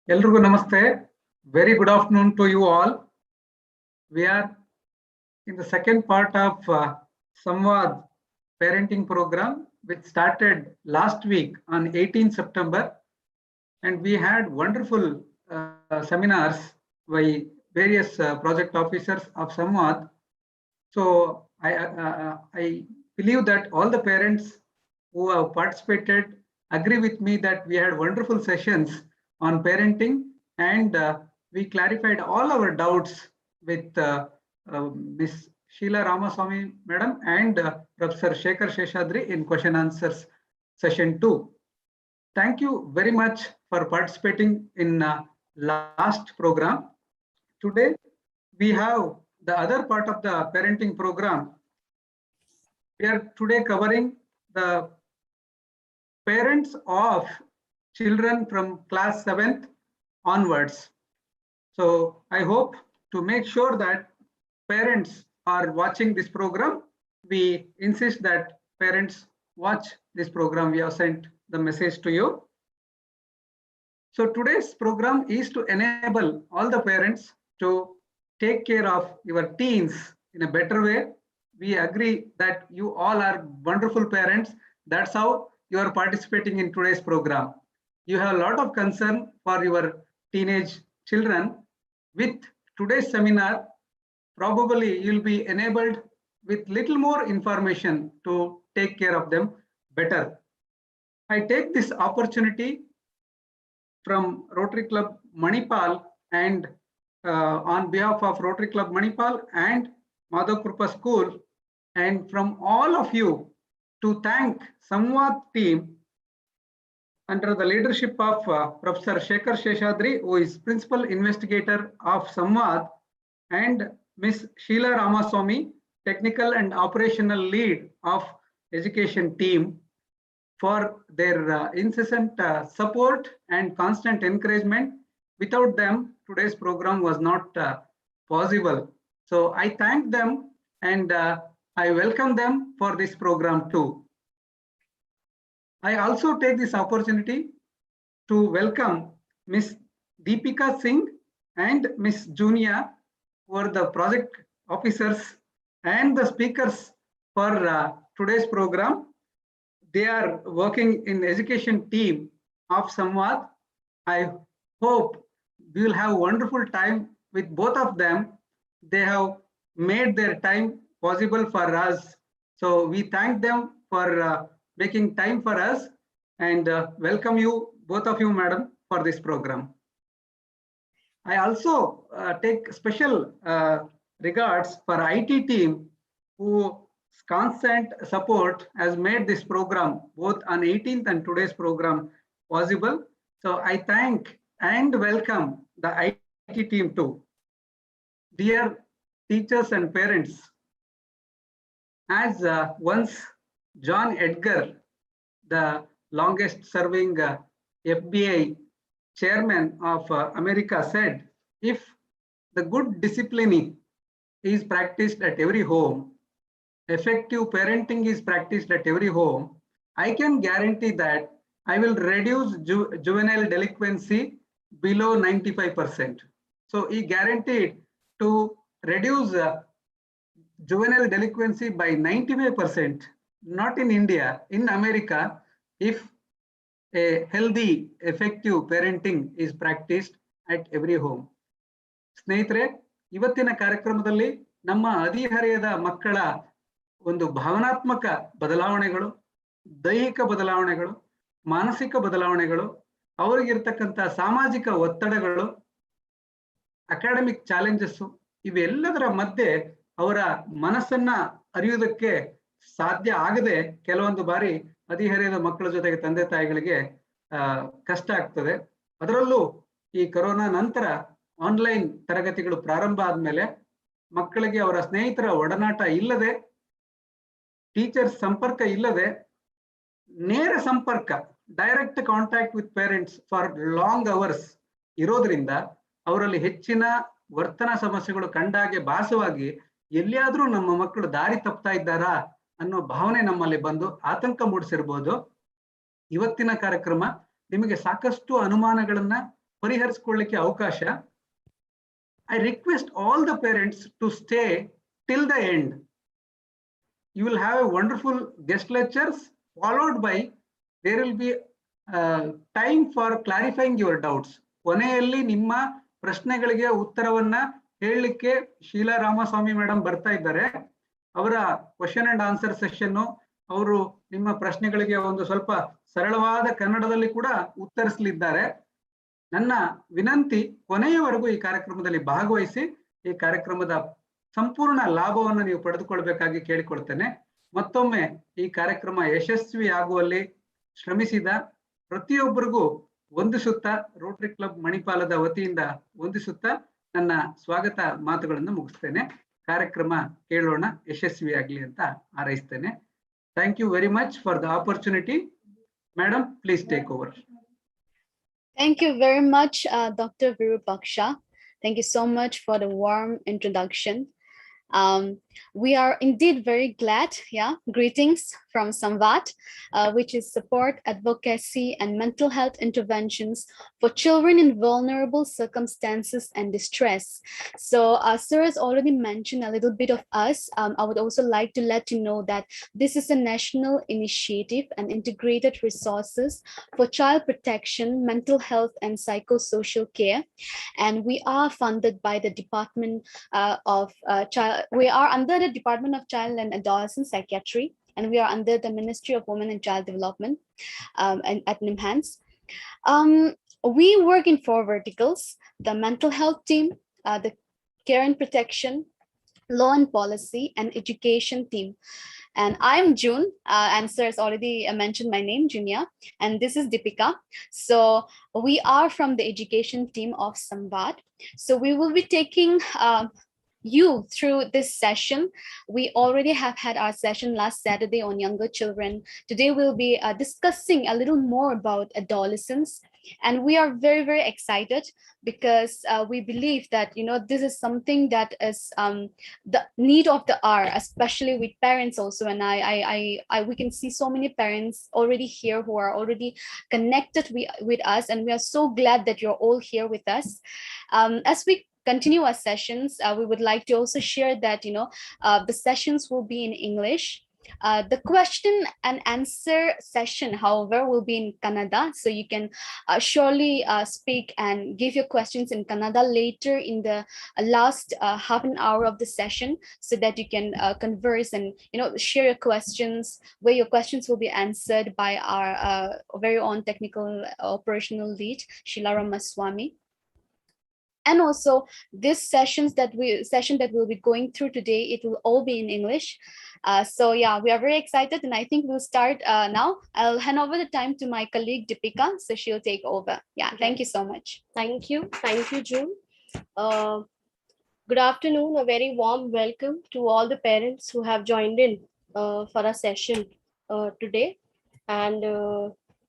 Elrigu namaste. Very good afternoon to you all. We are in the second part of SAMVAD parenting program, which started last week on 18 September. And we had wonderful seminars by various project officers of SAMVAD. So I believe that all the parents who have participated agree with me that we had wonderful sessions on parenting, and we clarified all our doubts with Ms. Sheila Ramaswamy Madam and Professor Shekhar Sheshadri in question answers session 2. Thank you very much for participating in last program. Today, we have the other part of the parenting program. We are today covering the parents of children from class 7th onwards. So I hope to make sure that parents are watching this program. We insist that parents watch this program. We have sent the message to you. So today's program is to enable all the parents to take care of your teens in a better way. We agree that you all are wonderful parents. That's how you are participating in today's program. You have a lot of concern for your teenage children. With today's seminar, probably you'll be enabled with little more information to take care of them better. I take this opportunity from Rotary Club Manipal and on behalf of Rotary Club Manipal and Madhav Krupa School, and from all of you, to thank SAMVAD team under the leadership of Professor Shekhar Sheshadri, who is Principal Investigator of SAMVAD, and Ms. Sheila Ramaswamy, Technical and Operational Lead of Education team, for their incessant support and constant encouragement. Without them, today's program was not possible. So I thank them and I welcome them for this program too. I also take this opportunity to welcome Ms. Deepika Singh and Ms. Junia, who are the project officers and the speakers for today's program. They are working in education team of SAMVAD. I hope we will have wonderful time with both of them. They have made their time possible for us. So we thank them for making time for us, and welcome you, both of you, madam, for this program. I also take special regards for IT team, who constant support has made this program both on 18th and today's program possible. So I thank and welcome the IT team too. Dear teachers and parents, as once John Edgar, the longest serving FBI chairman of America, said, if the good disciplining is practiced at every home, effective parenting is practiced at every home, I can guarantee that I will reduce juvenile delinquency below 95%. So he guaranteed to reduce juvenile delinquency by 95%, not in India, in America, if a healthy, effective parenting is practiced at every home. ಸ್ನೇಹಿತರೆ, ಇವತ್ತಿನ ಕಾರ್ಯಕ್ರಮದಲ್ಲಿ ನಮ್ಮ ಹದಿಹರೆಯದ ಮಕ್ಕಳ ಒಂದು ಭಾವನಾತ್ಮಕ ಬದಲಾವಣೆಗಳು, ದೈಹಿಕ ಬದಲಾವಣೆಗಳು, ಮಾನಸಿಕ ಬದಲಾವಣೆಗಳು, ಅವರಿಗಿರ್ತಕ್ಕಂಥ ಸಾಮಾಜಿಕ ಒತ್ತಡಗಳು, ಅಕಾಡೆಮಿಕ್ ಚಾಲೆಂಜಸ್, ಇವೆಲ್ಲದರ ಮಧ್ಯೆ ಅವರ ಮನಸ್ಸನ್ನ ಅರಿಯುವುದಕ್ಕೆ ಸಾಧ್ಯ ಆಗದೆ ಕೆಲವೊಂದು ಬಾರಿ ಹದಿಹರೆಯದ ಮಕ್ಕಳ ಜೊತೆಗೆ ತಂದೆ ತಾಯಿಗಳಿಗೆ ಕಷ್ಟ ಆಗ್ತದೆ. ಅದರಲ್ಲೂ ಈ ಕೊರೋನಾ ನಂತರ ಆನ್ಲೈನ್ ತರಗತಿಗಳು ಪ್ರಾರಂಭ ಆದ್ಮೇಲೆ ಮಕ್ಕಳಿಗೆ ಅವರ ಸ್ನೇಹಿತರ ಒಡನಾಟ ಇಲ್ಲದೆ, ಟೀಚರ್ಸ್ ಸಂಪರ್ಕ ಇಲ್ಲದೆ, ನೇರ ಸಂಪರ್ಕ, direct contact with parents for long hours ಇರೋದ್ರಿಂದ ಅವರಲ್ಲಿ ಹೆಚ್ಚಿನ ವರ್ತನಾ ಸಮಸ್ಯೆಗಳು ಕಂಡಾಗೆ ಭಾಸವಾಗಿ ಎಲ್ಲಿಯಾದ್ರೂ ನಮ್ಮ ಮಕ್ಕಳು ದಾರಿ ತಪ್ತಾ ಇದ್ದಾರಾ ಅನ್ನೋ ಭಾವನೆ ನಮ್ಮಲ್ಲಿ ಬಂದು ಆತಂಕ ಮೂಡಿಸಿರ್ಬೋದು. ಇವತ್ತಿನ ಕಾರ್ಯಕ್ರಮ ನಿಮಗೆ ಸಾಕಷ್ಟು ಅನುಮಾನಗಳನ್ನ ಪರಿಹರಿಸಿಕೊಳ್ಳಿಕ್ಕೆ ಅವಕಾಶ. I request all the parents to stay till the end. You will have a wonderful guest lectures followed by there will be time for clarifying your doubts. ಕೊನೆಯಲ್ಲಿ ನಿಮ್ಮ ಪ್ರಶ್ನೆಗಳಿಗೆ ಉತ್ತರವನ್ನ ಹೇಳಲಿಕ್ಕೆ ಶೀಲಾ ರಾಮಸ್ವಾಮಿ ಮೇಡಮ್ ಬರ್ತಾ ಇದ್ದಾರೆ. ಅವರ ಕ್ವಶನ್ ಅಂಡ್ ಆನ್ಸರ್ ಸೆಷನ್, ಅವರು ನಿಮ್ಮ ಪ್ರಶ್ನೆಗಳಿಗೆ ಒಂದು ಸ್ವಲ್ಪ ಸರಳವಾದ ಕನ್ನಡದಲ್ಲಿ ಕೂಡ ಉತ್ತರಿಸಲಿದ್ದಾರೆ. ನನ್ನ ವಿನಂತಿ, ಕೊನೆಯವರೆಗೂ ಈ ಕಾರ್ಯಕ್ರಮದಲ್ಲಿ ಭಾಗವಹಿಸಿ ಈ ಕಾರ್ಯಕ್ರಮದ ಸಂಪೂರ್ಣ ಲಾಭವನ್ನು ನೀವು ಪಡೆದುಕೊಳ್ಬೇಕಾಗಿ ಕೇಳಿಕೊಳ್ತೇನೆ. ಮತ್ತೊಮ್ಮೆ ಈ ಕಾರ್ಯಕ್ರಮ ಯಶಸ್ವಿ ಆಗುವಲ್ಲಿ ಶ್ರಮಿಸಿದ ಪ್ರತಿಯೊಬ್ಬರಿಗೂ ವಂದಿಸುತ್ತಾ, ರೋಟರಿ ಕ್ಲಬ್ ಮಣಿಪಾಲದ ವತಿಯಿಂದ ವಂದಿಸುತ್ತಾ ನನ್ನ ಸ್ವಾಗತ ಮಾತುಗಳನ್ನು ಮುಗಿಸ್ತೇನೆ. ಕಾರ್ಯಕ್ರಮ ಕೇಳೋಣ, ಯಶಸ್ವಿಯಾಗಲಿ ಅಂತ ಹಾರೈಸ್ತೇನೆ. Thank you very much for the opportunity. Madam, please take over. Thank you very much, Dr. Virupaksha. Thank you so much for the warm introduction. We are indeed very glad. Greetings from SAMVAD, which is support, advocacy, and mental health interventions for children in vulnerable circumstances and distress. So Sir has already mentioned a little bit of us. I would also like to let you know that this is a national initiative and integrated resources for child protection, mental health, and psychosocial care. And we are funded by the Department of we are under the Department of Child and Adolescent Psychiatry, and we are under the Ministry of Women and Child Development and at NIMHANS. We work in 4 verticals: the mental health team, the care and protection, law and policy, and education team. And I'm June, and Sir has already mentioned my name, Junia, and this is Deepika. So we are from the education team of SAMVAD. So we will be taking you through this session. We already have had our session last Saturday on younger children. Today we'll be discussing a little more about adolescence, and we are very, very excited because we believe that this is something that is the need of the hour, especially with parents also. And we can see so many parents already here who are already connected with us, and we are so glad that you're all here with us. As we continue our sessions, we would like to also share that the sessions will be in English. The question and answer session, however, will be in Kannada, so you can surely speak and give your questions in Kannada later in the last half an hour of the session, so that you can converse and share your questions, where your questions will be answered by our very own technical operational lead, Sheila Ramaswamy. And also this session that we'll be going through today, it will all be in English. So yeah, we are very excited, and I think we'll start now. I'll hand over the time to my colleague Deepika, so she'll take over. Yeah, thank you so much. Thank you, June. Good afternoon, a very warm welcome to all the parents who have joined in for our session today. And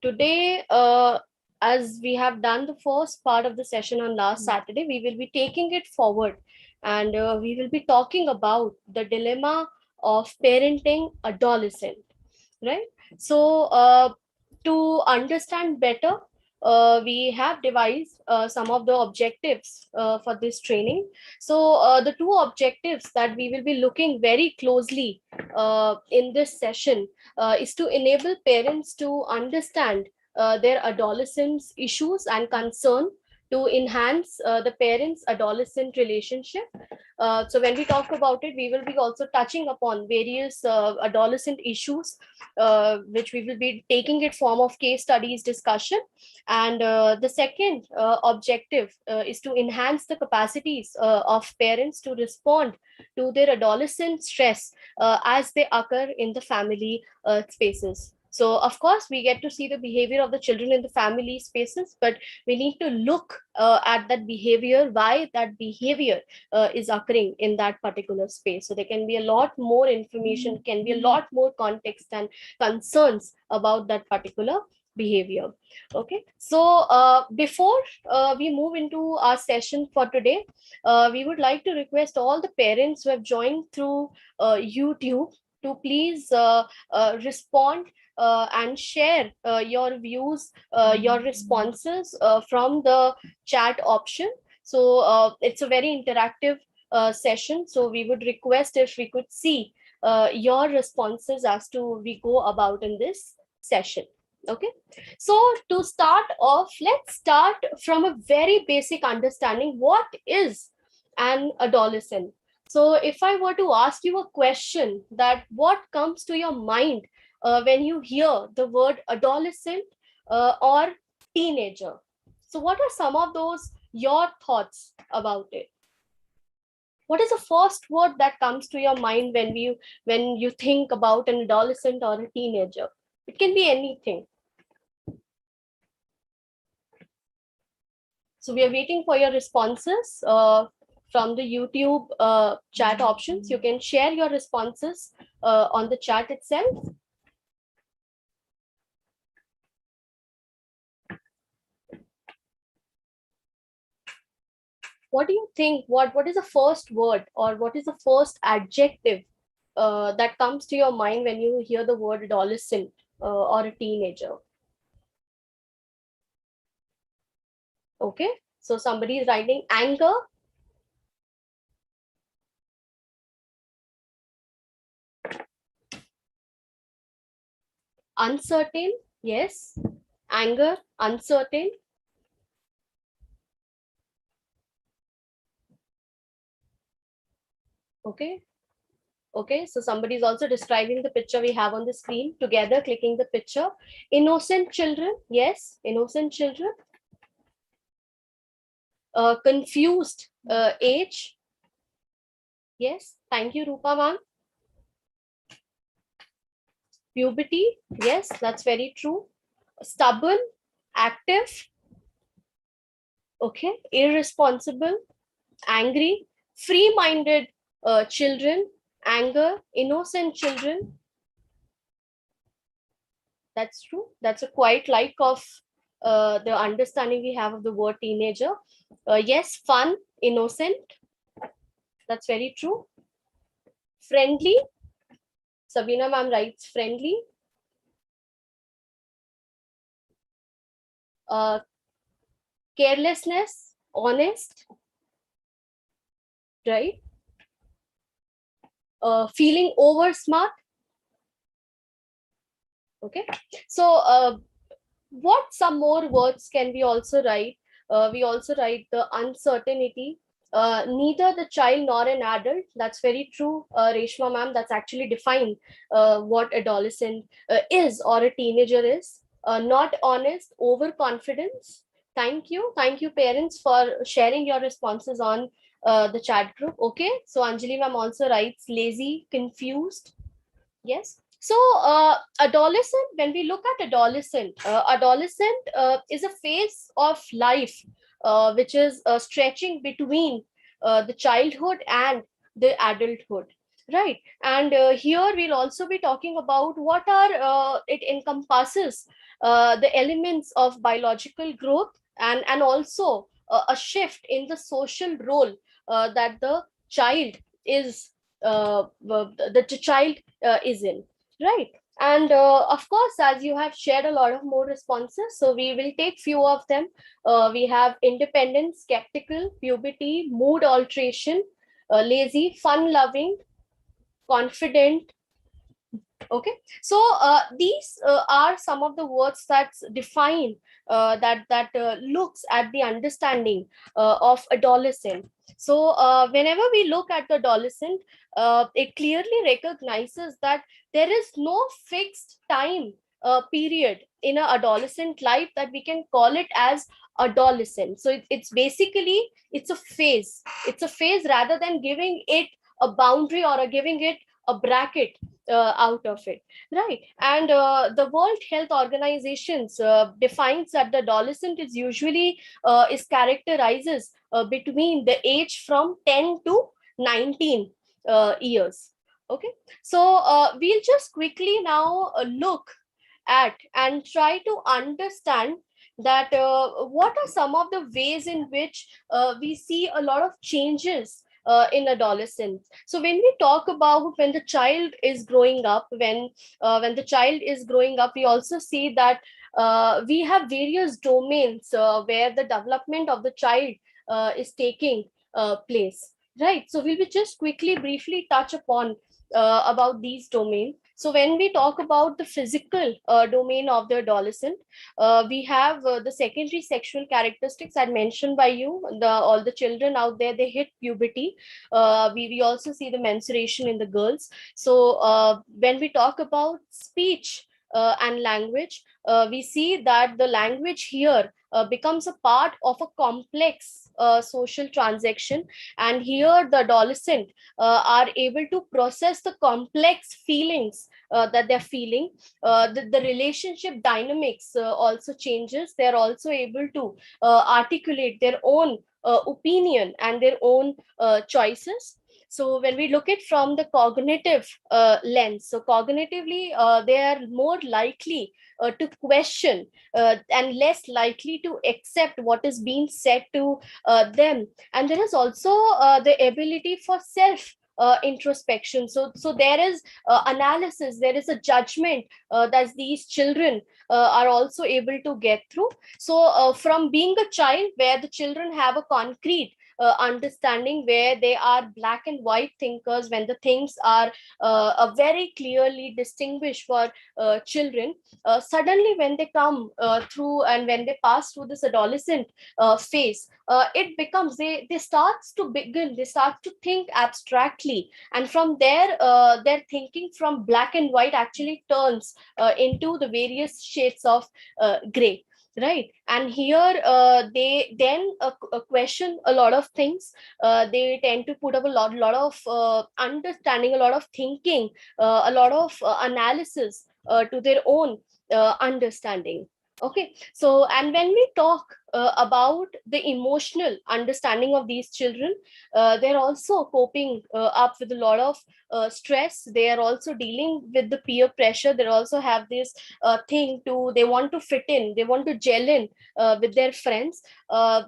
today, as we have done the first part of the session on last Saturday, we will be taking it forward, and we will be talking about the dilemma of parenting adolescent, right? So to understand better, we have devised some of the objectives for this training. So the 2 objectives that we will be looking very closely in this session is to enable parents to understand their adolescence issues and concern, to enhance the parents-adolescent relationship. So when we talk about it, we will be also touching upon various adolescent issues, which we will be taking it form of case studies discussion. And the second objective is to enhance the capacities of parents to respond to their adolescent stress as they occur in the family spaces. So of course, we get to see the behavior of the children in the family spaces, but we need to look at that behavior, why that behavior is occurring in that particular space. So there can be a lot more information, can be a lot more context and concerns about that particular behavior. Okay, so before we move into our session for today, we would like to request all the parents who have joined through YouTube to please respond and share your views, your responses from the chat option. So it's a very interactive session. So we would request if we could see your responses as to we go about in this session. Okay, so to start off, let's start from a very basic understanding. What is an adolescent? So if I were to ask you a question, that what comes to your mind when you hear the word adolescent or teenager? So what are some of those your thoughts about it? What is the first word that comes to your mind when you think about an adolescent or a teenager? It can be anything. So we are waiting for your responses from the YouTube chat options. You can share your responses on the chat itself. What do you think? What is the first word or what is the first adjective that comes to your mind when you hear the word adolescent or a teenager? Okay, so somebody is writing anger. Uncertain, yes. Anger, uncertain. Okay. Okay, so somebody is also describing the picture we have on the screen, together clicking the picture. Innocent children, yes, innocent children. Confused age, yes, thank you, Rupa ma'am. Puberty, yes, that's very true. Stubborn, active, okay, irresponsible, angry, free-minded children, anger, innocent children. That's true. That's a quite like of the understanding we have of the word teenager. Yes, fun, innocent. That's very true. Friendly. Sabina ma'am writes friendly. Carelessness, honest. Right. Feeling over smart. Okay. So what some more words can we also write? We also write the uncertainty. Neither the child nor an adult. That's very true, Reshma ma'am. That's actually defined what adolescent is or a teenager is. Not honest, overconfidence. Thank you, parents, for sharing your responses on the chat group. Okay, so Anjali ma'am also writes lazy, confused. Yes. So adolescent, when we look at adolescent is a phase of life which is stretching between the childhood and the adulthood, right? And here we'll also be talking about what are it encompasses the elements of biological growth and also a shift in the social role that the child is the child is in, right? And of course, as you have shared a lot of more responses, so we will take few of them. We have independent, skeptical, puberty, mood alteration, lazy, fun loving, confident. Okay, so these are some of the words that define that looks at the understanding of adolescent. So whenever we look at the adolescent, it clearly recognizes that there is no fixed time period in an adolescent life that we can call it as adolescent. So it's basically it's a phase. It's a phase rather than giving it a boundary or giving it a bracket out of it, right? And the World Health Organizations defines that the adolescent is usually is characterizes between the age from 10 to 19 years. Okay, so we'll just quickly now look at and try to understand that what are some of the ways in which we see a lot of changes in adolescence. So when we talk about when the child is growing up, when the child is growing up, we also see that we have various domains where the development of the child is taking place, right? So we'll be just quickly briefly touch upon about these domains. So when we talk about the physical domain of the adolescent, we have the secondary sexual characteristics I mentioned by you. All the children out there, they hit puberty. We also see the menstruation in the girls. So when we talk about speech and language, we see that the language here becomes a part of a complex social transaction, and here the adolescent are able to process the complex feelings that they're feeling. The relationship dynamics also changes. They're also able to articulate their own opinion and their own choices. So when we look at from the cognitive lens, so cognitively they are more likely to question and less likely to accept what is being said to them. And there is also the ability for self introspection. So there is analysis, there is a judgment that these children are also able to get through. So from being a child where the children have a concrete understanding, where they are black and white thinkers, when the things are very clearly distinguished for children, suddenly when they come through and when they pass through this adolescent phase, it becomes they start to think abstractly, and from there their thinking from black and white actually turns into the various shades of gray, right? And here they then question a lot of things. They tend to put up a lot of understanding, a lot of thinking, a lot of analysis to their own understanding. Okay, so and when we talk about the emotional understanding of these children, they're also coping up with a lot of stress. They are also dealing with the peer pressure. They also have this thing to, they want to fit in, they want to gel in with their friends.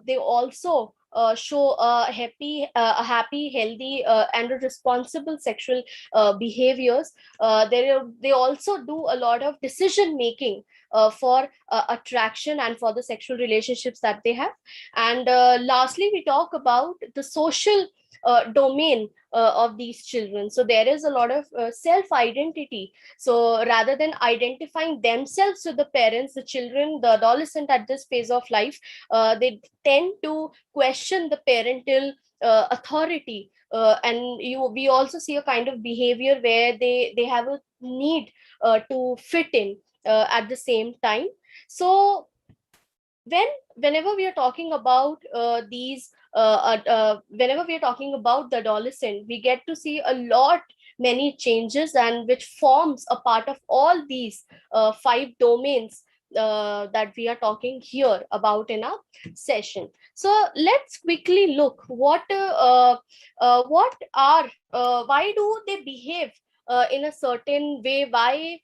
They also show a happy, healthy, and a responsible sexual behaviors. They also do a lot of decision making for attraction and for the sexual relationships that they have. And lastly, we talk about the social domain of these children. So there is a lot of self-identity. So rather than identifying themselves with the parents, the children, the adolescent at this phase of life, they tend to question the parental authority. We also see a kind of behavior where they have a need to fit in at the same time. So whenever we are talking about whenever we are talking about the adolescent, we get to see many changes, and which forms a part of all these 5 domains that we are talking here about in our session. So let's quickly look what are why do they behave in a certain way, why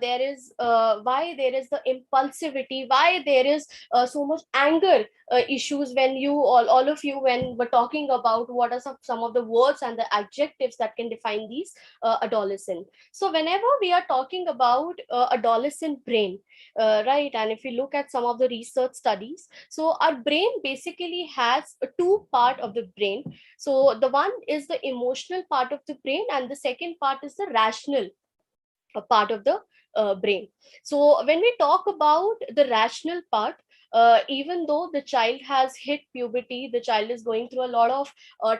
there is the impulsivity, why there is so much anger issues. When you all of you, when we're talking about what are some of the words and the adjectives that can define these adolescent. So whenever we are talking about adolescent brain, right, and if we look at some of the research studies, so our brain basically has a 2 part of the brain. So the one is the emotional part of the brain, and the second part is the rational part of the brain. So when we talk about the rational part, even though the child has hit puberty, the child is going through a lot of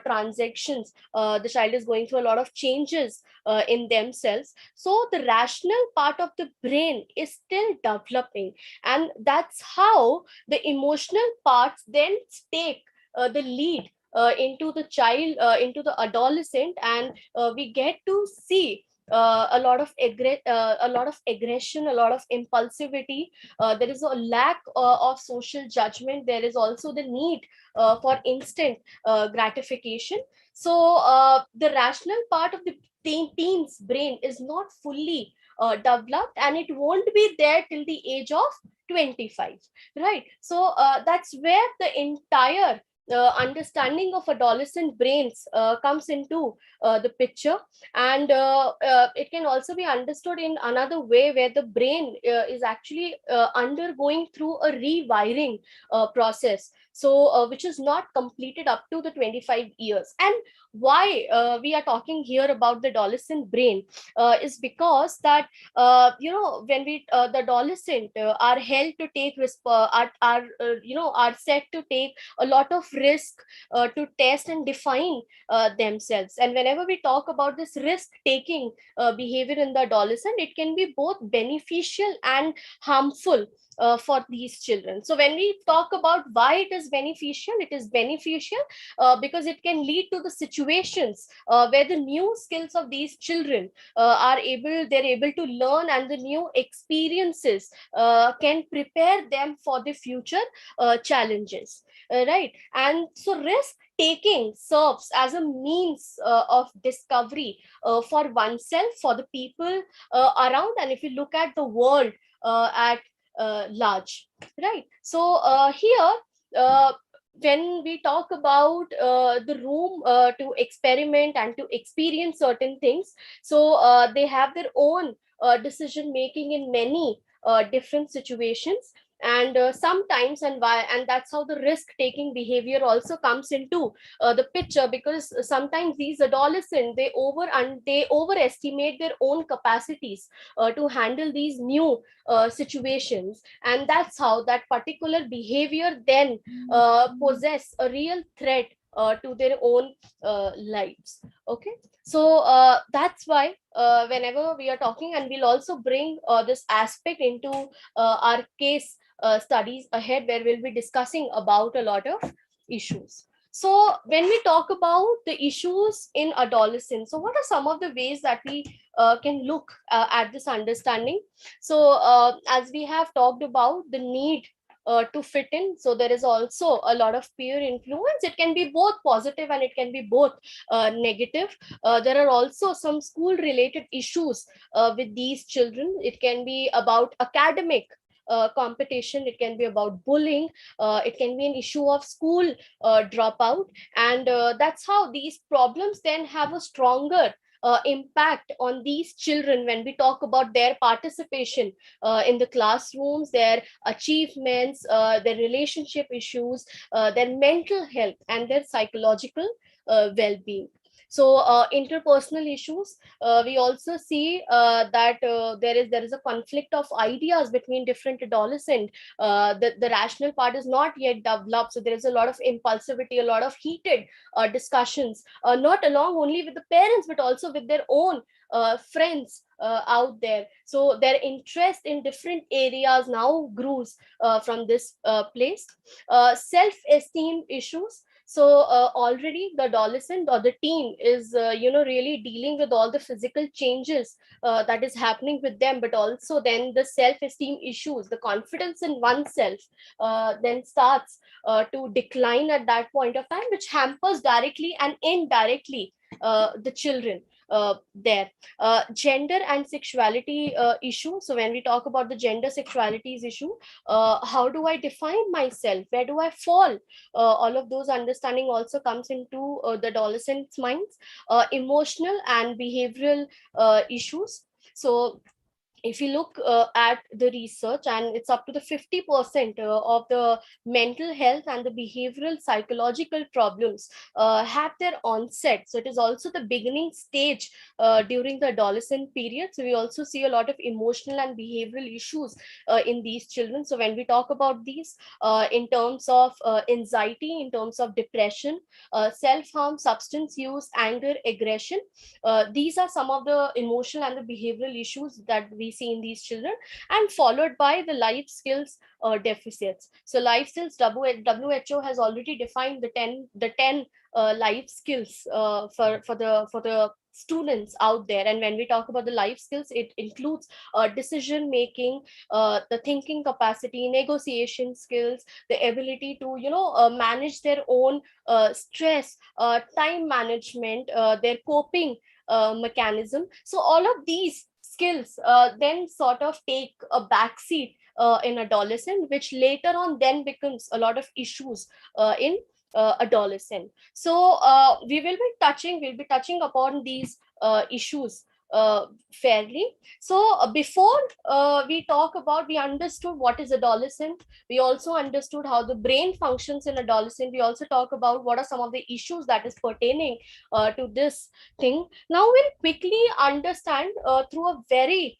transactions, the child is going through a lot of changes in themselves. So the rational part of the brain is still developing, and that's how the emotional parts then take the lead into the child, into the adolescent, and we get to see a lot of aggression, a lot of impulsivity. There is a lack of social judgment. There is also the need for instant gratification. So the rational part of the teen's brain is not fully developed, and it won't be there till the age of 25, right? So that's where the entire understanding of adolescent brains comes into the picture. And it can also be understood in another way, where the brain is actually undergoing through a rewiring process, so which is not completed up to the 25 years. And why we are talking here about the adolescent brain is because that when we the adolescent are held to take are set to take a lot of risk to test and define themselves. And whenever we talk about this risk taking behavior in the adolescent, it can be both beneficial and harmful for these children. So when we talk about why it is beneficial because it can lead to the situations where the new skills of these children they're able to learn, and the new experiences can prepare them for the future challenges, right? And so risk taking serves as a means of discovery for oneself, for the people around, and if you look at the world at large, right? So here when we talk about the room to experiment and to experience certain things, so they have their own decision making in many different situations. And sometimes, and that's how the risk taking behavior also comes into the picture, because sometimes these adolescents, they overestimate their own capacities to handle these new situations, and that's how that particular behavior then possess a real threat to their own lives. Okay, so that's why whenever we are talking, and we'll also bring this aspect into our case studies ahead, where we'll be discussing about a lot of issues. So when we talk about the issues in adolescence, so what are some of the ways that we can look at this understanding? So as we have talked about the need to fit in, so there is also a lot of peer influence. It can be both positive and it can be both negative. There are also some school related issues with these children. It can be about academic competition, it can be about bullying, it can be an issue of school dropout. And that's how these problems then have a stronger impact on these children when we talk about their participation in the classrooms, their achievements, their relationship issues, their mental health, and their psychological well-being. So interpersonal issues, we also see that there is a conflict of ideas between different adolescents. The rational part is not yet developed, so there is a lot of impulsivity, a lot of heated discussions, not along only with the parents but also with their own friends out there. So their interest in different areas now grows from this place. Self-esteem issues, so already the adolescent or the teen is really dealing with all the physical changes that is happening with them, but also then the self-esteem issues, the confidence in oneself then starts to decline at that point of time, which hampers directly and indirectly the children there. Gender and sexuality issue. So when we talk about the gender sexualities issue, how do I define myself? Where do I fall? All of those understanding also comes into the adolescents' minds. Emotional and behavioral issues. So if you look at the research, and it's up to the 50% of the mental health and the behavioral psychological problems have their onset. So it is also the beginning stage during the adolescent period. So we also see a lot of emotional and behavioral issues in these children. So when we talk about these in terms of anxiety, in terms of depression, self-harm, substance use, anger, aggression, these are some of the emotional and the behavioral issues that we see in these children, and followed by the life skills deficits. So life skills, WHO has already defined the 10 life skills for the students out there. And when we talk about the life skills, it includes decision making, the thinking capacity, negotiation skills, the ability to manage their own stress, time management, their coping mechanism. So all of these skills then sort of take a backseat in adolescent, which later on then becomes a lot of issues in adolescent. So we'll be touching upon these issues fairly. So before we understood what is adolescent. We also understood how the brain functions in adolescent. We also talk about what are some of the issues that is pertaining to this thing. Now we'll quickly understand through a very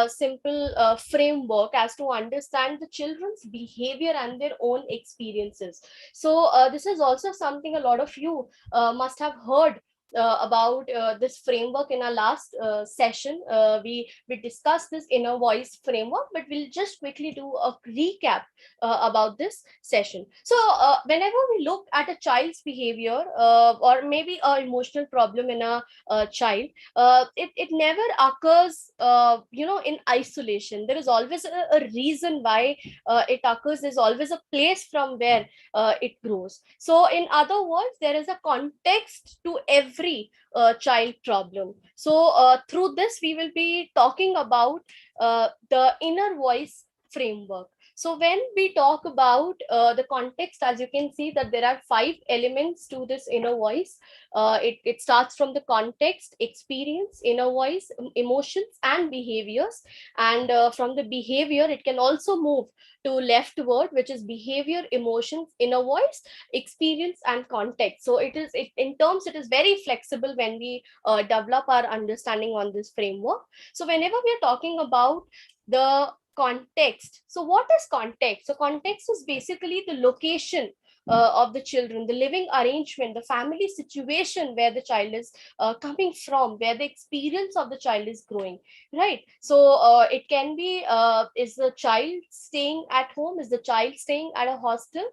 simple framework as to understand the children's behavior and their own experiences. So this is also something a lot of you must have heard about this framework in our last session. We discussed this inner voice framework, but we'll just quickly do a recap about this session. So whenever we look at a child's behavior or maybe an emotional problem in a child, it never occurs in isolation. There is always a reason why it occurs. There's always a place from where it grows. So in other words, there is a context to every child problem. So through this we will be talking about the inner voice framework. So when we talk about the context, as you can see that there are 5 elements to this inner voice. It starts from the context, experience, inner voice, emotions and behaviors. And from the behavior, it can also move to leftward, which is behavior, emotions, inner voice, experience and context. So it is very flexible when we develop our understanding on this framework. So whenever we are talking about the context, so what is context? So context is basically the location of the children, the living arrangement, the family situation where the child is coming from, where the experience of the child is growing, right? So it can be, is the child staying at home? Is the child staying at a hostel?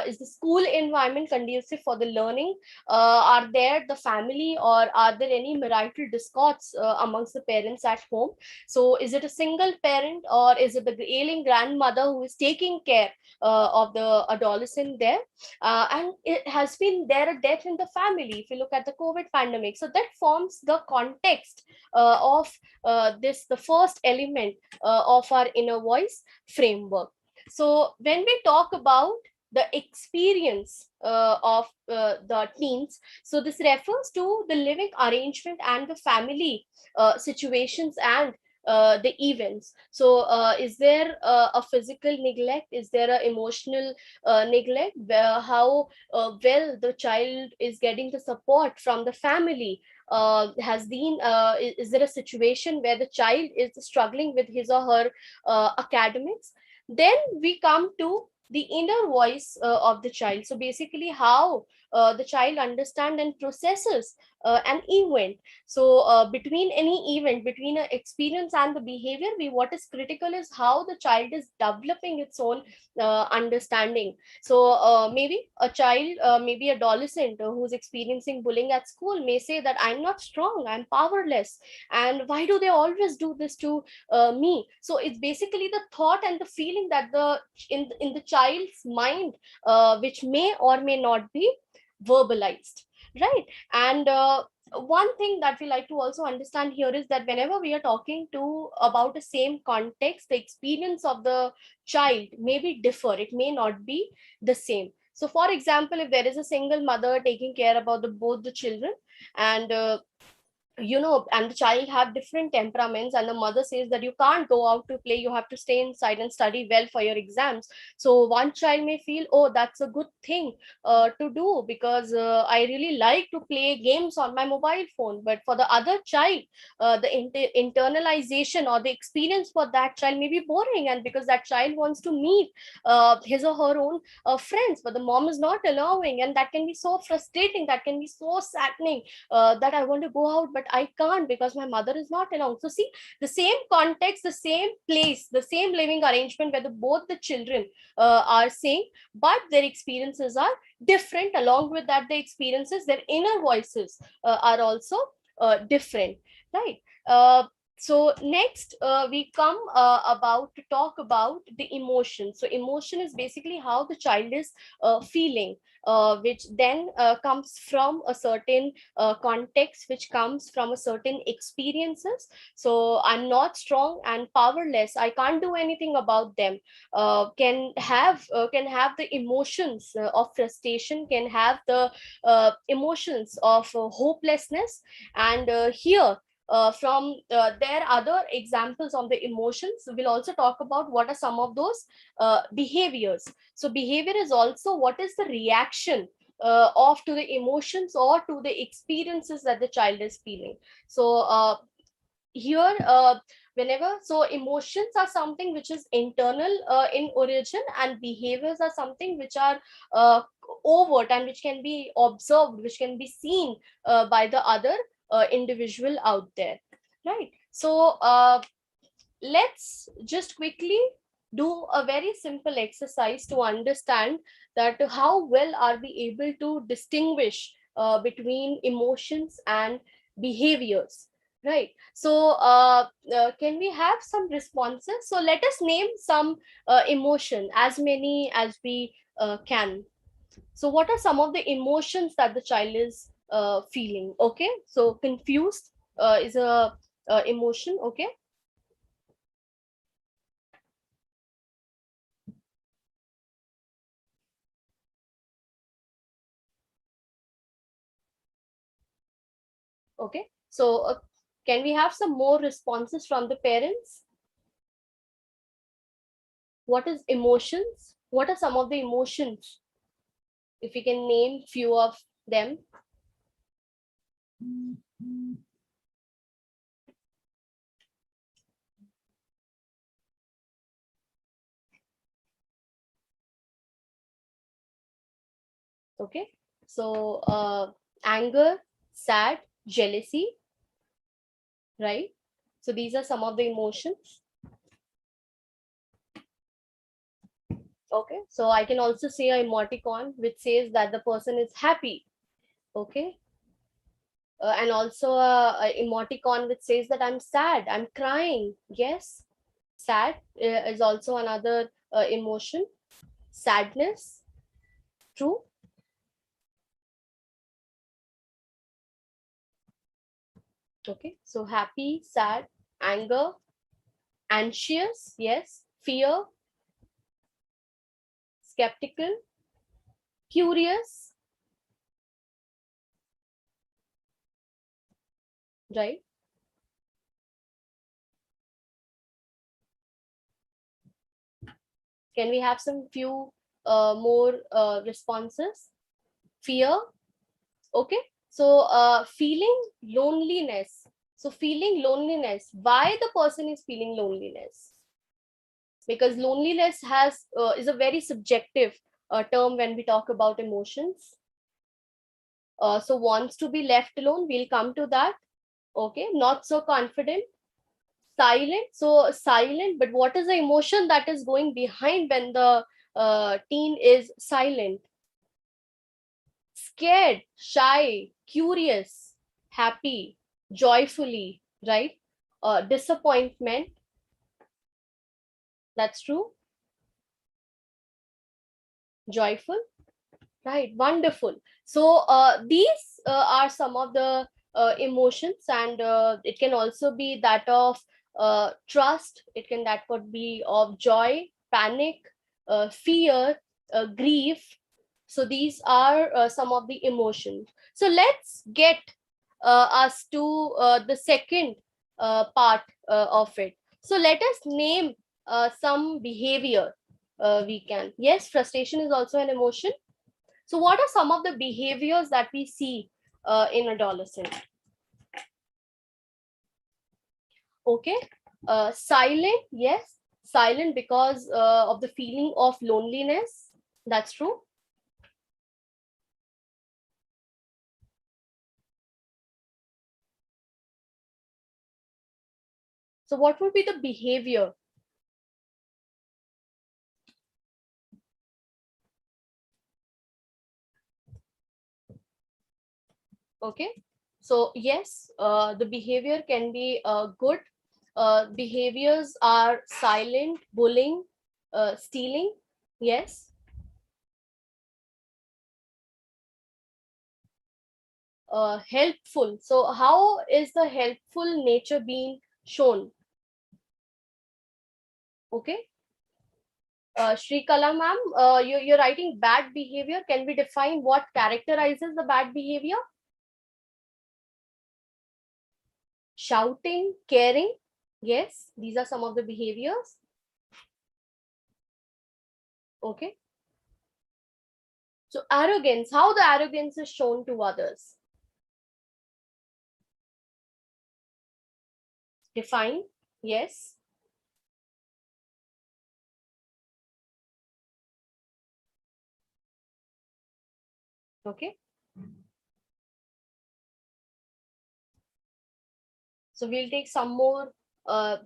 Is the school environment conducive for the learning? Are there the family, or are there any marital discords amongst the parents at home? So is it a single parent, or is it the ailing grandmother who is taking care of the adolescent there? And it has been there a death in the family, if you look at the COVID pandemic. So that forms the context of the first element of our inner voice framework. So when we talk about the experience of the teens, so this refers to the living arrangement and the family situations and the events. So is there a physical neglect? Is there an emotional neglect? How well the child is getting the support from the family? Is there a situation where the child is struggling with his or her academics? Then we come to the inner voice of the child. So basically how the child understands and processes an event. So between any event, between an experience and the behavior, what is critical is how the child is developing its own understanding. So maybe a child, maybe adolescent who's experiencing bullying at school may say that I'm not strong, I'm powerless, and why do they always do this to me? So it's basically the thought and the feeling that in the child's mind, which may or may not be verbalized, right? And one thing that we like to also understand here is that whenever we are talking to about the same context, the experience of the child may be differ, it may not be the same. So for example, if there is a single mother taking care about both the children, and and the child have different temperaments, and the mother says that you can't go out to play, you have to stay inside and study well for your exams. So one child may feel, oh, that's a good thing to do, because I really like to play games on my mobile phone. But for the other child, the internalization or the experience for that child may be boring, and because that child wants to meet his or her own friends, but the mom is not allowing, and that can be so frustrating, that can be so saddening, that I want to go out but I can't because my mother is not allowed. So see, the same context, the same place, the same living arrangement where both the children are saying, but their experiences are different. Along with that, the experiences, their inner voices are also different, right? So next we come about to talk about the emotion. So emotion is basically how the child is feeling, which then comes from a certain context, which comes from a certain experiences. So I'm not strong and powerless, I can't do anything about them, can have the emotions of frustration, can have the emotions of hopelessness. And here from there other examples of the emotions, we'll also talk about what are some of those behaviors. So behavior is also what is the reaction of to the emotions or to the experiences that the child is feeling. So here whenever, so emotions are something which is internal in origin, and behaviors are something which are overt and which can be observed, which can be seen by the other individual out there, right? So let's just quickly do a very simple exercise to understand that how well are we able to distinguish between emotions and behaviors, right? So can we have some responses? So let us name some emotion, as many as we can. So what are some of the emotions that the child is feeling? Okay, so confused is a emotion. Okay. Okay, so can we have some more responses from the parents? What is emotions? What are some of the emotions? If you can name few of them. Okay, so anger, sad, jealousy, right? So these are some of the emotions. Okay, so I can also say a emoticon which says that the person is happy. Okay, and also a emoticon which says that I'm sad, I'm crying. Yes, sad is also another emotion. Sadness, true. Okay, so happy, sad, anger, anxious, yes, fear, skeptical, curious, right? Can we have some few more responses? Fear. Okay, so feeling loneliness. So feeling loneliness, why the person is feeling loneliness? Because loneliness has is a very subjective term when we talk about emotions. So wants to be left alone, we'll come to that. Okay, not so confident, silent. So silent, but what is the emotion that is going behind when the teen is silent? Scared, shy, curious, happy, joyfully, right? Disappointment, that's true. Joyful, right? Wonderful. So these are some of the emotions, and it can also be that of trust. It can, that could be of joy, panic, fear, grief. So these are some of the emotions. So let's get us to the second part of it. So let us name some behavior. We can, yes, frustration is also an emotion. So what are some of the behaviors that we see in adolescent? Okay, silent, yes, silent because of the feeling of loneliness. That's true. So what would be the behavior? Okay, so yes, the behavior can be good. behaviors are silent, bullying, stealing. Yes. Helpful. So how is the helpful nature being shown? Okay. Shrikala ma'am, you're writing bad behavior. Can we define what characterizes the bad behavior? Shouting, caring. Yes, these are some of the behaviors. Okay. So arrogance, how the arrogance is shown to others. Define. Yes. Okay. So we'll take some more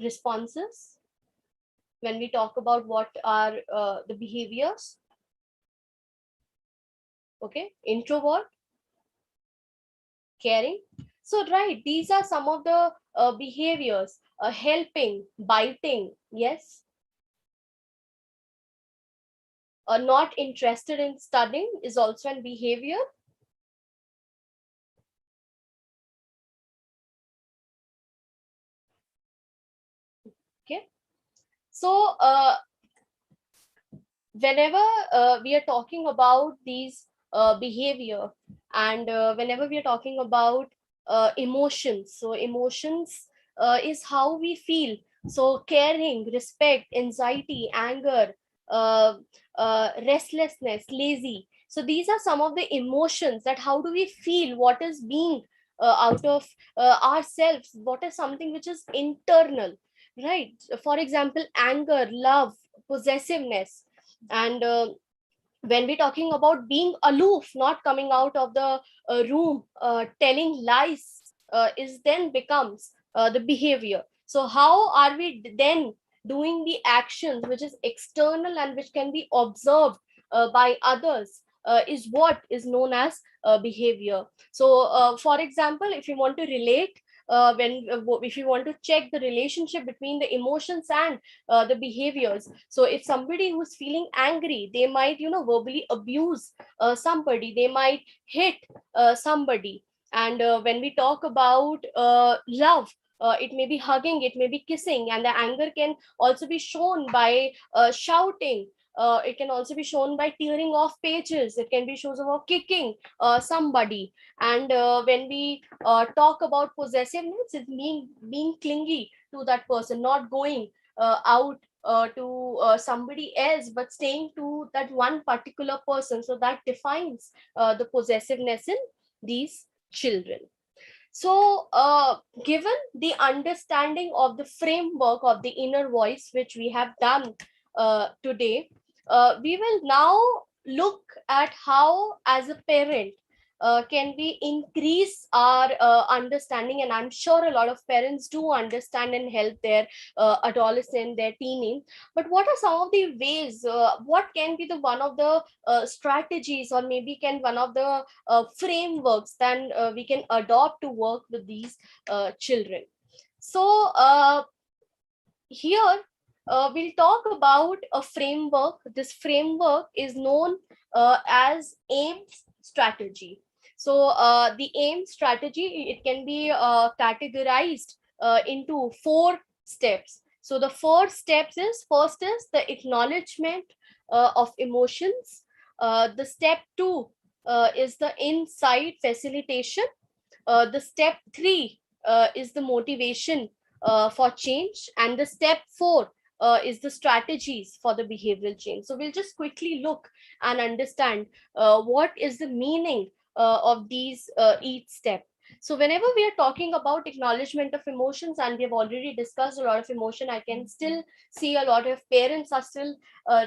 responses when we talk about what are the behaviors. Okay. Introvert, caring. So right, these are some of the behaviors. Helping, biting. Yes. Not interested in studying is also a behavior. Okay. So whenever we are talking about these behavior, and whenever we are talking about emotions, so emotions is how we feel. So caring, respect, anxiety, anger, uh, restlessness, lazy. So these are some of the emotions, that how do we feel, what is being out of ourselves, what is something which is internal, right? For example, anger, love, possessiveness. And when we're talking about being aloof, not coming out of the room, telling lies, is then becomes the behavior. So how are we then doing the actions which is external and which can be observed by others, is what is known as behavior. So for example, if you want to relate, if you want to check the relationship between the emotions and the behaviors. So if somebody who's feeling angry, they might, verbally abuse somebody, they might hit somebody. And when we talk about love, it may be hugging, it may be kissing, and the anger can also be shown by shouting. It can also be shown by tearing off pages. It can be shown of kicking somebody. And when we talk about possessiveness, it's being clingy to that person, not going out to somebody else, but staying to that one particular person. So that defines the possessiveness in these children. So given the understanding of the framework of the inner voice, which we have done today, we will now look at how, as a parent, can we increase our understanding. And I'm sure a lot of parents do understand and help their adolescent, their teenage. But what are some of the ways, what can be the one of the strategies, or maybe can one of the frameworks then we can adopt to work with these children. So here we'll talk about a framework. This framework is known as AIMS strategy. So the AIMS strategy, it can be categorized into 4 steps. So the 4 steps is, first is the acknowledgement of emotions. The step 2 is the insight facilitation. The step 3 is the motivation for change, and the step 4 is the strategies for the behavioral change. So we'll just quickly look and understand what is the meaning of these each step. So whenever we are talking about acknowledgement of emotions, and we have already discussed a lot of emotion, I can still see a lot of parents are still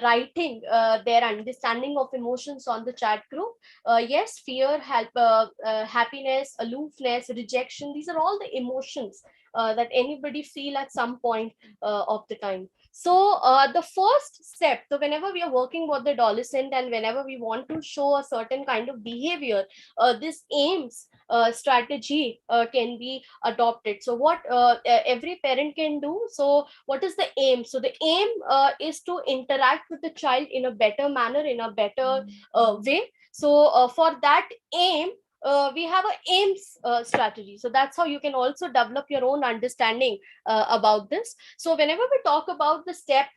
writing their understanding of emotions on the chat group. Yes, fear, happiness, aloofness, rejection, these are all the emotions that anybody feel at some point of the time. So the first step, so whenever we are working with the adolescent and whenever we want to show a certain kind of behavior, this aims strategy can be adopted. So what every parent can do, so what is the aim? So the aim is to interact with the child in a better manner, in a better way. So for that aim, we have a aims strategy. So that's how you can also develop your own understanding about this. So whenever we talk about the step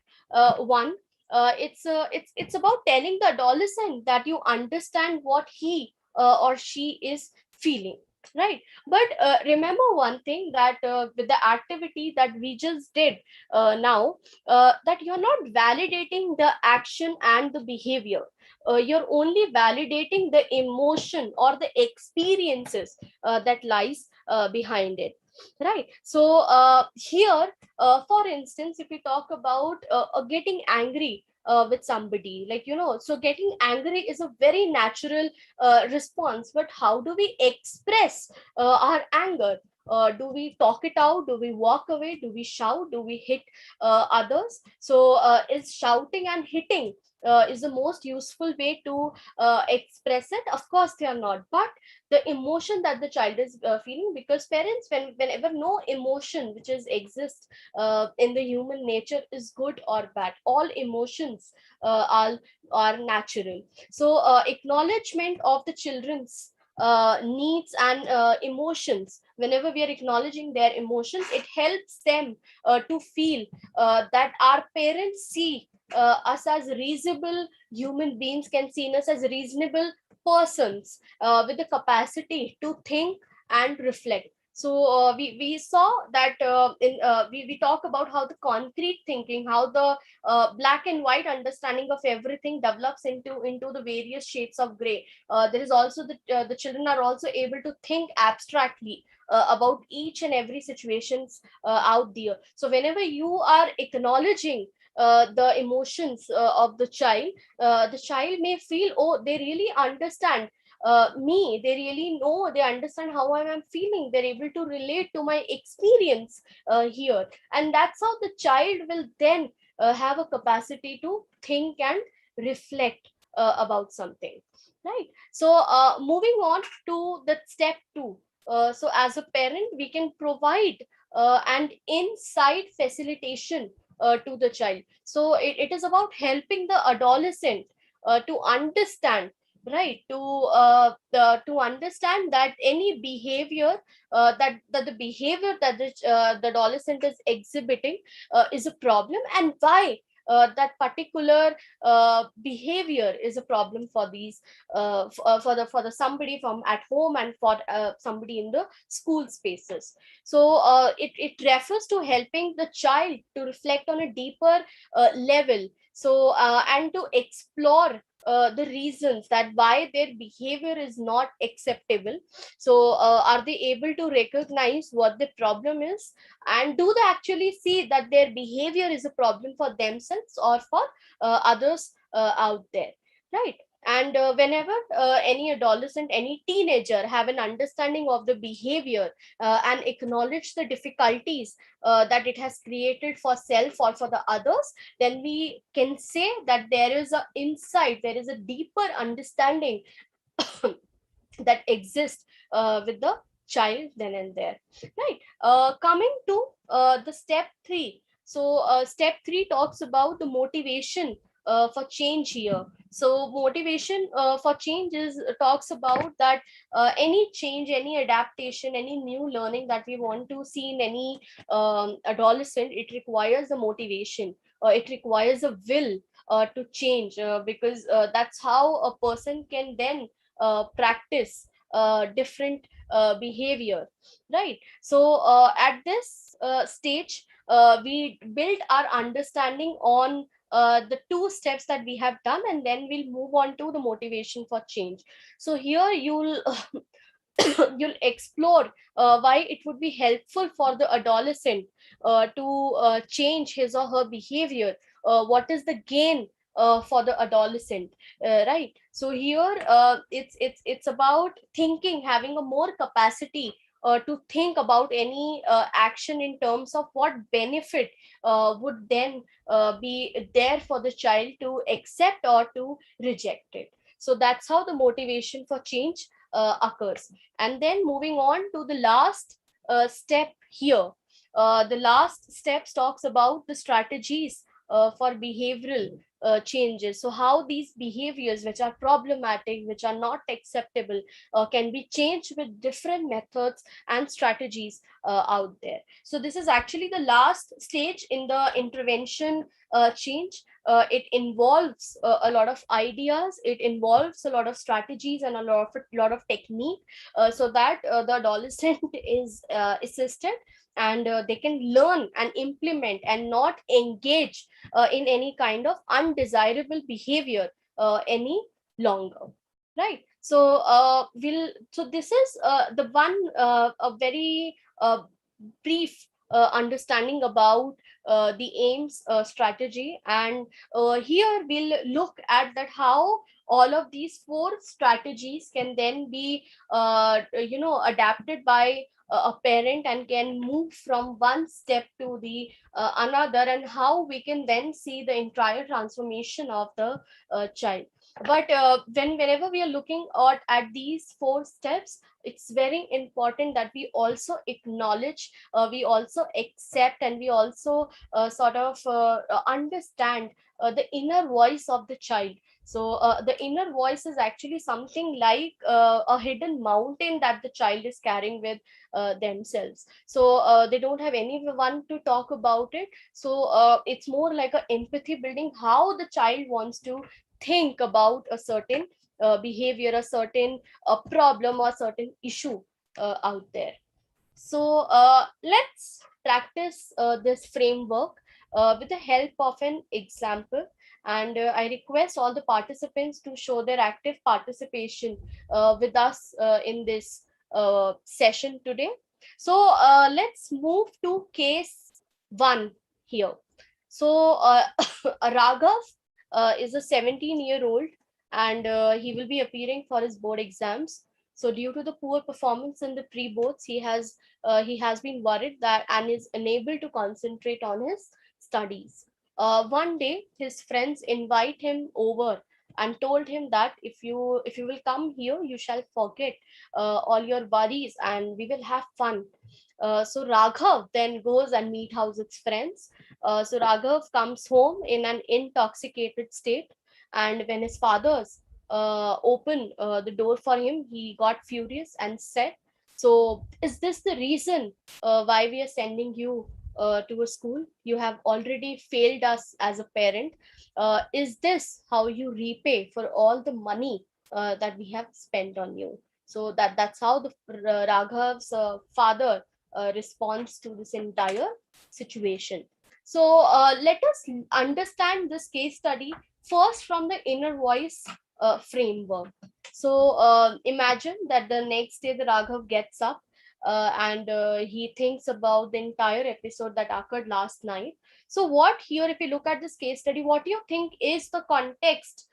one, it's about telling the adolescent that you understand what he or she is feeling, right? But remember one thing, that with the activity that we just did now, that you're not validating the action and the behavior. You're only validating the emotion or the experiences that lies behind it, right? So here, for instance, if we talk about getting angry with somebody, like, so getting angry is a very natural response. But how do we express our anger? Do we talk it out? Do we walk away? Do we shout? Do we hit others? So is shouting and hitting is the most useful way to express it? Of course they are not. But the emotion that the child is feeling, because parents, whenever no emotion which is exists in the human nature is good or bad, all emotions are natural. So acknowledgement of the children's needs and emotions, whenever we are acknowledging their emotions, it helps them to feel that our parents see us as reasonable human beings, can see us as reasonable persons with the capacity to think and reflect. So we saw that we talk about how the concrete thinking, how the black and white understanding of everything develops into the various shades of gray. There is also the children are also able to think abstractly about each and every situations out there. So whenever you are acknowledging the emotions of the child may feel, oh, they really understand me, they really know, they understand how I am feeling, they're able to relate to my experience here. And that's how the child will then have a capacity to think and reflect about something, right? So moving on to the step two. So as a parent, we can provide an insight facilitation to the child. So it is about helping the adolescent to understand, right? To understand that any behavior that the behavior that the adolescent is exhibiting is a problem, and why that particular behavior is a problem for these for the somebody from at home and for somebody in the school spaces. So it refers to helping the child to reflect on a deeper level, so and to explore the reasons that why their behavior is not acceptable. So are they able to recognize what the problem is, and do they actually see that their behavior is a problem for themselves or for others out there, right? And whenever any adolescent, any teenager have an understanding of the behavior and acknowledge the difficulties that it has created for self or for the others, then we can say that there is a insight, there is a deeper understanding that exists with the child then and there, right? Coming to the step three. So step three talks about the motivation for change here. So motivation for change is talks about that any change, any adaptation, any new learning that we want to see in any adolescent, it requires a motivation, it requires a will to change, because that's how a person can then practice different behavior, right? So at this stage, we build our understanding on the two steps that we have done, and then we'll move on to the motivation for change. So here you'll you'll explore why it would be helpful for the adolescent to change his or her behavior. What is the gain for the adolescent, right? So here it's about thinking, having a more capacity to think about any action in terms of what benefit would then be there for the child to accept or to reject it. So that's how the motivation for change occurs. And then moving on to the last step here. The last step talks about the strategies for behavioral changes. So how these behaviors which are problematic, which are not acceptable, can be changed with different methods and strategies out there. So this is actually the last stage in the intervention change. It involves a lot of ideas, it involves a lot of strategies and a lot of technique, so that the adolescent is assisted, and they can learn and implement and not engage in any kind of undesirable behavior any longer, right? So so this is the one a very brief understanding about the aims strategy. And here we'll look at that how all of these four strategies can then be adapted by a parent and can move from one step to the another, and how we can then see the entire transformation of the child. But whenever we are looking at these four steps, it's very important that we also acknowledge, we also accept, and we also sort of understand the inner voice of the child. So the inner voice is actually something like a hidden mountain that the child is carrying with themselves. So they don't have anyone to talk about it. So it's more like a empathy building, how the child wants to think about a certain behavior, a certain problem, or certain issue out there. So let's practice this framework with the help of an example. And I request all the participants to show their active participation with us in this session today. So let's move to case 1 here. So Raghav is a 17-year-old, and he will be appearing for his board exams. So due to the poor performance in the pre-boards, he has been worried that and is unable to concentrate on his studies. One day, his friends invite him over and told him that if you will come here, you shall forget all your worries and we will have fun. So Raghav then goes and meet house his friends. So Raghav comes home in an intoxicated state, and when his fathers open the door for him, he got furious and said, "So is this the reason why we are sending you to a school? You have already failed us as a parent. Is this how you repay for all the money that we have spent on you?" So that's how the Raghav's father responds to this entire situation. So let us understand this case study first from the inner voice framework. So imagine that the next day the Raghav gets up and he thinks about the entire episode that occurred last night. So what here, if you look at this case study, what do you think is the context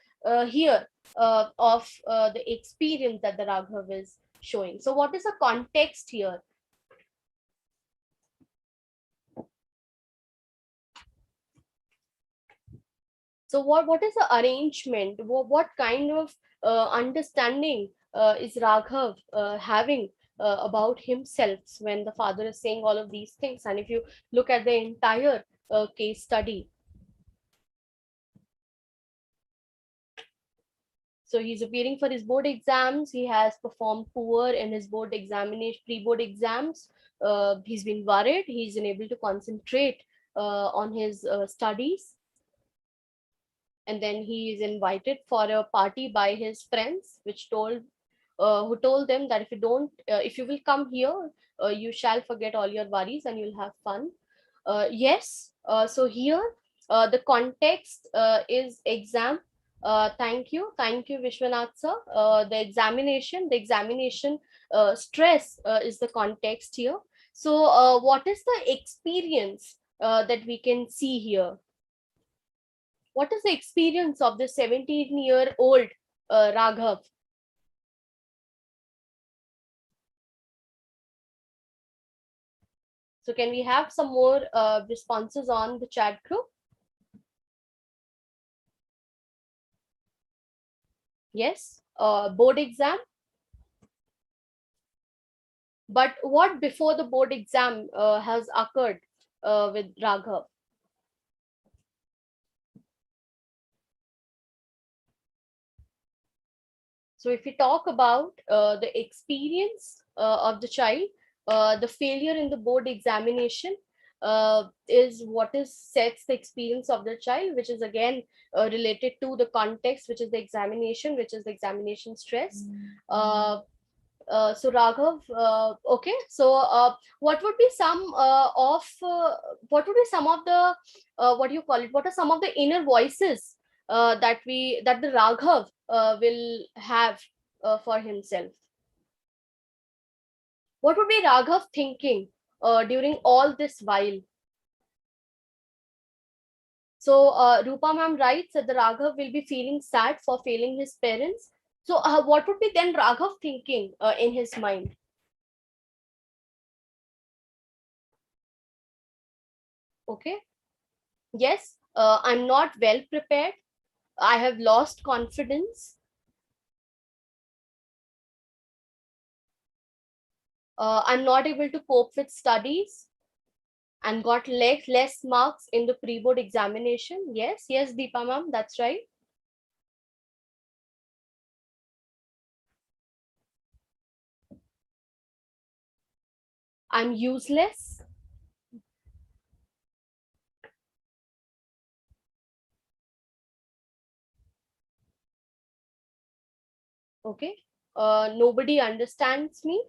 here of the experience that the Raghav is showing? So what is the context here? So what is the arrangement? What kind of understanding is Raghav having about himself when the father is saying all of these things? And if you look at the entire case study, so he's appearing for his board exams. He has performed poor in his board examination, pre-board exams. He's been worried. He's unable to concentrate on his studies. And then he is invited for a party by his friends, which who told them that if you will come here, you shall forget all your worries and you'll have fun. Yes. So here the context is exam. Thank you, Vishwanath sir. The examination stress is the context here. So what is the experience that we can see here? What is the experience of the 17-year-old Raghav? So can we have some more responses on the chat group? Yes, board exam. But what before the board exam has occurred with Raghav? So if we talk about the experience of the child, the failure in the board examination is what is sets the experience of the child, which is again related to the context, which is the examination, which is the examination stress. So Raghav, okay. So what would be some what would be some of the what do you call it? What are some of the inner voices that the Raghav will have for himself? What would be Raghav thinking during all this while? So Rupa ma'am writes that the Raghav will be feeling sad for failing his parents. So what would be then Raghav thinking in his mind? Okay. Yes, I'm not well prepared. I have lost confidence. I'm not able to cope with studies and got less marks in the pre-board examination. Yes, yes, Deepa ma'am, that's right. I'm useless. Okay. Nobody understands me.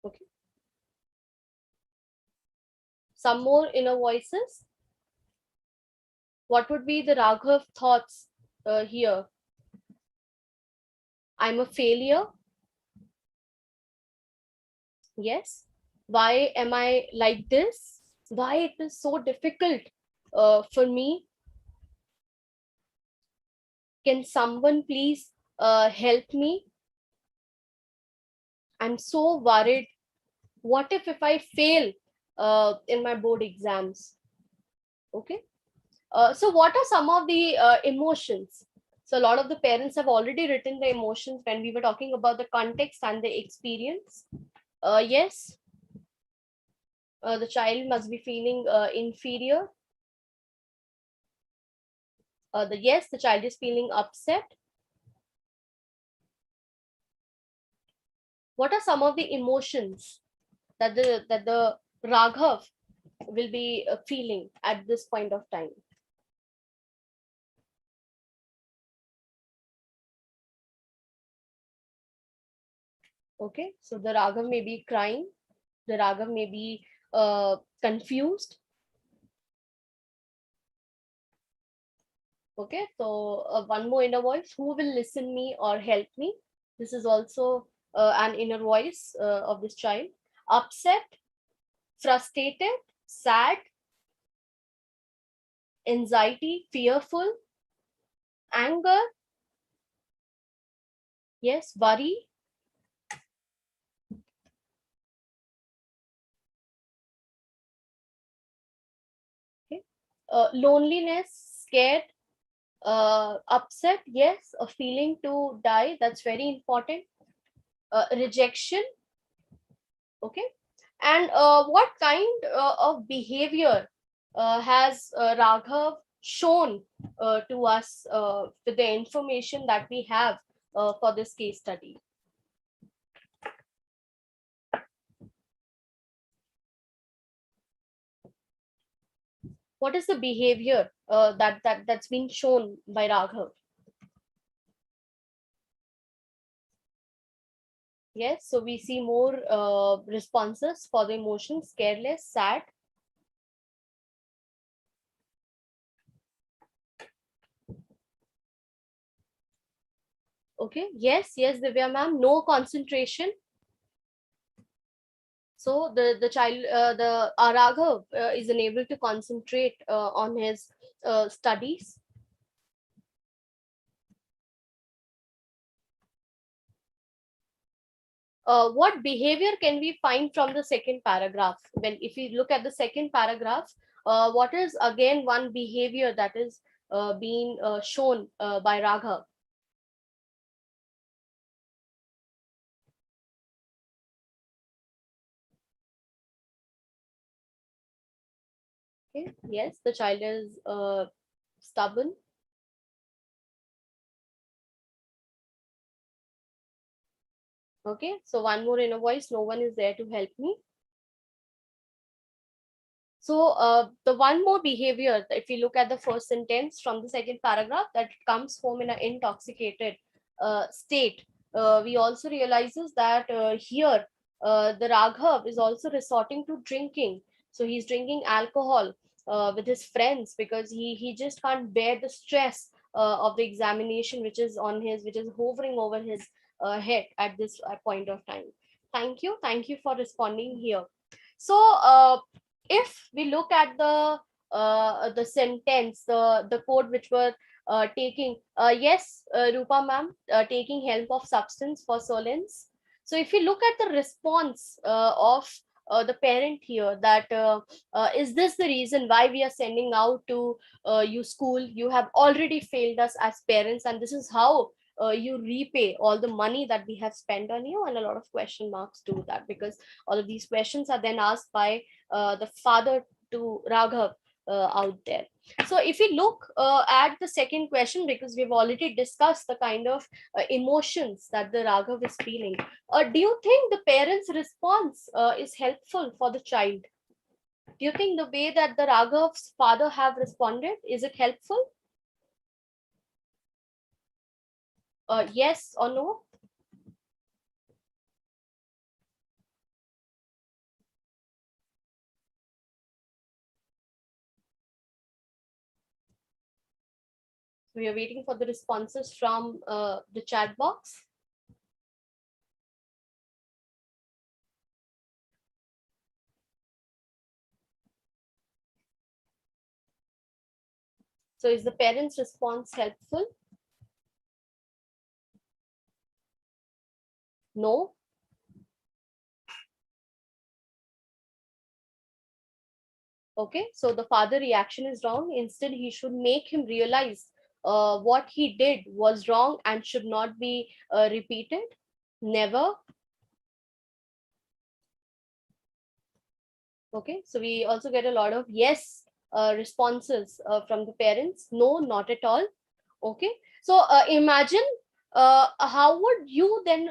Okay. Some more inner voices. What would be the Raghav thoughts here? I'm a failure. Yes. Why am I like this? Why it is so difficult for me? Can someone please help me? I'm so worried. What if I fail in my board exams? Okay. So what are some of the emotions? So a lot of the parents have already written the emotions when we were talking about the context and the experience. Yes, the child must be feeling inferior. Yes, the child is feeling upset. What are some of the emotions that the Raghav will be feeling at this point of time? Okay, so the Raghav may be crying, the Raghav may be confused. Okay, so one more inner voice: who will listen me or help me? This is also an inner voice of this child. Upset, frustrated, sad, anxiety, fearful, anger, yes, worry. Okay. Loneliness, scared, upset, yes, a feeling to die, that's very important. Rejection, okay. And what kind of behavior has Raghav shown to us with the information that we have for this case study? What is the behavior that's been shown by Raghav? Yes, so we see more responses for the emotions: careless, sad. Okay, yes, yes, Divya ma'am, no concentration. So the child, the Raghav is unable to concentrate on his studies. what behavior can we find from the second paragraph? When if we look at the second paragraph, what is again one behavior that is being shown by Raghav? Okay. Yes, the child is stubborn. Okay, so one more inner voice, no one is there to help me. So the one more behavior, if we look at the first sentence from the second paragraph, that comes home in an intoxicated state, we also realizes that here the Raghav is also resorting to drinking. So he's drinking alcohol with his friends because he just can't bear the stress of the examination, which is hovering over his head at this point of time. Thank you for responding here. So if we look at the sentence, the code which were taking, yes, Rupa ma'am, taking help of substance for solace. So if you look at the response of the parent here, that is this the reason why we are sending out to you school? You have already failed us as parents, and this is how you repay all the money that we have spent on you, and a lot of question marks to that, because all of these questions are then asked by the father to Raghav out there. So if we look at the second question, because we've already discussed the kind of emotions that the Raghav is feeling, do you think the parents' response is helpful for the child? Do you think the way that the Raghav's father have responded, is it helpful? Yes or no? So we are waiting for the responses from the chat box. So is the parents' response helpful? No. Okay, so the father reaction is wrong. Instead, he should make him realize what he did was wrong and should not be repeated. Never. Okay, so we also get a lot of yes responses from the parents. No, not at all. Okay, so imagine how would you then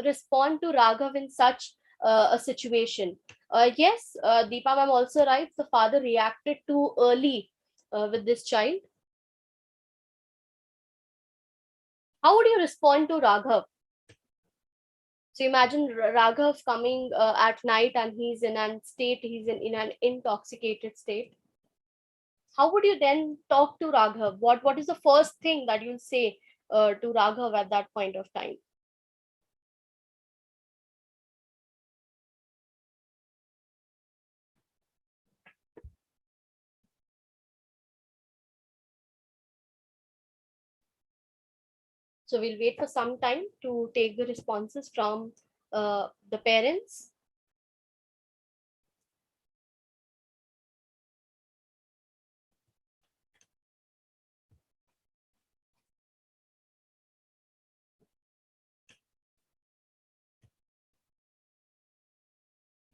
respond to Raghav in such a situation? Yes, Deepa ma'am also writes the father reacted too early with this child. How would you respond to Raghav? So imagine Raghav coming at night and he's in in an intoxicated state. How would you then talk to Raghav? What is the first thing that you'll say to Raghav at that point of time? So we'll wait for some time to take the responses from the parents.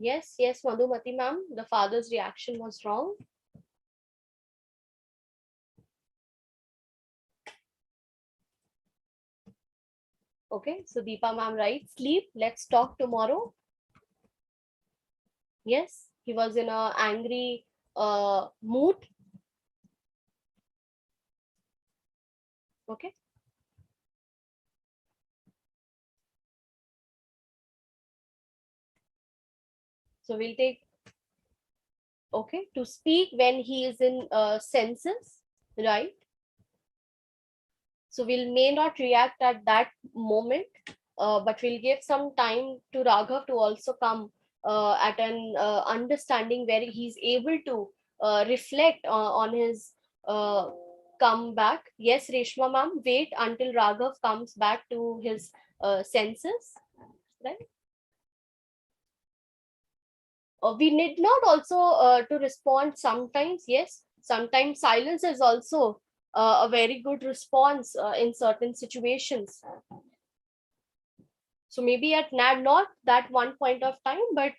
Yes, yes, Madhumati ma'am, the father's reaction was wrong. Okay, so Deepa ma'am writes, sleep, let's talk tomorrow. Yes, he was in a angry mood. Okay. So we'll take, okay, to speak when he is in senses, right? So we may not react at that moment, but we'll give some time to Raghav to also come at an understanding where he's able to reflect on his comeback. Yes, Reshma ma'am, wait until Raghav comes back to his senses, right? We need not also to respond sometimes. Yes, sometimes silence is also a very good response in certain situations. So maybe at not that one point of time, but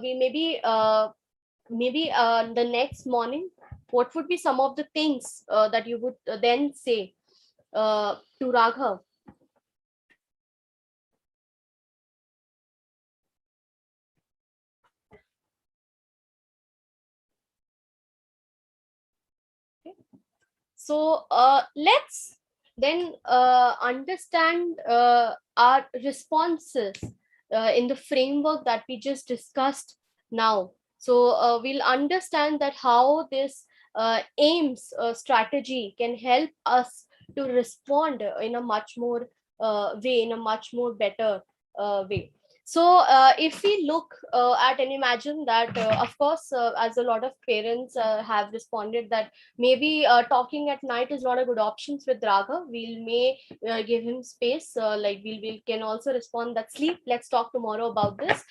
we maybe the next morning, what would be some of the things that you would then say to Raghav? So let's then understand our responses in the framework that we just discussed now. So we'll understand that how this aims strategy can help us to respond in a much more way, in a much more better way. So if we look at and imagine that, of course, as a lot of parents have responded that maybe talking at night is not a good option with Raghav. We may give him space, like we can also respond that sleep, let's talk tomorrow about this.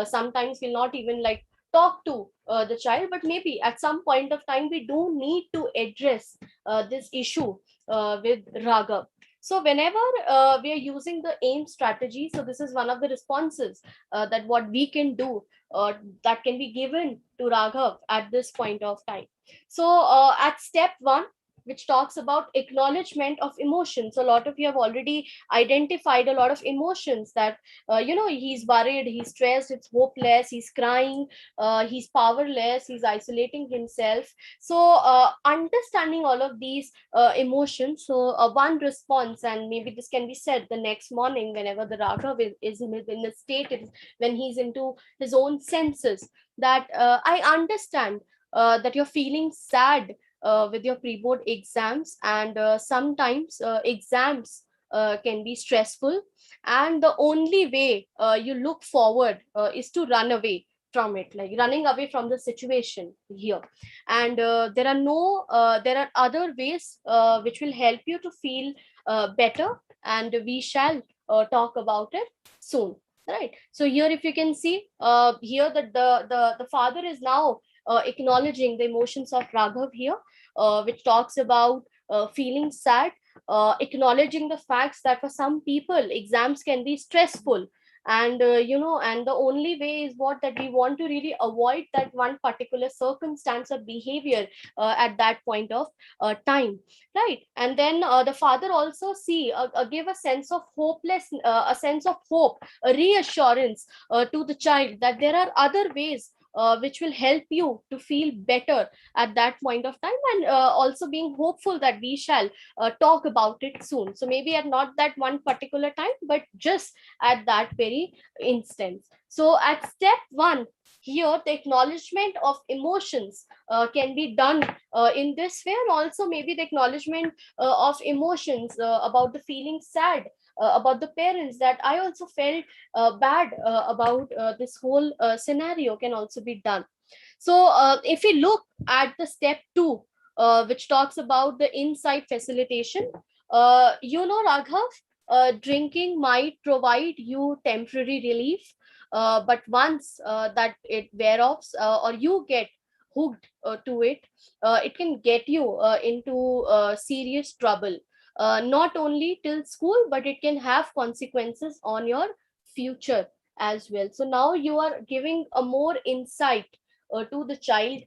Sometimes we'll not even like talk to the child, but maybe at some point of time we do need to address this issue with Raghav. So whenever we are using the aim strategy, so this is one of the responses that what we can do, that can be given to Raghav at this point of time. So at step 1, which talks about acknowledgement of emotions, so a lot of you have already identified a lot of emotions that he's worried, he's stressed, it's hopeless, he's crying, he's powerless, he's isolating himself. So understanding all of these emotions, so one response, and maybe this can be said the next morning whenever the Raghav is in a state, when he's into his own senses, that I understand that you're feeling sad with your pre-board exams, and sometimes exams can be stressful, and the only way you look forward is to run away from it, like running away from the situation here. And there are other ways which will help you to feel better, and we shall talk about it soon, right? So here, if you can see here, that the father is now acknowledging the emotions of Raghav here, which talks about feeling sad, acknowledging the facts that for some people exams can be stressful, and and the only way is what that we want to really avoid that one particular circumstance or behavior at that point of time, right? And then the father also give a sense of a sense of hope, a reassurance to the child that there are other ways which will help you to feel better at that point of time, and also being hopeful that we shall talk about it soon. So maybe at not that one particular time, but just at that very instance. So at step 1 here, the acknowledgement of emotions can be done in this way, and also maybe the acknowledgement of emotions about the feeling sad about the parents, that I also felt bad about this whole scenario, can also be done. So if we look at the step 2, which talks about the insight facilitation, Raghav, drinking might provide you temporary relief, but once that it wear off, or you get hooked to it, it can get you into serious trouble. Not only till school, but it can have consequences on your future as well. So now you are giving a more insight to the child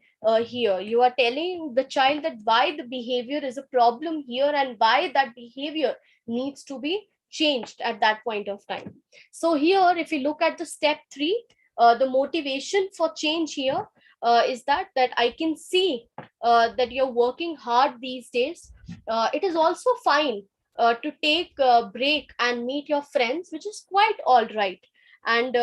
here. You are telling the child that why the behavior is a problem here, and why that behavior needs to be changed at that point of time. So here, if you look at the step 3, the motivation for change here is that I can see that you're working hard these days. It is also fine to take a break and meet your friends, which is quite all right. And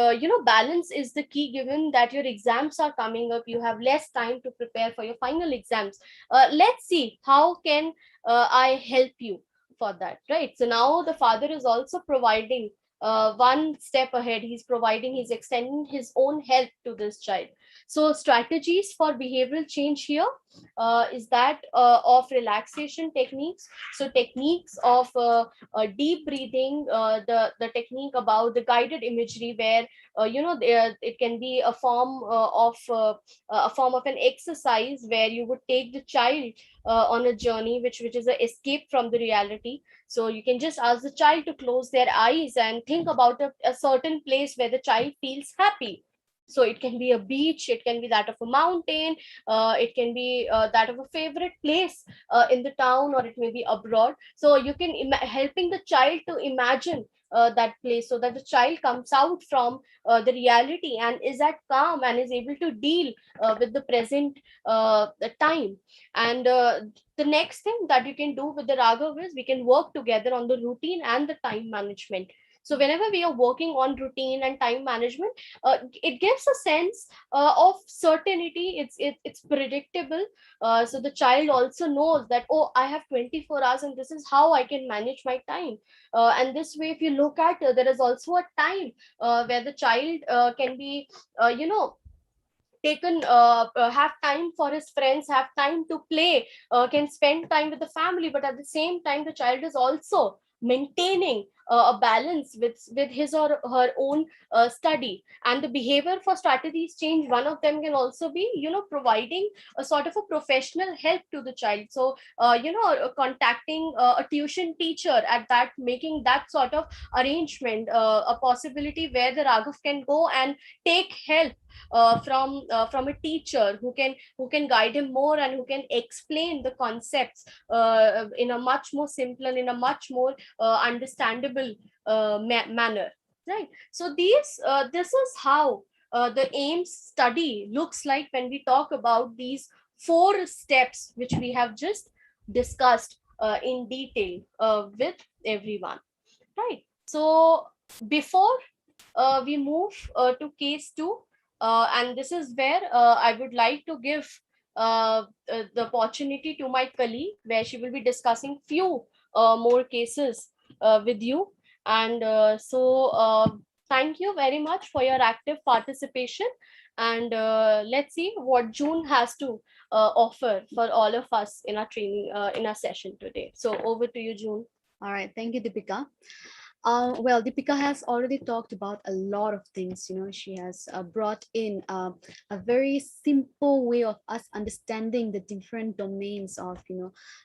balance is the key, given that your exams are coming up, you have less time to prepare for your final exams. Let's see how can I help you for that, right? So now the father is also providing one step ahead. He's extending his own help to this child. So strategies for behavioral change here, is that of relaxation techniques. So techniques of deep breathing, the technique about the guided imagery, where it can be a form of an exercise where you would take the child on a journey which is an escape from the reality. So you can just ask the child to close their eyes and think about a certain place where the child feels happy. So it can be a beach, it can be that of a mountain, it can be that of a favorite place in the town, or it may be abroad. So you can helping the child to imagine that place, so that the child comes out from the reality and is at calm and is able to deal with the present the time. And the next thing that you can do with the raghav is we can work together on the routine and the time management. So whenever we are working on routine and time management, it gives a sense of certainty. It's predictable. So the child also knows that, oh, I have 24 hours and this is how I can manage my time. And this way, if you look at, there is also a time where the child can be taken, have time for his friends, have time to play, can spend time with the family, but at the same time the child is also maintaining a balance with his or her own study. And the behavior for strategies change, one of them can also be providing a sort of a professional help to the child. So contacting a tuition teacher, at that making that sort of arrangement a possibility where the raghav can go and take help from a teacher who can guide him more, and who can explain the concepts in a much more simple and in a much more understandable manner, right? So this is how the AIMS study looks like when we talk about these 4 steps which we have just discussed in detail with everyone, right? So before we move to case 2, and this is where I would like to give the opportunity to my colleague, where she will be discussing few more cases with you. And thank you very much for your active participation. And let's see what June has to offer for all of us in our training, in our session today. So over to you, June. All right, thank you, Deepika. Well, Deepika has already talked about a lot of things. She has brought in a very simple way of us understanding the different domains of,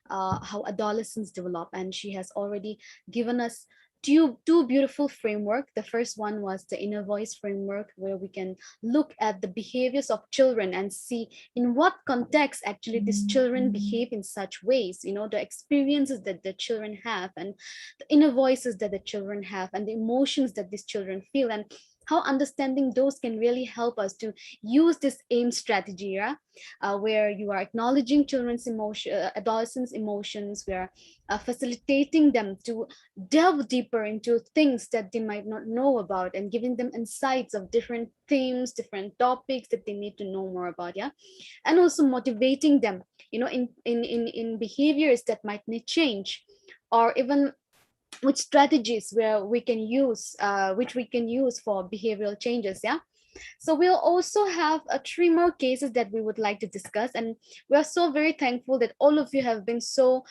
how adolescents develop. And she has already given us two beautiful framework. The first one was the inner voice framework, where we can look at the behaviors of children and see in what context actually these children behave in such ways, the experiences that the children have, and the inner voices that the children have, and the emotions that these children feel, and how understanding those can really help us to use this AIM strategy, yeah? Where you are acknowledging children's emotion, adolescents' emotions, we are facilitating them to delve deeper into things that they might not know about, and giving them insights of different themes, different topics that they need to know more about, yeah? And also motivating them, in behaviors that might need change, or even which strategies where we can use which we can use for behavioral changes, yeah? So we'll also have 3 more cases that we would like to discuss, and we are so very thankful that all of you have been so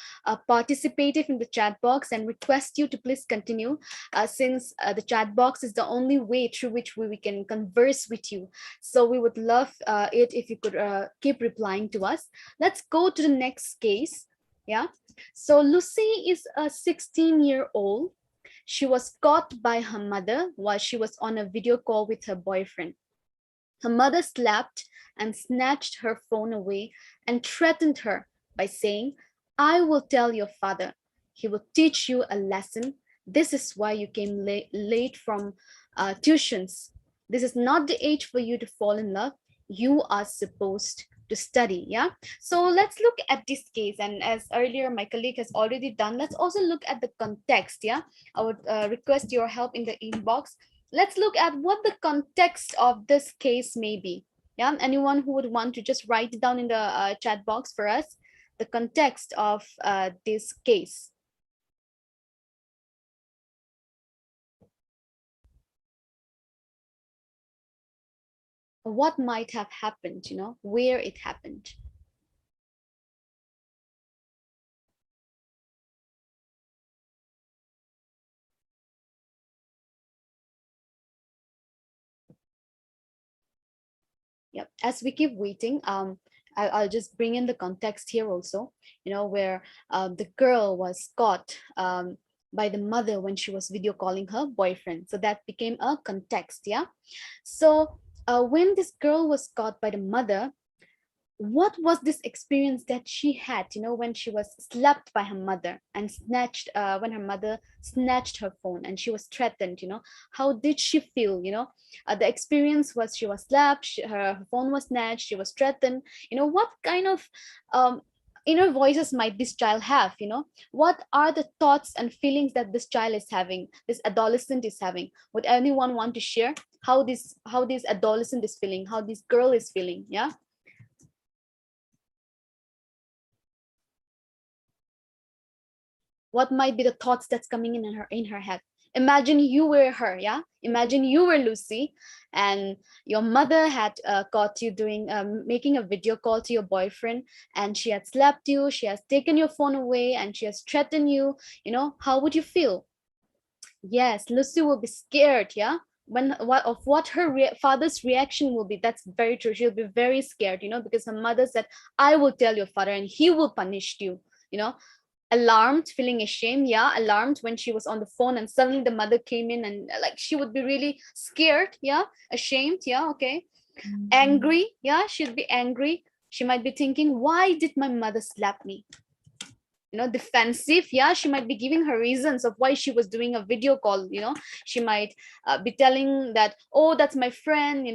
participative in the chat box, and request you to please continue, since the chat box is the only way through which we can converse with you. So we would love it if you could keep replying to us. Let's go to the next case, yeah? So Lucy is a 16-year-old. She was caught by her mother while she was on a video call with her boyfriend. Her mother slapped and snatched her phone away and threatened her by saying, "I will tell your father. He will teach you a lesson. This is why you came late from tuitions. This is not the age for you to fall in love. You are supposed to study," yeah? So let's look at this case, and as earlier my colleague has already done, let's also look at the context, yeah? I would request your help in the inbox. Let's look at what the context of this case may be, yeah? Anyone who would want to just write it down in the chat box for us, the context of this case. What might have happened, where it happened. Yeah, as we keep waiting, I'll just bring in the context here also, where the girl was caught by the mother when she was video calling her boyfriend. So that became a context, yeah. So when this girl was caught by the mother, what was this experience that she had, when she was slapped by her mother and snatched, when her mother snatched her phone and she was threatened, how did she feel? The experience was she was slapped, her phone was snatched, she was threatened. What kind of inner voices might this child have? What are the thoughts and feelings that this child is having, this adolescent is having? Would anyone want to share how this adolescent is feeling, how this girl is feeling? Yeah. What might be the thoughts that's coming in her head? Imagine you were her. Yeah, imagine you were Lucy, and your mother had caught you doing making a video call to your boyfriend, and she had slapped you, she has taken your phone away, and she has threatened you. How would you feel? Yes, Lucy will be scared. Yeah, what her father's reaction will be. That's very true. She'll be very scared, because her mother said, I will tell your father and he will punish you. Alarmed, feeling ashamed. Yeah, alarmed when she was on the phone and suddenly the mother came in, and like she would be really scared. Yeah, ashamed. Yeah, okay. Angry. Yeah, she'd be angry. She might be thinking, why did my mother slap me? Defensive. Yeah, she might be giving her reasons of why she was doing a video call. She might be telling that, oh, that's my friend.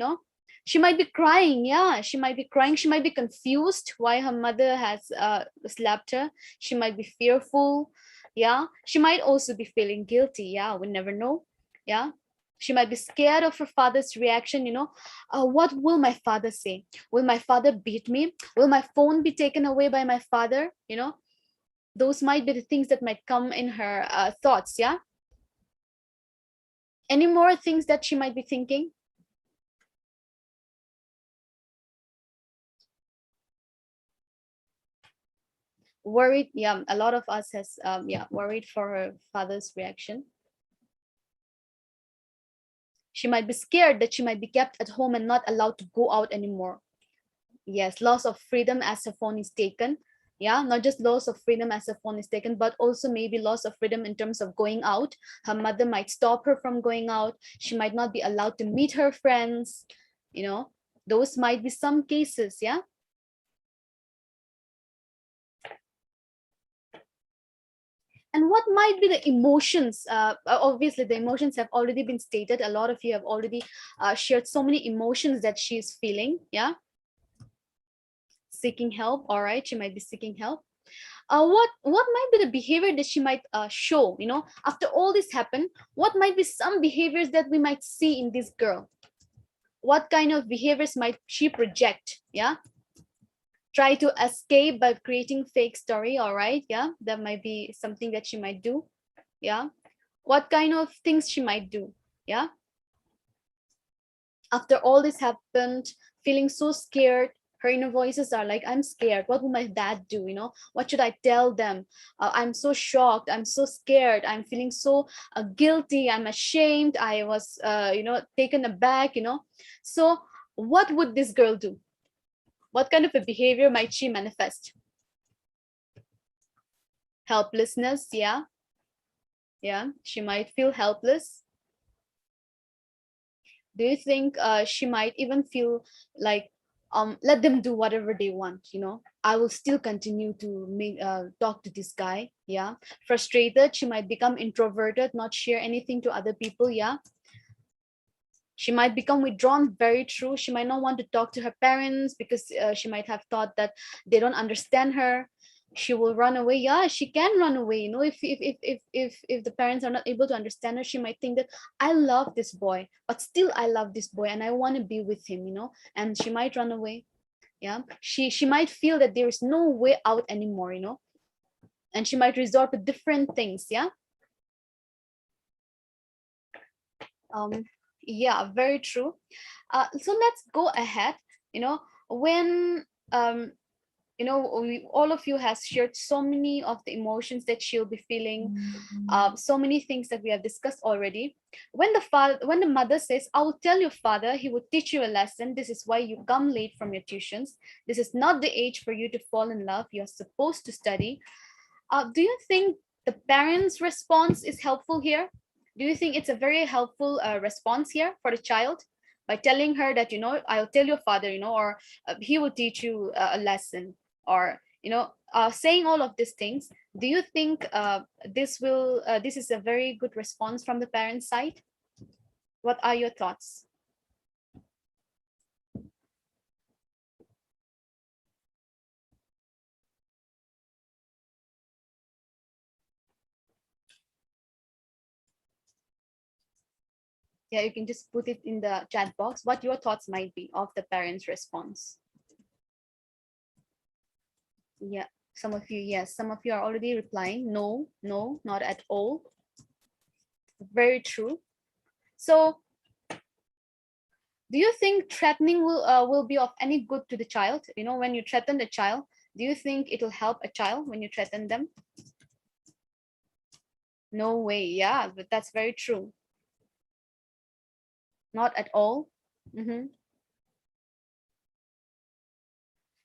She might be crying. Yeah, she might be crying. She might be confused why her mother has slapped her. She might be fearful. Yeah, she might also be feeling guilty. Yeah, we never know. Yeah, she might be scared of her father's reaction. What will my father say? Will my father beat me? Will my phone be taken away by my father? Those might be the things that might come in her thoughts. Yeah, any more things that she might be thinking? Worried. Yeah, a lot of us has worried for her father's reaction. She might be scared that she might be kept at home and not allowed to go out anymore. Yes, loss of freedom as her phone is taken. Yeah, not just loss of freedom as her phone is taken, but also maybe loss of freedom in terms of going out. Her mother might stop her from going out. She might not be allowed to meet her friends. Those might be some cases. Yeah. And what might be the emotions? Obviously, the emotions have already been stated. A lot of you have already shared so many emotions that she's feeling. Yeah. Seeking help. All right. She might be seeking help. What might be the behavior that she might show? After all this happened, what might be some behaviors that we might see in this girl? What kind of behaviors might she project? Yeah. Try to escape by creating fake story. All right. Yeah, that might be something that she might do. Yeah. What kind of things she might do? Yeah. After all this happened, feeling so scared, her inner voices are like, I'm scared. What will my dad do? What should I tell them? I'm so shocked. I'm so scared. I'm feeling so guilty. I'm ashamed. I was taken aback. So what would this girl do? What kind of a behavior might she manifest? Helplessness. Yeah. Yeah, she might feel helpless. Do you think she might even feel like, let them do whatever they want? I will still continue to talk to this guy. Yeah. Frustrated, she might become introverted, not share anything to other people. Yeah. She might become withdrawn. Very true. She might not want to talk to her parents because she might have thought that they don't understand her. She will run away. Yeah, she can run away. If the parents are not able to understand her, she might think that I love this boy, but still I love this boy and I want to be with him. And she might run away. Yeah, she might feel that there is no way out anymore. And she might resort to different things. Yeah. Yeah, very true. So let's go ahead. When all of you has shared so many of the emotions that she'll be feeling, so many things that we have discussed already. When the mother says, I will tell your father, he will teach you a lesson. This is why you come late from your tuitions. This is not the age for you to fall in love. You're supposed to study. Do you think the parents' response is helpful here? Do you think it's a very helpful response here for the child by telling her that, I'll tell your father, or he will teach you a lesson, or, saying all of these things? Do you think this is a very good response from the parents' side? What are your thoughts? Yeah, you can just put it in the chat box what your thoughts might be of the parents' response. Yeah, some of you, yes, some of you are already replying, no, not at all. Very true. So do you think threatening will be of any good to the child? When you threaten the child, do you think it will help a child when you threaten them? No way. Yeah, but that's very true. Not at all.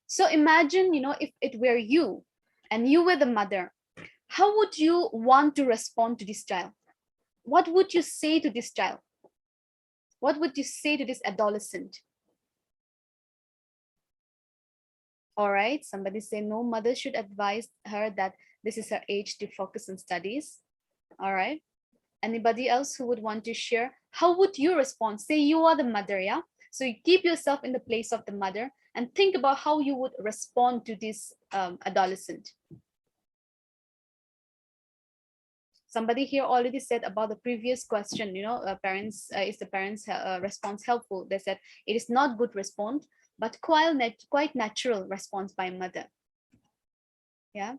So imagine, if it were you and you were the mother, how would you want to respond to this child? What would you say to this child? What would you say to this adolescent? All right, somebody say no, mother should advise her that this is her age to focus on studies. All right. Anybody else who would want to share? How would you respond? Say you are the mother, yeah? So you keep yourself in the place of the mother and think about how you would respond to this adolescent. Somebody here already said about the previous question, is the parents' response helpful? They said it is not good response, but quite natural response by mother. Yeah.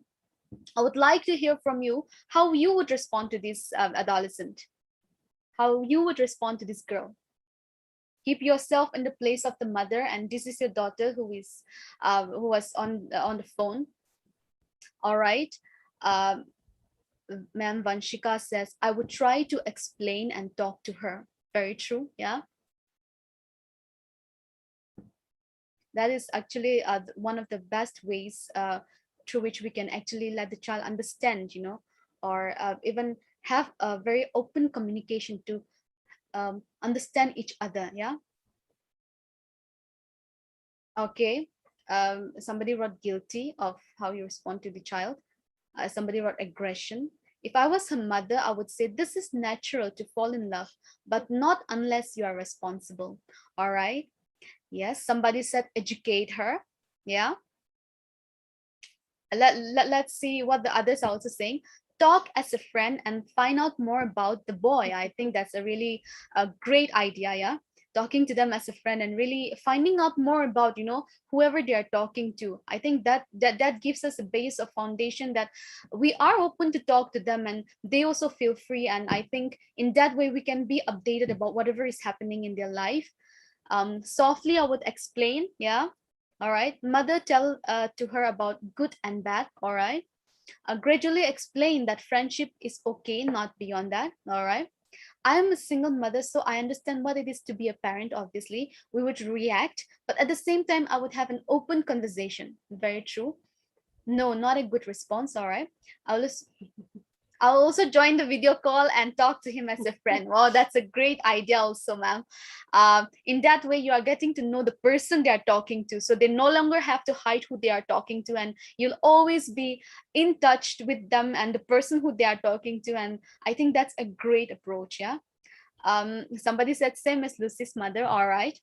I would like to hear from you how you would respond to this adolescent, how you would respond to this girl. Keep yourself in the place of the mother, and this is your daughter who was on the phone. All right. Ma'am Vanshika says, I would try to explain and talk to her. Very true. Yeah. That is actually one of the best ways through which we can actually let the child understand, or even have a very open communication to understand each other. Yeah. Okay. Somebody wrote guilty of how you respond to the child. Somebody wrote aggression. If I was her mother, I would say this is natural to fall in love, but not unless you are responsible. All right. Yes. Somebody said educate her. Yeah. Let's see what the others are also saying. Talk as a friend and find out more about the boy. I think that's a really great idea. Yeah. Talking to them as a friend and really finding out more about, whoever they are talking to. I think that gives us a base of foundation that we are open to talk to them and they also feel free. And I think in that way we can be updated about whatever is happening in their life. Softly, I would explain. Yeah. All right. Mother tell to her about good and bad. All right. Gradually explain that friendship is okay, not beyond that. All right. I am a single mother, so I understand what it is to be a parent. Obviously, we would react, but at the same time, I would have an open conversation. Very true. No, not a good response. All right. I'll also join the video call and talk to him as a friend. Wow, that's a great idea also, ma'am. In that way, you are getting to know the person they are talking to. So they no longer have to hide who they are talking to. And you'll always be in touch with them and the person who they are talking to. And I think that's a great approach, yeah. Somebody said same as Lucy's mother. All right.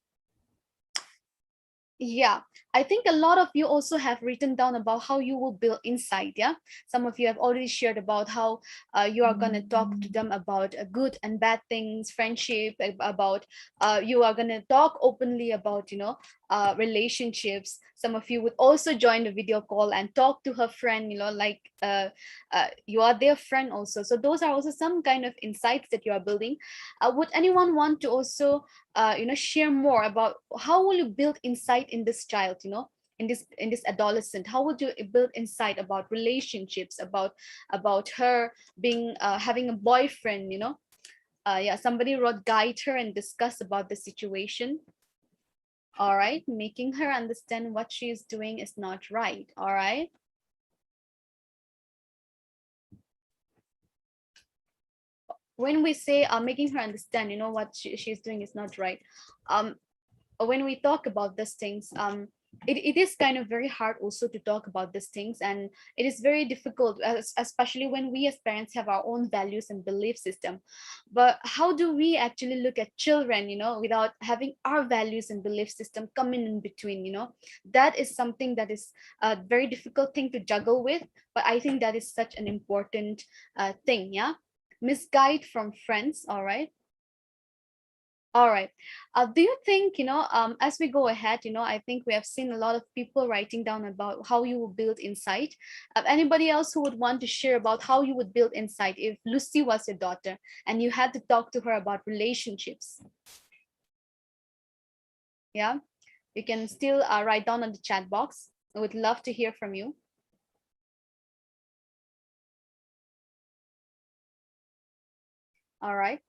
Yeah, I think a lot of you also have written down about how you will build insight. Yeah, some of you have already shared about how you are going to talk to them about good and bad things, friendship, about you are going to talk openly about, relationships. Some of you would also join the video call and talk to her friend, like you are their friend also. So those are also some kind of insights that you are building. Would anyone want to also share more about how will you build insight in this child, in this adolescent? How would you build insight about relationships, about her being having a boyfriend, you know? Yeah, somebody wrote guide her and discuss about the situation. All right, making her understand what she is doing is not right. All right. When we say making her understand, you know, what she's doing is not right. When we talk about these things, it is kind of very hard also to talk about these things, and it is very difficult, especially when we as parents have our own values and belief system. But how do we actually look at children, you know, without having our values and belief system coming in between, you know? That is something that is a very difficult thing to juggle with, but I think that is such an important thing. Yeah, misguide from friends. All right. All right. Do you think, you know, as we go ahead, you know, I think we have seen a lot of people writing down about how you will build insight. Anybody else who would want to share about how you would build insight if Lucy was your daughter and you had to talk to her about relationships? Yeah, you can still write down on the chat box. I would love to hear from you. All right.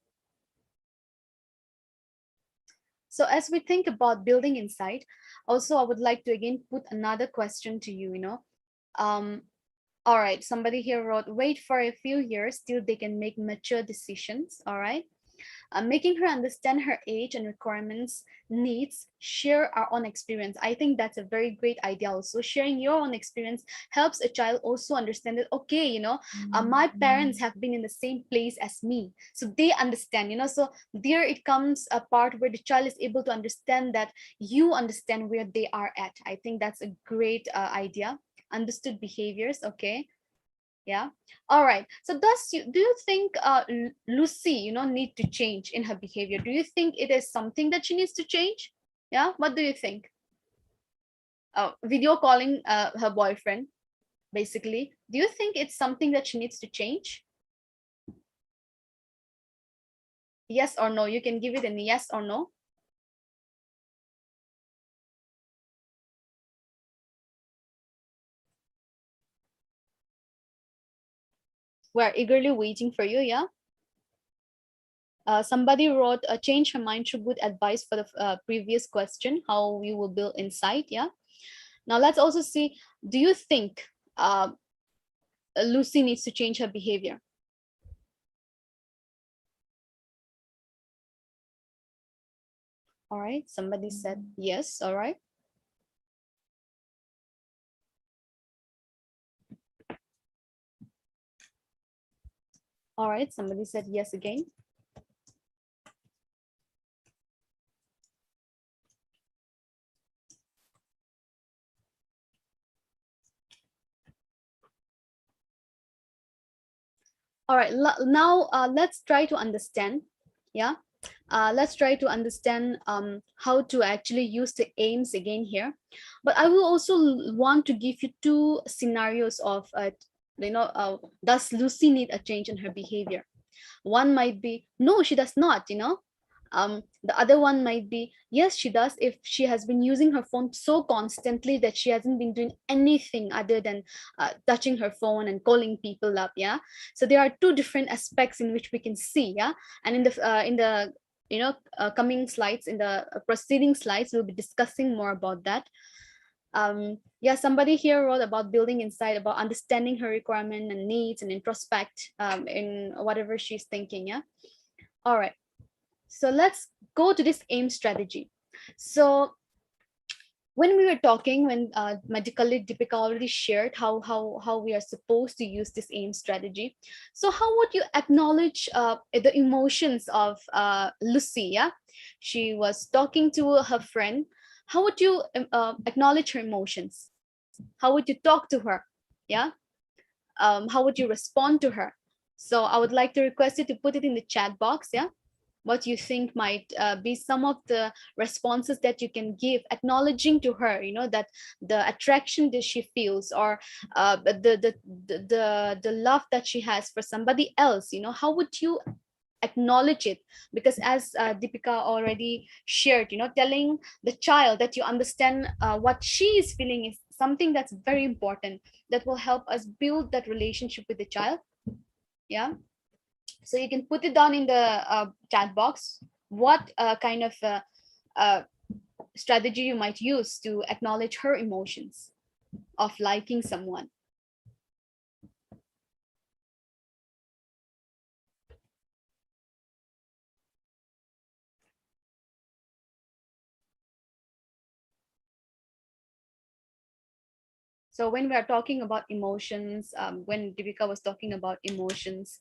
So as we think about building insight, also I would like to again put another question to you, you know. All right, somebody here wrote, wait for a few years till they can make mature decisions. All right. Making her understand her age and requirements, needs, share our own experience. I think that's a very great idea. Also, sharing your own experience helps a child also understand that, okay, you know, my parents have been in the same place as me, so they understand, you know. So there it comes a part where the child is able to understand that you understand where they are at. I think that's a great idea. Understood behaviors. Okay. Yeah. All right. So do you think Lucy, you know, need to change in her behavior? Do you think it is something that she needs to change? Yeah. What do you think? Video calling her boyfriend, basically. Do you think it's something that she needs to change? Yes or no? You can give it a yes or no. We're eagerly waiting for you. Yeah. Somebody wrote, change her mind through good advice for the previous question, how you will build insight. Yeah. Now let's also see, do you think Lucy needs to change her behavior? All right. Somebody said yes. All right. All right. Somebody said yes again. All right, now let's try to understand. Yeah, let's try to understand how to actually use the aims again here. But I will also want to give you two scenarios of, does Lucy need a change in her behavior? One might be, no, she does not, you know. The other one might be, yes, she does, if she has been using her phone so constantly that she hasn't been doing anything other than touching her phone and calling people up. Yeah, so there are two different aspects in which we can see. Yeah, and in the coming slides, in the preceding slides, we'll be discussing more about that. Yeah, somebody here wrote about building insight, about understanding her requirement and needs, and introspect in whatever she's thinking. Yeah. All right. So let's go to this aim strategy. So when we were talking, when my colleague Deepika already shared how we are supposed to use this aim strategy. So how would you acknowledge the emotions of Lucy? Yeah, she was talking to her friend. How would you acknowledge her emotions? How would you talk to her? Yeah. How would you respond to her? So I would like to request you to put it in the chat box. Yeah, what you think might be some of the responses that you can give, acknowledging to her, you know, that the attraction that she feels, or the love that she has for somebody else. You know, how would you acknowledge it, because as Deepika already shared, telling the child that you understand what she is feeling is something that's very important, that will help us build that relationship with the child. Yeah, so you can put it down in the chat box what kind of strategy you might use to acknowledge her emotions of liking someone. So when we are talking about emotions, when Deepika was talking about emotions,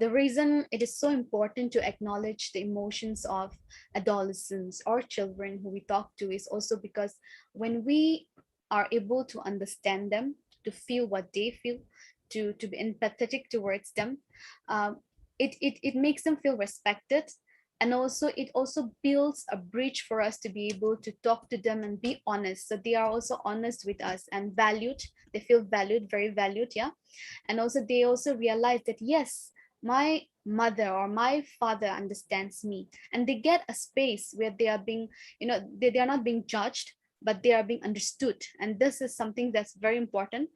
the reason it is so important to acknowledge the emotions of adolescents or children who we talk to is also because when we are able to understand them, to feel what they feel, to be empathetic towards them, it makes them feel respected. And also it also builds a bridge for us to be able to talk to them and be honest, so they are also honest with us and valued. They feel valued, very valued. Yeah. And also they also realize that yes, my mother or my father understands me, and they get a space where they are being, they are not being judged, but they are being understood. And this is something that's very important.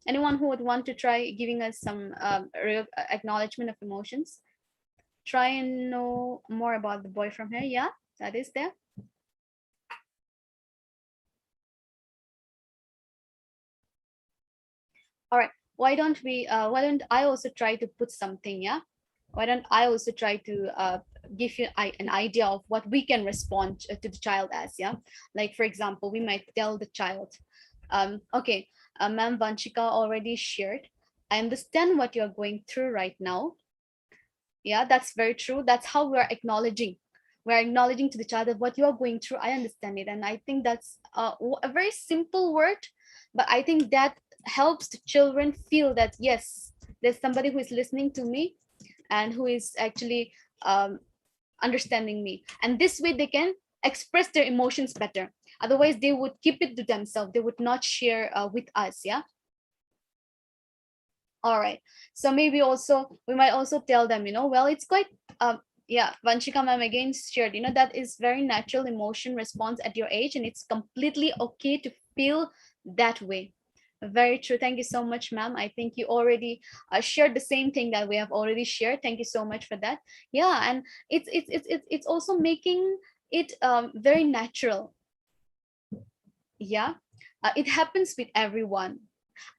Anyone who would want to try giving us some real acknowledgement of emotions? Try and know more about the boy from here. Yeah, that is there. All right, why don't I also try to put something? Yeah, why don't I also try to give you an idea of what we can respond to the child as? Yeah, like for example, we might tell the child, okay, Ma'am Vanchika already shared, I understand what you're going through right now. Yeah, that's very true. That's how we're acknowledging to the child that what you are going through, I understand it. And I think that's a very simple word, but I think that helps the children feel that yes, there's somebody who is listening to me and who is actually understanding me. And this way they can express their emotions better. Otherwise they would keep it to themselves, they would not share with us. Yeah. All right, so maybe also we might also tell them, well, it's quite yeah, Vanchika ma'am again shared, that is very natural emotion response at your age, and it's completely okay to feel that way. Very true. Thank you so much, ma'am. I think you already shared the same thing that we have already shared. Thank you so much for that. Yeah, and it's also making it very natural. Yeah, it happens with everyone.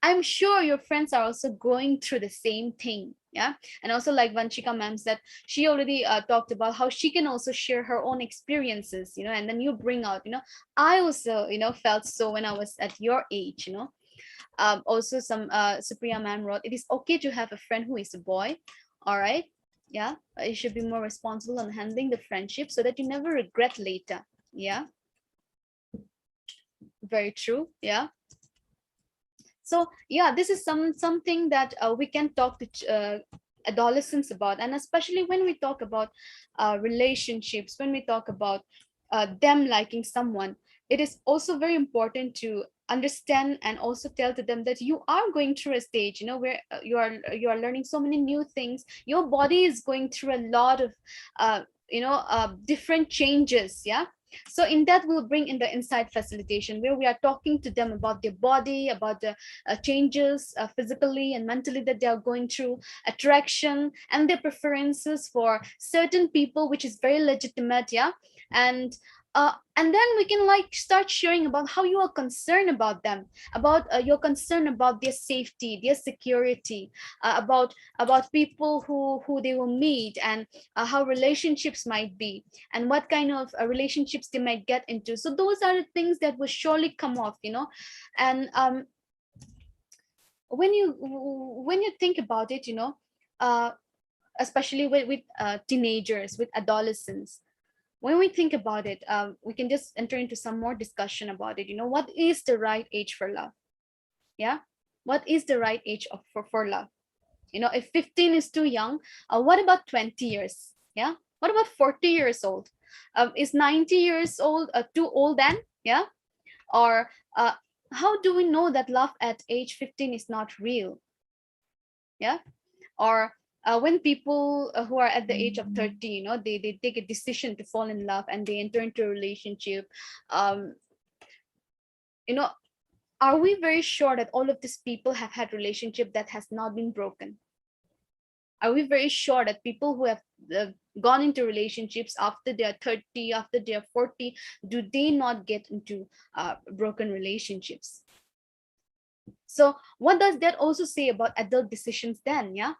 I'm sure your friends are also going through the same thing. Yeah. And also, like Vanchika ma'am said, she already talked about how she can also share her own experiences, and then you bring out, I also, felt so when I was at your age. Also some Supriya ma'am wrote, it is okay to have a friend who is a boy. All right. Yeah. You should be more responsible on handling the friendship so that you never regret later. Yeah. Very true. Yeah. So yeah, this is something that we can talk to adolescents about, and especially when we talk about relationships, when we talk about them liking someone, it is also very important to understand and also tell to them that you are going through a stage, where you are learning so many new things. Your body is going through a lot of different changes. Yeah. So in that, we'll bring in the insight facilitation, where we are talking to them about their body, about the changes physically and mentally that they are going through, attraction and their preferences for certain people, which is very legitimate. Yeah. And then we can like start sharing about how you are concerned about them, about your concern about their safety, their security, about people who they will meet, and how relationships might be, and what kind of relationships they might get into. So those are the things that will surely come off. And when you think about it, uh, especially with teenagers, with adolescents, when we think about it, we can just enter into some more discussion about it. What is the right age for love? Yeah, what is the right age for love? If 15 is too young, what about 20 years? Yeah, what about 40 years old? Is 90 years old too old then? Yeah. Or how do we know that love at age 15 is not real? Yeah. Or when people who are at the age of 30, they take a decision to fall in love and they enter into a relationship, um, you know, are we very sure that all of these people have had relationship that has not been broken? Are we very sure that people who have gone into relationships after they are 30, after they are 40, do they not get into broken relationships? So what does that also say about adult decisions then? Yeah.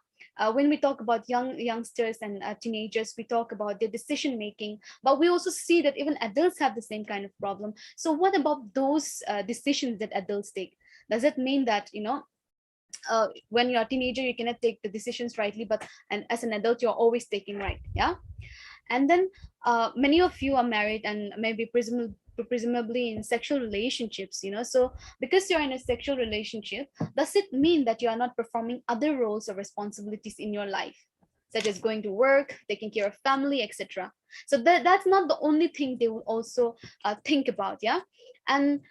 When we talk about youngsters and teenagers, we talk about their decision making, but we also see that even adults have the same kind of problem. So what about those decisions that adults take? Does it mean that, when you're a teenager, you cannot take the decisions rightly, but and as an adult, you're always taking right? Yeah. And then many of you are married and maybe presumably in sexual relationships, so because you're in a sexual relationship, does it mean that you are not performing other roles or responsibilities in your life, such as going to work, taking care of family, etc.? So that's not the only thing they will also think about. Yeah. And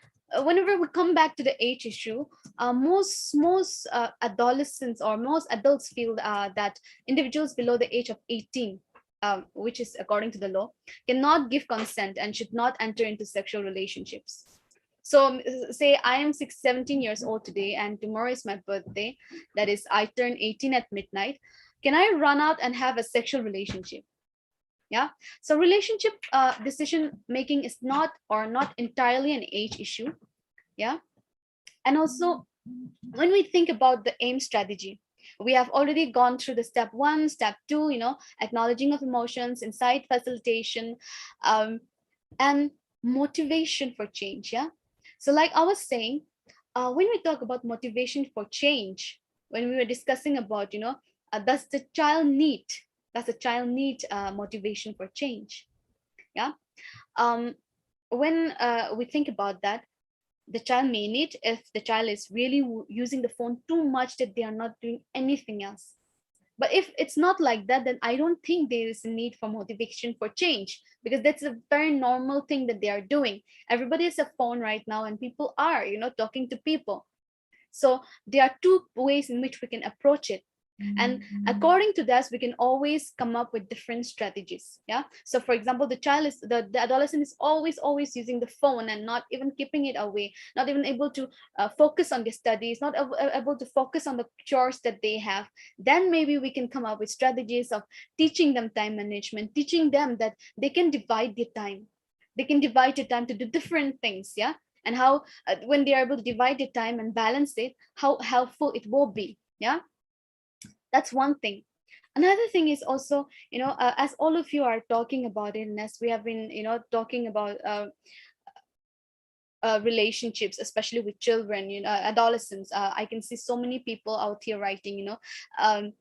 whenever we come back to the age issue, most adolescents or most adults feel that individuals below the age of 18, which is according to the law, cannot give consent and should not enter into sexual relationships. So say I am 17 years old today and tomorrow is my birthday, that is I turn 18 at midnight. Can I run out and have a sexual relationship? Yeah. So relationship decision making is not entirely an age issue. Yeah. And also when we think about the AIM strategy, we have already gone through the step 1, step 2, acknowledging of emotions, insight facilitation, and motivation for change. Yeah. So like I was saying, when we talk about motivation for change, when we were discussing about, does the child need motivation for change? Yeah. When we think about that, the child may need if the child is really using the phone too much that they are not doing anything else. But if it's not like that, then I don't think there is a need for motivation for change, because that's a very normal thing that they are doing. Everybody has a phone right now and people are, talking to people. So there are two ways in which we can approach it. And according to that, we can always come up with different strategies. Yeah. So for example, the adolescent is always using the phone and not even keeping it away, not even able to focus on their studies, not able to focus on the chores that they have. Then maybe we can come up with strategies of teaching them time management, teaching them that they can divide their time. They can divide their time to do different things. Yeah. And how when they are able to divide their time and balance it, how helpful it will be. Yeah. That's one thing. Another thing is also, as all of you are talking about it, and as we have been, talking about relationships, especially with children, adolescents, I can see so many people out here writing, um,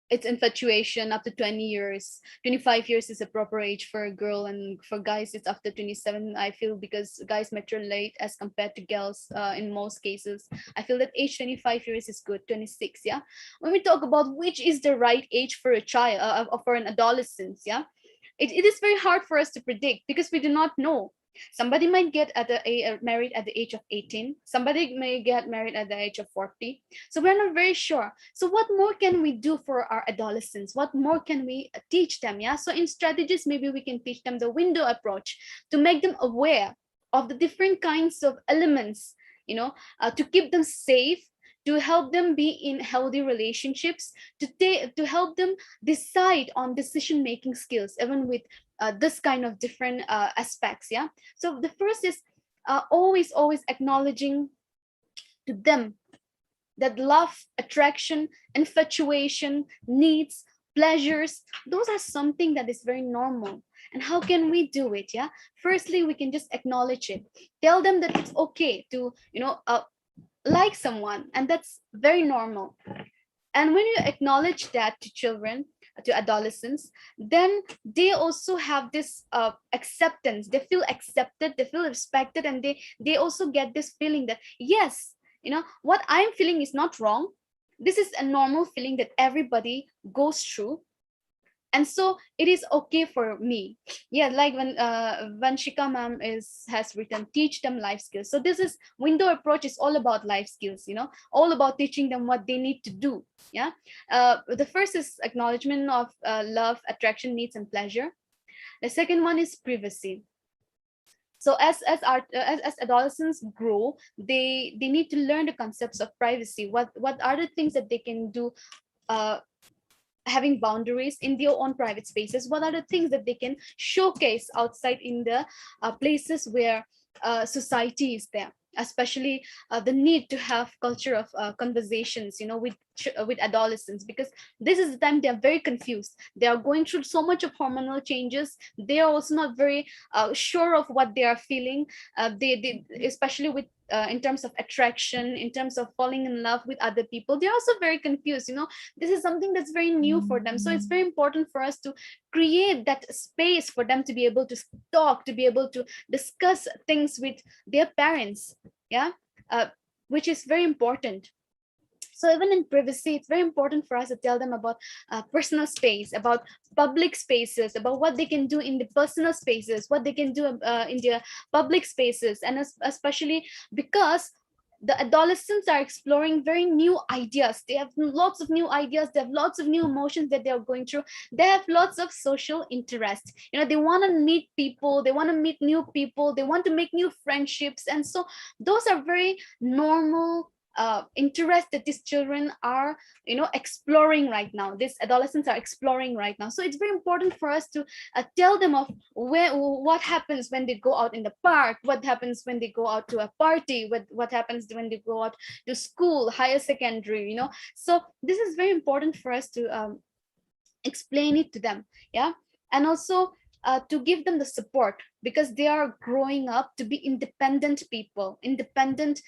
it's infatuation up to 20 years. 25 years is a proper age for a girl, and for guys it's after 27. I feel, because guys mature late as compared to girls in most cases. I feel that age 25 years is good. 26. Yeah. When we talk about which is the right age for a child, for an adolescent, yeah, it is very hard for us to predict because we do not know. Somebody might get married at the age of 18. Somebody may get married at the age of 40. So we're not very sure. So what more can we do for our adolescents? What more can we teach them? Yeah. So in strategies, maybe we can teach them the window approach to make them aware of the different kinds of elements, to keep them safe, to help them be in healthy relationships, to help them decide on decision making skills, even with this kind of different aspects. Yeah. So the first is always acknowledging to them that love, attraction, infatuation, needs, pleasures, those are something that is very normal. And how can we do it? Yeah. Firstly, we can just acknowledge it. Tell them that it's okay to, like someone, and that's very normal. And when you acknowledge that to children, to adolescents, then they also have this acceptance. They feel accepted, they feel respected, and they also get this feeling that yes, what I'm feeling is not wrong. This is a normal feeling that everybody goes through. And so it is okay for me. Yeah, like when Shika ma'am has written, teach them life skills. So this is window approach is all about life skills, all about teaching them what they need to do. Yeah. The first is acknowledgement of love, attraction, needs, and pleasure. The second one is privacy. So as adolescents grow, they need to learn the concepts of privacy. What are the things that they can do, having boundaries in their own private spaces? What are the things that they can showcase outside in the places where society is there? Especially the need to have culture of conversations, with adolescents, because this is the time they are very confused. They are going through so much of hormonal changes. They are also not very sure of what they are feeling. They especially with in terms of attraction, in terms of falling in love with other people, they're also very confused. This is something that's very new for them. So it's very important for us to create that space for them to be able to talk, to be able to discuss things with their parents. Yeah. Which is very important. So even in privacy, it's very important for us to tell them about personal space, about public spaces, about what they can do in the personal spaces, what they can do in their public spaces. And especially because the adolescents are exploring very new ideas. They have lots of new ideas. They have lots of new emotions that they are going through. They have lots of social interest. They want to meet people. They want to meet new people. They want to make new friendships. And so those are very normal interest that these children are exploring right now. These adolescents are exploring right now. So it's very important for us to tell them of what happens when they go out in the park, what happens when they go out to a party, what happens when they go out to school, higher secondary. So this is very important for us to explain it to them. Yeah. And also to give them the support, because they are growing up to be independent people, independent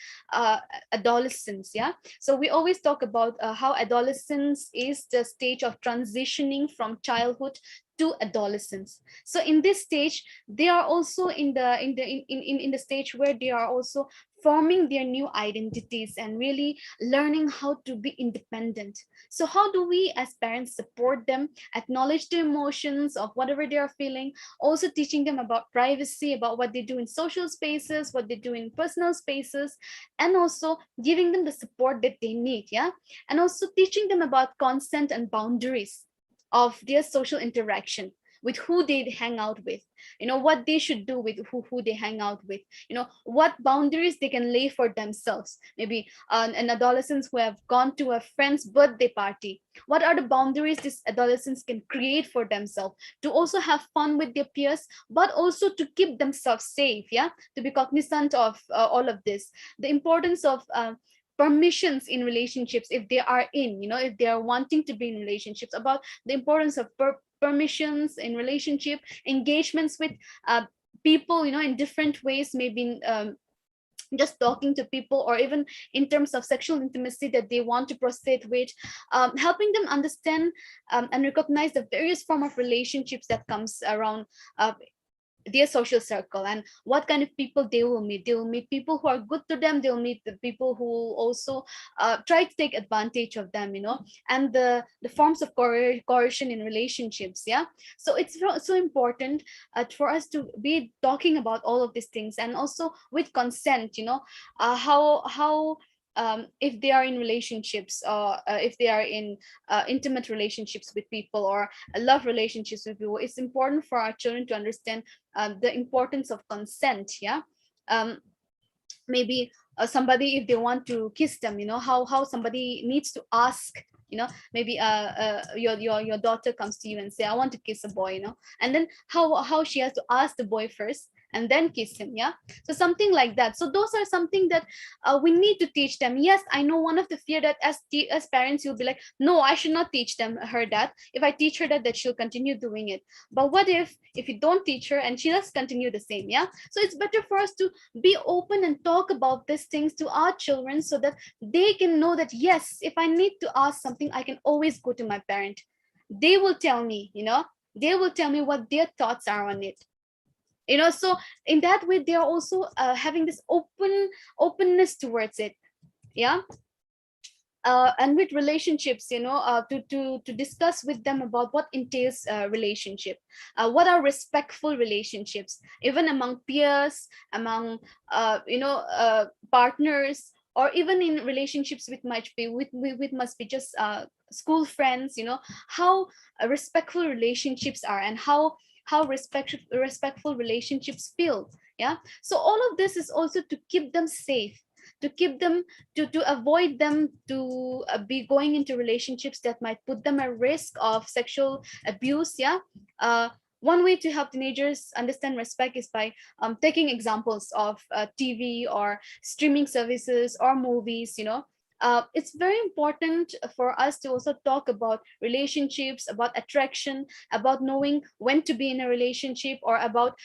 adolescents. Yeah. So we always talk about how adolescence is the stage of transitioning from childhood to adolescence. So in this stage, they are also in the stage where they are also forming their new identities and really learning how to be independent. So how do we as parents support them, acknowledge the emotions of whatever they are feeling, also teaching them about privacy, about what they do in social spaces, what they do in personal spaces, and also giving them the support that they need. Yeah. And also teaching them about consent and boundaries of their social interaction, with who they hang out with, what they should do with who they hang out with, what boundaries they can lay for themselves. Maybe an adolescents who have gone to a friend's birthday party, what are the boundaries these adolescents can create for themselves to also have fun with their peers, but also to keep themselves safe. Yeah. To be cognizant of all of this, the importance of permissions in relationships, if they are if they are wanting to be in relationships, about the importance of permissions in relationship, engagements with people, in different ways, maybe just talking to people, or even in terms of sexual intimacy that they want to proceed with, helping them understand and recognize the various form of relationships that comes around their social circle, and what kind of people they will meet. They will meet people who are good to them. They will meet the people who also try to take advantage of them, and the forms of coercion in relationships. Yeah. So it's so important for us to be talking about all of these things, and also with consent, how if they are in relationships, or if they are in intimate relationships with people, or love relationships with people, it's important for our children to understand the importance of consent. Yeah. Maybe somebody, if they want to kiss them, how somebody needs to ask. Maybe your daughter comes to you and say, I want to kiss a boy, and then how she has to ask the boy first and then kiss him. Yeah. So something like that. So those are something that we need to teach them. Yes, I know one of the fear that as parents, you'll be like, no, I should not teach her that. If I teach her that she'll continue doing it. But what if you don't teach her and she does continue the same? Yeah. So it's better for us to be open and talk about these things to our children, so that they can know that, yes, if I need to ask something, I can always go to my parent. They will tell me, they will tell me what their thoughts are on it. So in that way, they are also having this openness towards it. Yeah. and with relationships, to discuss with them about what entails relationship, what are respectful relationships, even among peers, among partners, or even in relationships with must be just school friends. How respectful relationships are, and how respectful relationships feel. Yeah, so all of this is also to keep them safe, to keep them, to avoid them to be going into relationships that might put them at risk of sexual abuse. Yeah, one way to help teenagers understand respect is by taking examples of TV or streaming services or movies. It's very important for us to also talk about relationships, about attraction, about knowing when to be in a relationship, or about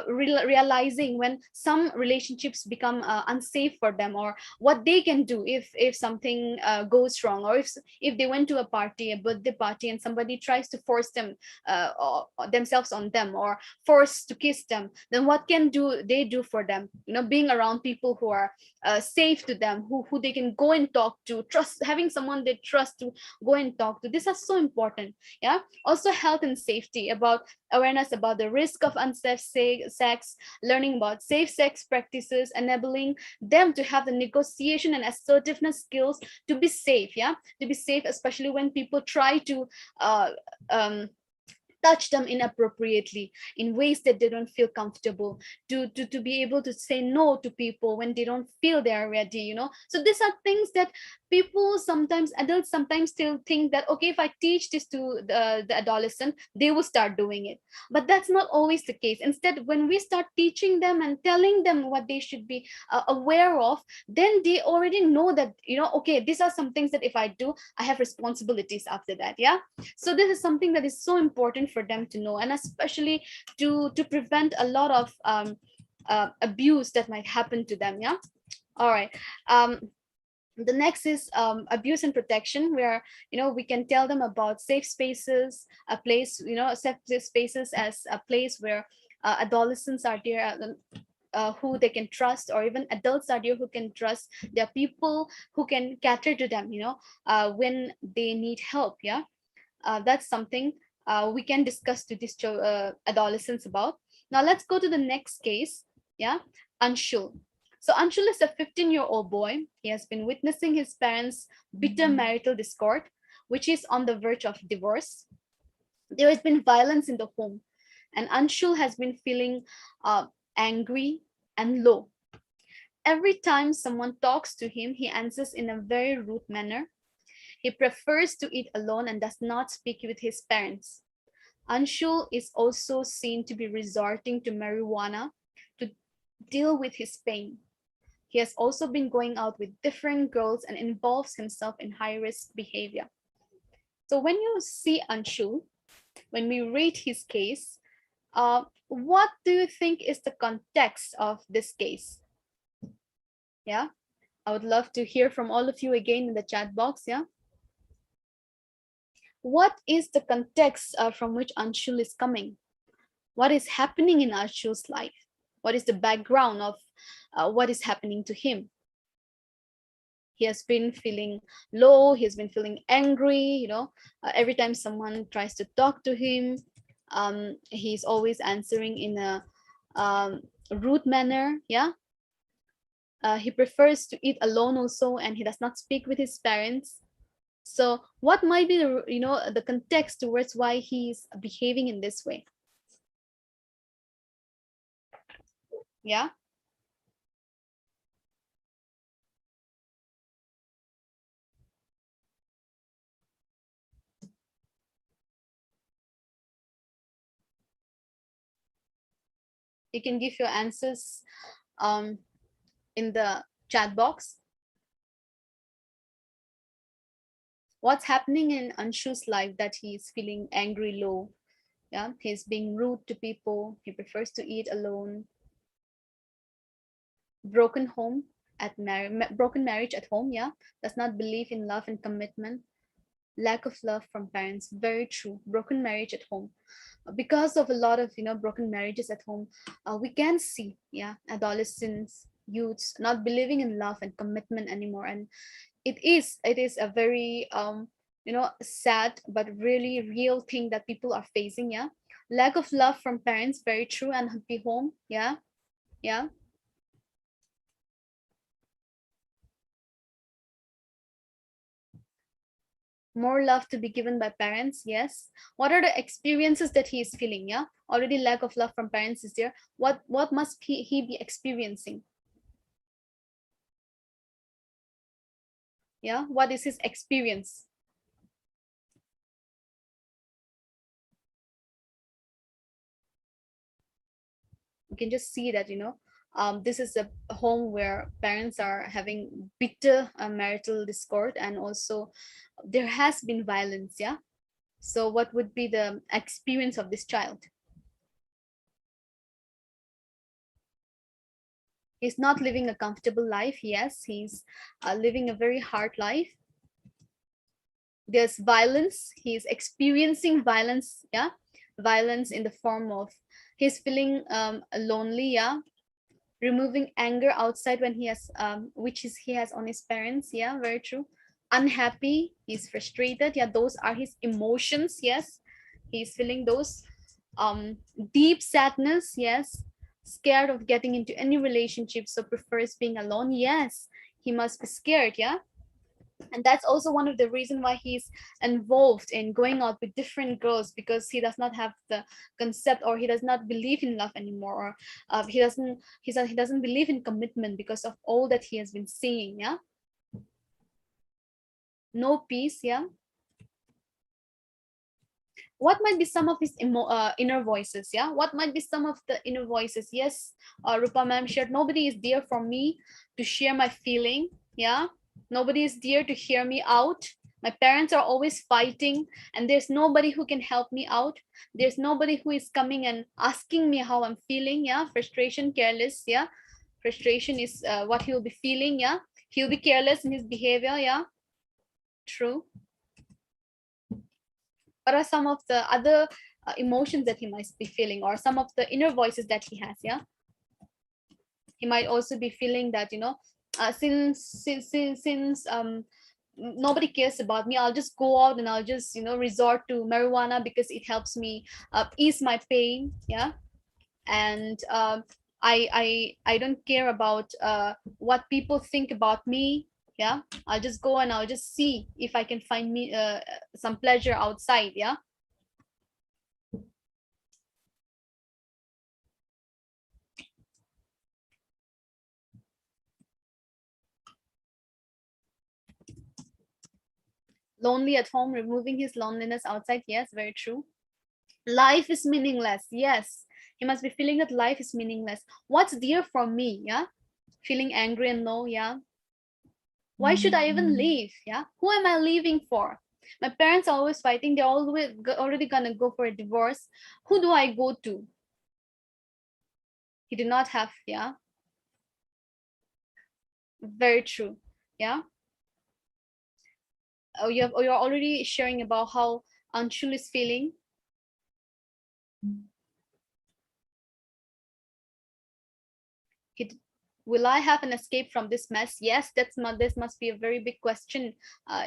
realizing when some relationships become unsafe for them, or what they can do if something goes wrong, or if they went to a party, a birthday party, and somebody tries to force themselves on them, or force to kiss them, then what can they do for them? Being around people who are safe to them, who they can go and talk to, trust, having someone they trust to go and talk to. These are so important. Yeah, also health and safety, about awareness about the risk of unsafe sex, learning about safe sex practices, enabling them to have the negotiation and assertiveness skills to be safe. Yeah, to be safe, especially when people try to uh, um, touch them inappropriately in ways that they don't feel comfortable, to be able to say no to people when they don't feel they are ready. So these are things that adults sometimes still think that, okay, if I teach this to the adolescent, they will start doing it. But that's not always the case. Instead, when we start teaching them and telling them what they should be aware of, then they already know that, okay, these are some things that if I do, I have responsibilities after that. Yeah, so this is something that is so important for them to know, and especially to prevent a lot of abuse that might happen to them. Yeah, all right. The next is abuse and protection, where we can tell them about safe spaces, a place, safe spaces as a place where adolescents are there, who they can trust, or even adults are there who can trust. There are people who can cater to them, when they need help. Yeah, that's something we can discuss to these adolescents about. Now let's go to the next case. Yeah, Anshul. So Anshul is a 15-year-old boy. He has been witnessing his parents' bitter marital discord, which is on the verge of divorce. There has been violence in the home, and Anshul has been feeling angry and low. Every time someone talks to him, he answers in a very rude manner. He prefers to eat alone and does not speak with his parents. Anshul is also seen to be resorting to marijuana to deal with his pain. He has also been going out with different girls and involves himself in high-risk behavior. So when you see Anshul, when we read his case, what do you think is the context of this case? Yeah, I would love to hear from all of you again in the chat box. Yeah. What is the context from which Anshul is coming? What is happening in Anshul's life? What is the background of what is happening to him? He has been feeling low. He has been feeling angry. Every time someone tries to talk to him, he's always answering in a rude manner. Yeah. He prefers to eat alone also, and he does not speak with his parents. So what might be the context towards why he's behaving in this way? Yeah. You can give your answers in the chat box. What's happening in Anshul's life that he's feeling angry, low? Yeah, he's being rude to people. He prefers to eat alone. Broken home broken marriage at home. Yeah, does not believe in love and commitment. Lack of love from parents. Very true. Broken marriage at home. Because of a lot of broken marriages at home, we can see, yeah, adolescents youths not believing in love and commitment anymore. And it is a very sad but really real thing that people are facing. Yeah, lack of love from parents, very true. And happy home. Yeah, yeah. More love to be given by parents, yes. What are the experiences that he is feeling? Yeah, already lack of love from parents is there. What must he be experiencing? Yeah, what is his experience? You can just see that, this is a home where parents are having bitter marital discord, and also there has been violence. Yeah, so what would be the experience of this child? He's not living a comfortable life. Yes, he's living a very hard life. There's violence. He's experiencing violence. Yeah, violence in the form of he's feeling lonely. Yeah, removing anger outside when he has which is he has on his parents. Yeah, very true. Unhappy, he's frustrated. Yeah, those are his emotions. Yes, he's feeling those. Deep sadness. Yes, scared of getting into any relationship, so prefers being alone. Yes, he must be scared. Yeah, and that's also one of the reason why he's involved in going out with different girls, because he does not have the concept, or he does not believe in love anymore, or he doesn't believe in commitment because of all that he has been seeing. Yeah, no peace. Yeah, what might be some of his inner voices? Yeah, what might be some of the inner voices? Yes, Rupa ma'am shared, nobody is there for me to share my feeling. Yeah, nobody is there to hear me out. My parents are always fighting, and there's nobody who can help me out. There's nobody who is coming and asking me how I'm feeling. Yeah, frustration, careless. Yeah, frustration is what he'll be feeling. Yeah, he'll be careless in his behavior. Yeah, true. What are some of the other emotions that he might be feeling, or some of the inner voices that he has? Yeah, he might also be feeling that, since nobody cares about me, I'll just go out and I'll just, resort to marijuana because it helps me ease my pain. Yeah, and I don't care about what people think about me. Yeah, I'll just go and I'll just see if I can find me some pleasure outside. Yeah, lonely at home, removing his loneliness outside. Yes, very true. Life is meaningless. Yes, he must be feeling that life is meaningless. What's there for me? Yeah, feeling angry and low. Yeah, why should I even live? Yeah, who am I living for? My parents are always fighting. They're already gonna go for a divorce. Who do I go to? He did not have. Yeah, very true. Yeah. Oh, you're already sharing about how Anshul is feeling. Will I have an escape from this mess? Yes, this must be a very big question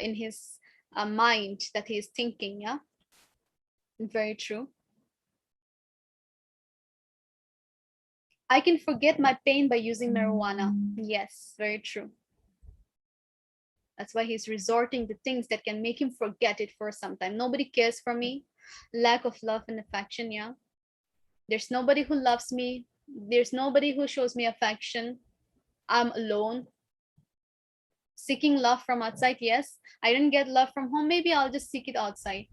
in his mind that he is thinking. Yeah, very true. I can forget my pain by using marijuana. Yes, very true. That's why he's resorting to things that can make him forget it for some time. Nobody cares for me. Lack of love and affection. Yeah, there's nobody who loves me. There's nobody who shows me affection. I'm alone. Seeking love from outside. Yes, I didn't get love from home. Maybe I'll just seek it outside.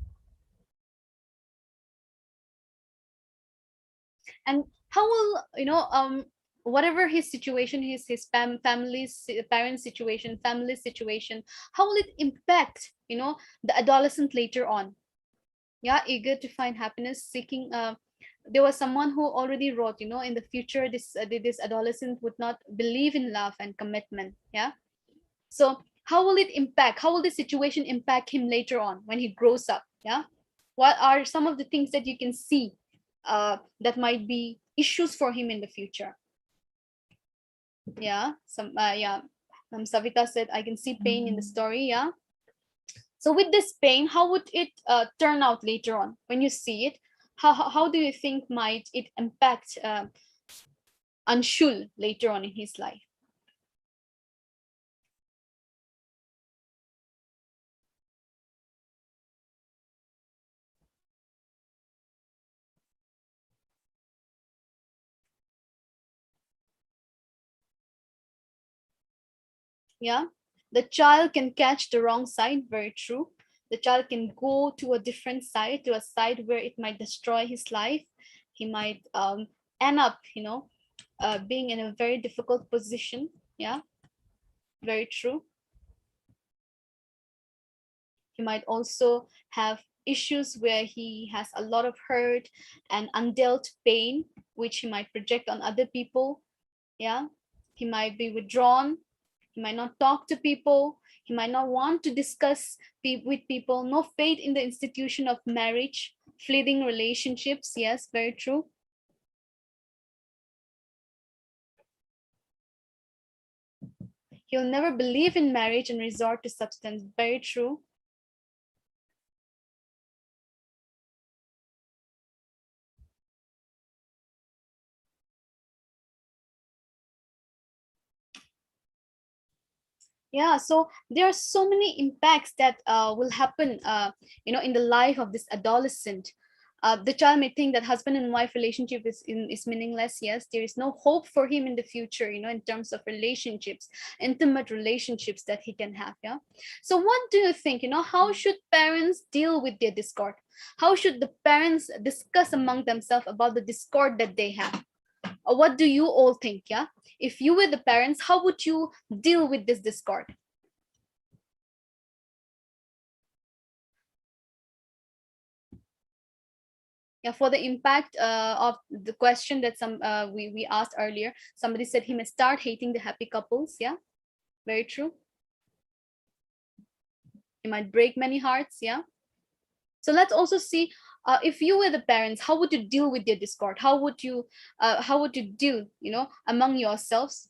And how will, whatever his situation, his family's parents situation, family situation, how will it impact, the adolescent later on? Yeah, eager to find happiness, seeking there was someone who already wrote, in the future this adolescent would not believe in love and commitment. Yeah, so how will it impact, how will the situation impact him later on when he grows up? Yeah, what are some of the things that you can see that might be issues for him in the future? Yeah, Savika said, I can see pain in the story. Yeah. So with this pain, how would it turn out later on when you see it? How do you think might it impact Anshul later on in his life? Yeah, the child can catch the wrong side. Very true. The child can go to a different side, to a side where it might destroy his life. He might end up, being in a very difficult position. Yeah, very true. He might also have issues where he has a lot of hurt and undealt pain, which he might project on other people. Yeah, he might be withdrawn. He might not talk to people. He might not want to discuss with people. No faith in the institution of marriage, fleeting relationships. Yes, very true. He'll never believe in marriage and resort to substance. Very true. Yeah, so there are so many impacts that will happen in the life of this adolescent. The child may think that husband and wife relationship is meaningless. Yes, there is no hope for him in the future, in terms of relationships, intimate relationships that he can have. Yeah, so what do you think, how should parents deal with their discord? How should the parents discuss among themselves about the discord that they have? What do you all think? Yeah, if you were the parents, how would you deal with this discord? Yeah, for the impact of the question that we asked earlier, somebody said he may start hating the happy couples. Yeah, very true. He might break many hearts. Yeah, so let's also see, if you were the parents, how would you deal with your discord? How would you deal, among yourselves?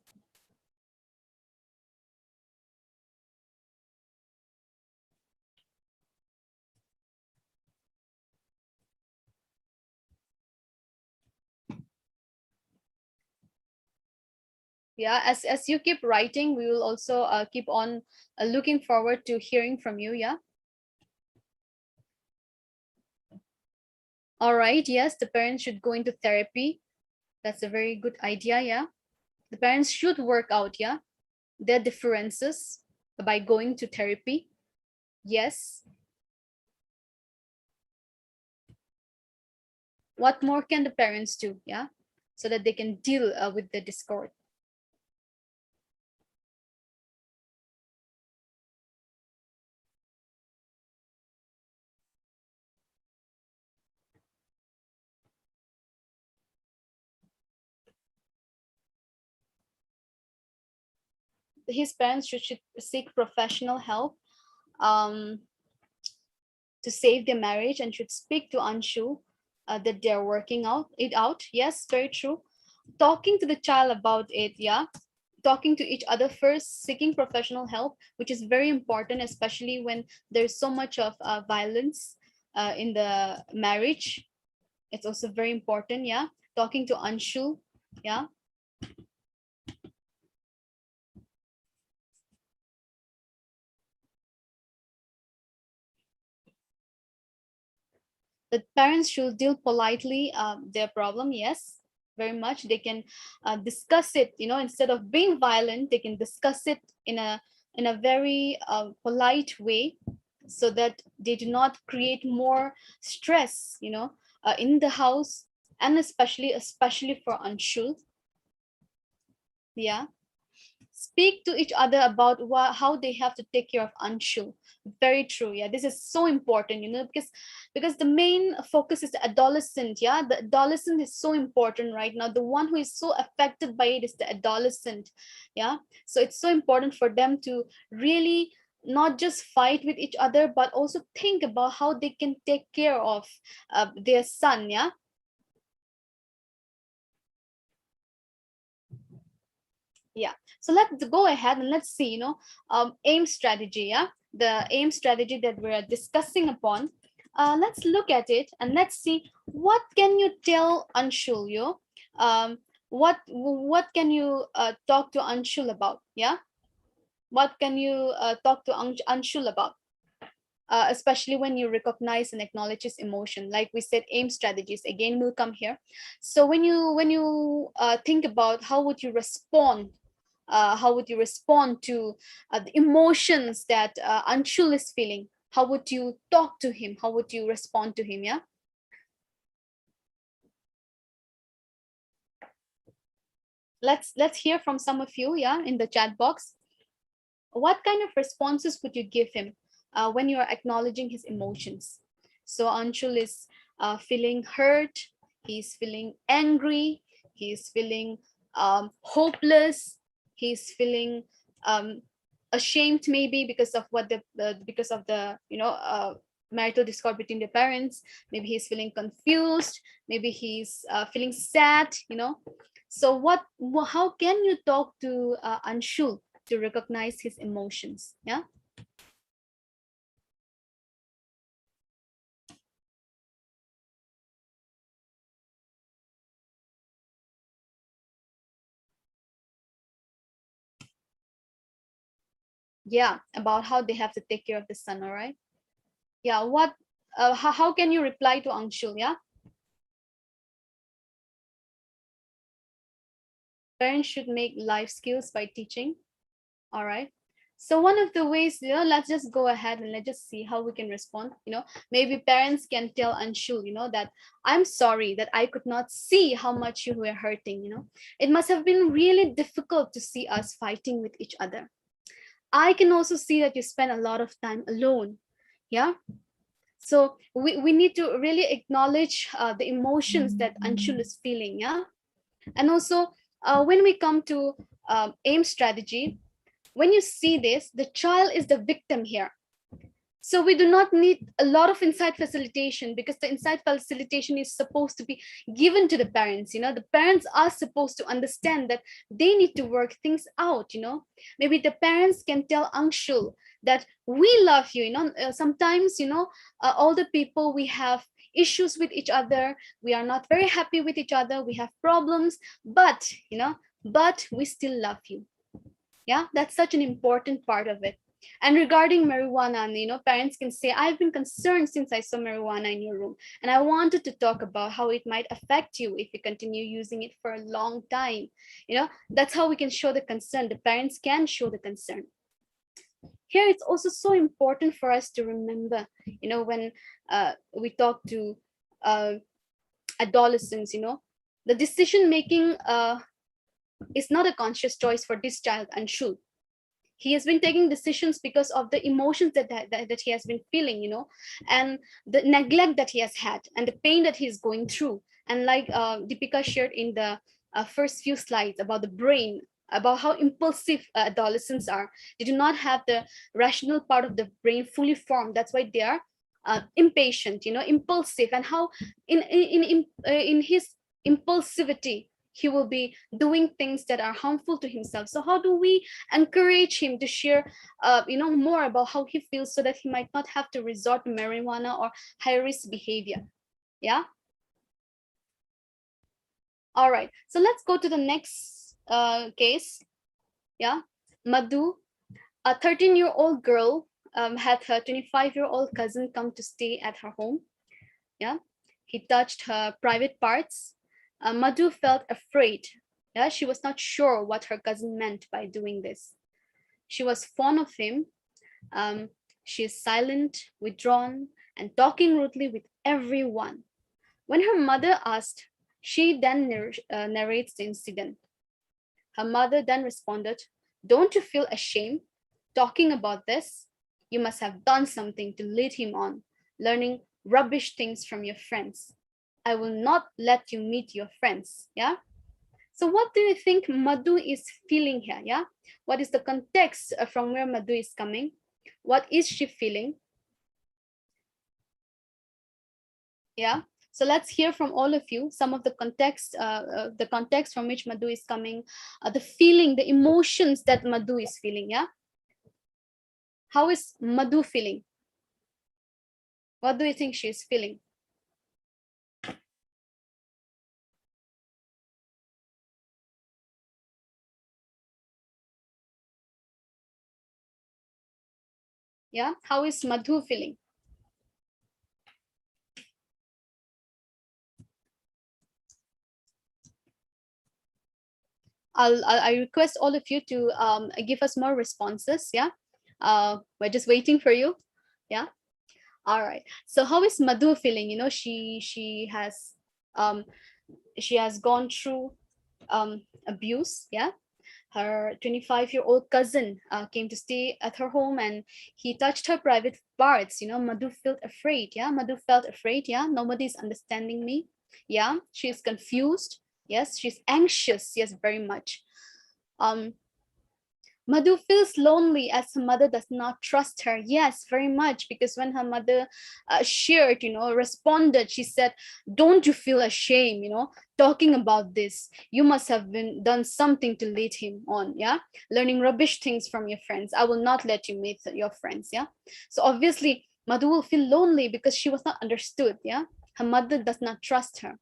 Yeah, as you keep writing, we will also keep on looking forward to hearing from you. Yeah. All right. Yes, the parents should go into therapy. That's a very good idea. Yeah, the parents should work out, yeah, their differences by going to therapy. Yes. What more can the parents do? Yeah, so that they can deal with the discord. His parents should seek professional help um, to save their marriage, and should speak to Anshu that they're working out. Yes, very true. Talking to the child about it, yeah, talking to each other first, seeking professional help, which is very important, especially when there's so much of violence in the marriage. It's also very important. Yeah, talking to Anshu. Yeah, the parents should deal politely their problem. Yes, very much. They can discuss it, instead of being violent, they can discuss it in a very polite way, so that they do not create more stress, in the house, and especially for Anshul. Yeah, speak to each other about how they have to take care of Anshul. Very true. Yeah, this is so important, because the main focus is the adolescent. Yeah, the adolescent is so important right now. The one who is so affected by it is the adolescent. Yeah, so it's so important for them to really not just fight with each other, but also think about how they can take care of their son. Yeah. Yeah, so let's go ahead and let's see, aim strategy. Yeah, the aim strategy that we're discussing upon. Let's look at it and let's see what can you tell Anshul. What can you talk to Anshul about? Yeah, what can you talk to Anshul about? Especially when you recognize and acknowledge his emotion, like we said, aim strategies again will come here. So when you think about how would you respond, to the emotions that Anshul is feeling, how would you talk to him, how would you respond to him? Yeah, let's hear from some of you, yeah, in the chat box. What kind of responses would you give him when you are acknowledging his emotions? So Anshul is feeling hurt, he's feeling angry, he's feeling hopeless, he's feeling ashamed, maybe because of what because of the marital discord between the parents. Maybe he's feeling confused, maybe he's feeling sad. So how can you talk to Anshul to recognize his emotions? Yeah. Yeah, about how they have to take care of the son. All right. Yeah, how can you reply to Anshul? Yeah, parents should make life skills by teaching. All right. So one of the ways, let's just go ahead and let's just see how we can respond. Maybe parents can tell Anshul, that I'm sorry that I could not see how much you were hurting. It must have been really difficult to see us fighting with each other. I can also see that you spend a lot of time alone. Yeah. So we need to really acknowledge the emotions that Anshul is feeling. Yeah. And also when we come to aim strategy, when you see this, the child is the victim here. So we do not need a lot of inside facilitation, because the inside facilitation is supposed to be given to the parents. The parents are supposed to understand that they need to work things out. Maybe the parents can tell Anshul that we love you. Sometimes, all the people, we have issues with each other, we are not very happy with each other, we have problems, but we still love you. Yeah, that's such an important part of it. And regarding marijuana, parents can say, I've been concerned since I saw marijuana in your room, and I wanted to talk about how it might affect you if you continue using it for a long time. That's how we can show the concern. The parents can show the concern. Here, it's also so important for us to remember, when we talk to adolescents, the decision making is not a conscious choice for this child, Anshul. He has been taking decisions because of the emotions that he has been feeling, and the neglect that he has had and the pain that he's going through. And like Deepika shared in the first few slides about the brain, about how impulsive adolescents are. They do not have the rational part of the brain fully formed. That's why they are impatient, impulsive, and how in his impulsivity he will be doing things that are harmful to himself. So how do we encourage him to share more about how he feels, so that he might not have to resort to marijuana or high risk behavior? Yeah. All right, so let's go to the next case. Yeah. Madhu, a 13-year-old girl, had her 25-year-old cousin come to stay at her home. Yeah. He touched her private parts. Madhu felt afraid. Yeah, she was not sure what her cousin meant by doing this. She was fond of him. She is silent, withdrawn, and talking rudely with everyone. When her mother asked, she then narrates the incident. Her mother then responded, "Don't you feel ashamed talking about this? You must have done something to lead him on, learning rubbish things from your friends. I will not let you meet your friends." Yeah. So what do you think Madhu is feeling here? Yeah. What is the context from where Madhu is coming? What is she feeling? Yeah. So let's hear from all of you some of the context from which Madhu is coming, the feeling, the emotions that Madhu is feeling. Yeah. How is Madhu feeling? What do you think she is feeling? Yeah. How is Madhu feeling? I request all of you to give us more responses. Yeah. We're just waiting for you. Yeah. All right. So how is Madhu feeling? You know, she has gone through abuse. Yeah. Her 25-year-old cousin came to stay at her home, and he touched her private parts. You know, Madhu felt afraid. Yeah. Madhu felt afraid. Yeah. Nobody's understanding me. Yeah. She's confused. Yes. She's anxious. Yes, very much. Madhu feels lonely as her mother does not trust her. Yes, very much. Because when her mother shared, responded, she said, "Don't you feel ashamed, talking about this? You must have been done something to lead him on, yeah? Learning rubbish things from your friends. I will not let you meet your friends, yeah?" So obviously, Madhu will feel lonely because she was not understood, yeah? Her mother does not trust her.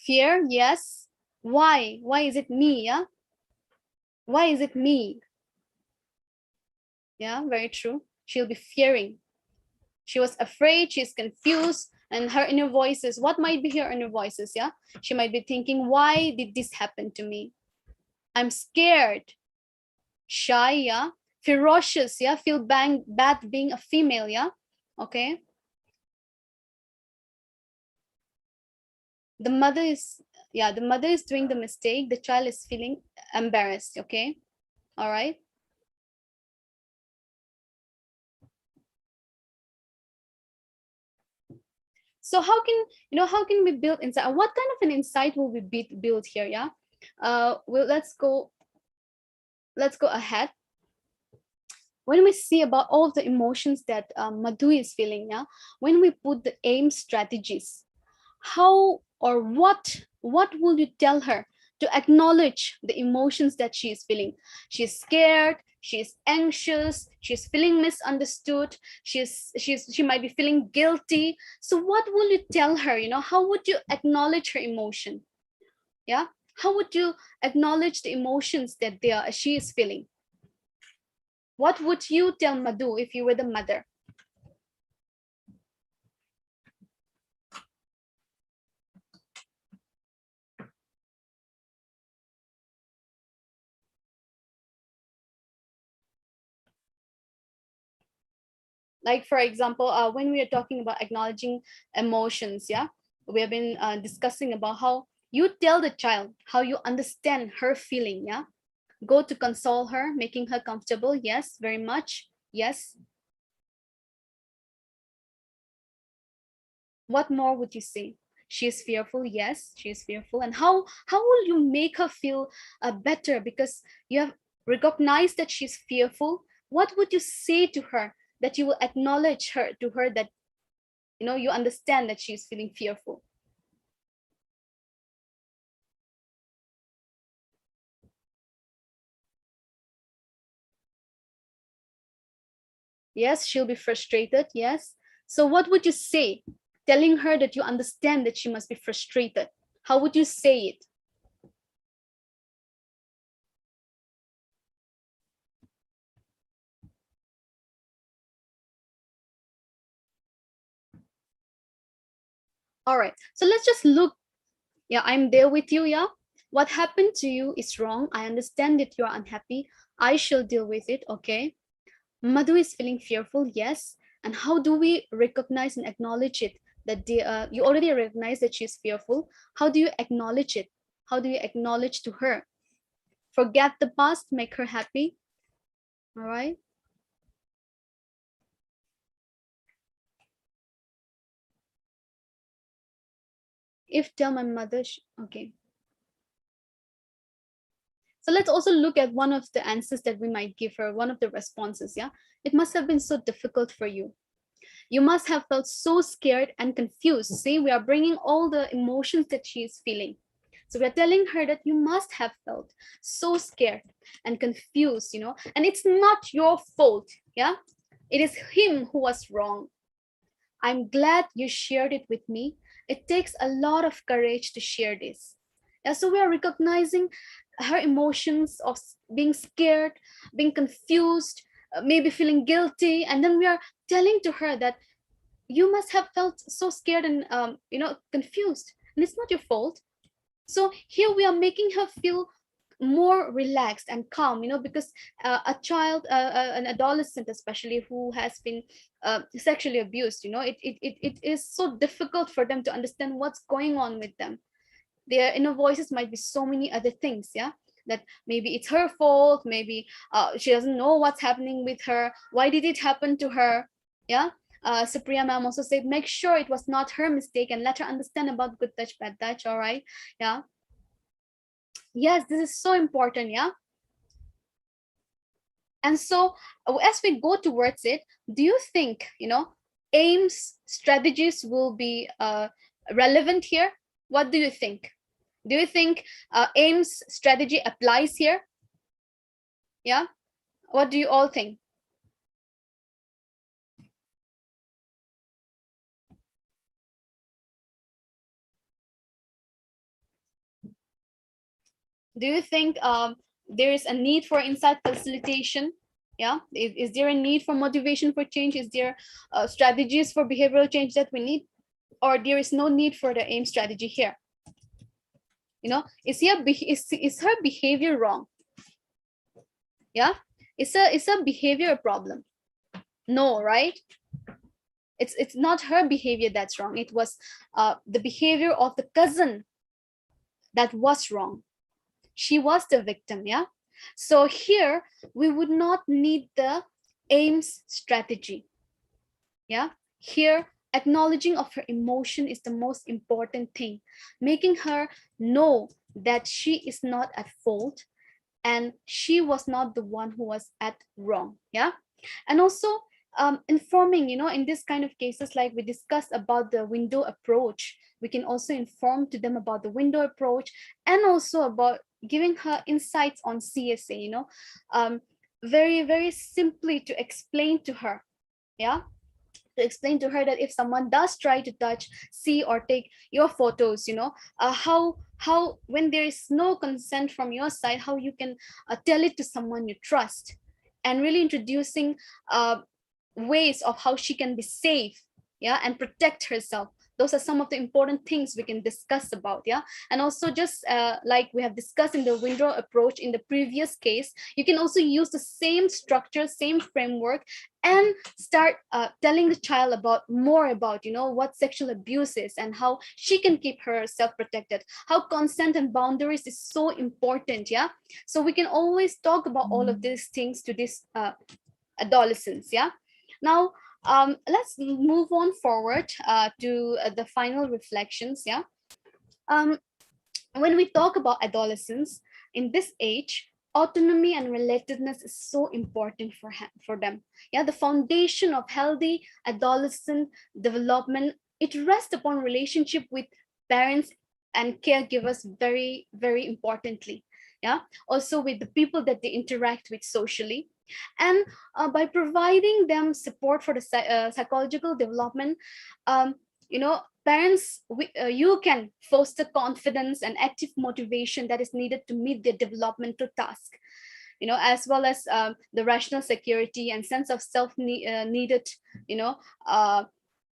Fear, yes. Why? Why is it me, yeah? Why is it me? Yeah, very true. She'll be fearing. She was afraid, she's confused, and her inner voices, what might be her inner voices? Yeah, she might be thinking, why did this happen to me? I'm scared, shy, yeah, ferocious, yeah, feel bad being a female, yeah, okay. The mother is, yeah, the mother is doing the mistake, the child is feeling embarrassed, okay, all right. So how can how can we build insight? What kind of an insight will we build here? Yeah, well, let's go ahead. When we see about all of the emotions that Madhu is feeling, yeah, when we put the aim strategies, how or what will you tell her to acknowledge the emotions that she is feeling? She's scared, she's anxious, she's feeling misunderstood, she might be feeling guilty. So what will you tell her? How would you acknowledge her emotion? Yeah, how would you acknowledge the emotions that she is feeling? What would you tell Madhu if you were the mother? Like, for example, when we are talking about acknowledging emotions, yeah, we have been discussing about how you tell the child how you understand her feeling, yeah. Go to console her, making her comfortable. Yes, very much. Yes. What more would you say? She is fearful. Yes, she is fearful. And how will you make her feel better? Because you have recognized that she's fearful. What would you say to her that you will acknowledge her to her that you understand that she's feeling fearful? Yes, she'll be frustrated. Yes. So what would you say, telling her that you understand that she must be frustrated? How would you say it? All right. So let's just look. Yeah, I'm there with you. Yeah. What happened to you is wrong. I understand that you're unhappy. I shall deal with it. Okay. Madhu is feeling fearful. Yes. And how do we recognize and acknowledge it? That you already recognize that she's fearful. How do you acknowledge it? How do you acknowledge to her? Forget the past, make her happy. All right. If tell my mother, okay. So let's also look at one of the answers that we might give her, one of the responses. Yeah, it must have been so difficult for you. You must have felt so scared and confused. See, we are bringing all the emotions that she is feeling. So we're telling her that you must have felt so scared and confused, and it's not your fault. Yeah, it is him who was wrong. I'm glad you shared it with me. It takes a lot of courage to share this. Yeah, so we are recognizing her emotions of being scared, being confused, maybe feeling guilty, and then we are telling to her that you must have felt so scared and confused, and it's not your fault. So here we are making her feel more relaxed and calm, because a child, an adolescent especially, who has been sexually abused, it is so difficult for them to understand what's going on with them. Their inner voices might be so many other things, yeah, that maybe it's her fault, maybe she doesn't know what's happening with her, why did it happen to her. Yeah, Supriya ma'am also said make sure it was not her mistake and let her understand about good touch, bad touch. All right, yeah, yes, this is so important. Yeah, and so as we go towards it, do you think AIMS strategies will be relevant here? What do you think? Do you think AIMS strategy applies here? Yeah, what do you all think? Do you think there is a need for insight facilitation? Yeah, is there a need for motivation for change? Is there strategies for behavioral change that we need, or there is no need for the AIM strategy here? Is her behavior wrong? Yeah, is a behavior a problem? No, right? It's not her behavior that's wrong. It was the behavior of the cousin that was wrong. She was the victim. Yeah, so here we would not need the AIMS strategy. Yeah, here acknowledging of her emotion is the most important thing, making her know that she is not at fault and she was not the one who was at wrong. Yeah, and also informing, in this kind of cases, like we discussed about the window approach, we can also inform to them about the window approach, and also about giving her insights on CSA, very, very simply to explain to her. Yeah, to explain to her that if someone does try to touch, see, or take your photos, how when there is no consent from your side, how you can tell it to someone you trust, and really introducing ways of how she can be safe, yeah, and protect herself. Those are some of the important things we can discuss about. Yeah, and also just like we have discussed in the window approach in the previous case, you can also use the same structure, same framework, and start telling the child more about what sexual abuse is and how she can keep herself protected, how consent and boundaries is so important. Yeah, so we can always talk about all of these things to these adolescents. Yeah, now let's move on forward to the final reflections. Yeah, when we talk about adolescence in this age, autonomy and relatedness is so important for them. Yeah, the foundation of healthy adolescent development, it rests upon relationship with parents and caregivers, very, very importantly. Yeah, also with the people that they interact with socially, and by providing them support for the psychological development, parents, you can foster confidence and active motivation that is needed to meet their developmental task, as well as the rational security and sense of self needed, uh,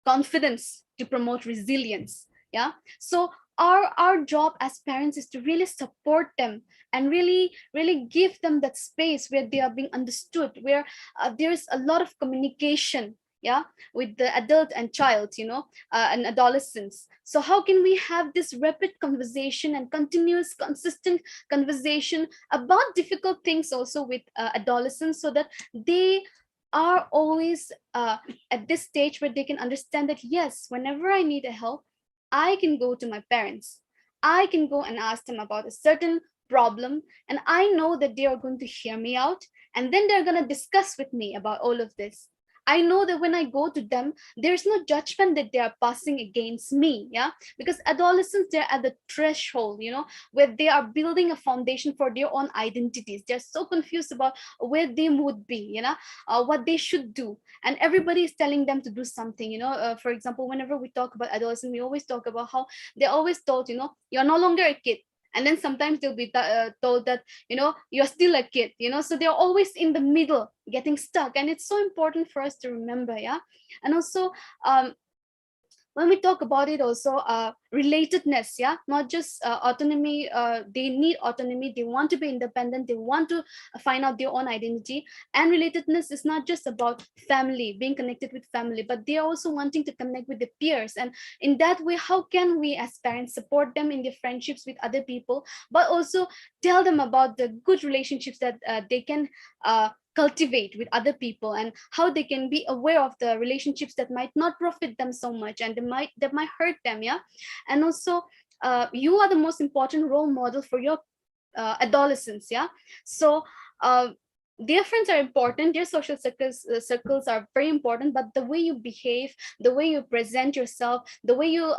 confidence to promote resilience. Yeah, so our job as parents is to really support them and really, really give them that space where they are being understood, where there is a lot of communication, yeah, with the adult and child, and adolescents. So how can we have this rapid conversation and continuous consistent conversation about difficult things also with adolescents, so that they are always at this stage where they can understand that yes, whenever I need a help, I can go to my parents, I can go and ask them about a certain problem, and I know that they are going to hear me out, and then they're going to discuss with me about all of this. I know that when I go to them, there's no judgment that they are passing against me. Yeah, because adolescents, they're at the threshold, where they are building a foundation for their own identities. They're so confused about where they would be, what they should do, and everybody is telling them to do something. For example, whenever we talk about adolescents, we always talk about how they're always told, you're no longer a kid, and then sometimes they'll be told that you're still a kid, so they're always in the middle getting stuck, and it's so important for us to remember. Yeah, and also when we talk about it also, relatedness, yeah, not just autonomy. They need autonomy, they want to be independent, they want to find out their own identity. And relatedness is not just about family, being connected with family, but they are also wanting to connect with the peers. And in that way, how can we as parents support them in their friendships with other people, but also tell them about the good relationships that they can cultivate with other people, and how they can be aware of the relationships that might not profit them so much, and that might hurt them. Yeah, and also you are the most important role model for your adolescents. Yeah, so their friends are important, their social circles are very important, but the way you behave, the way you present yourself, the way you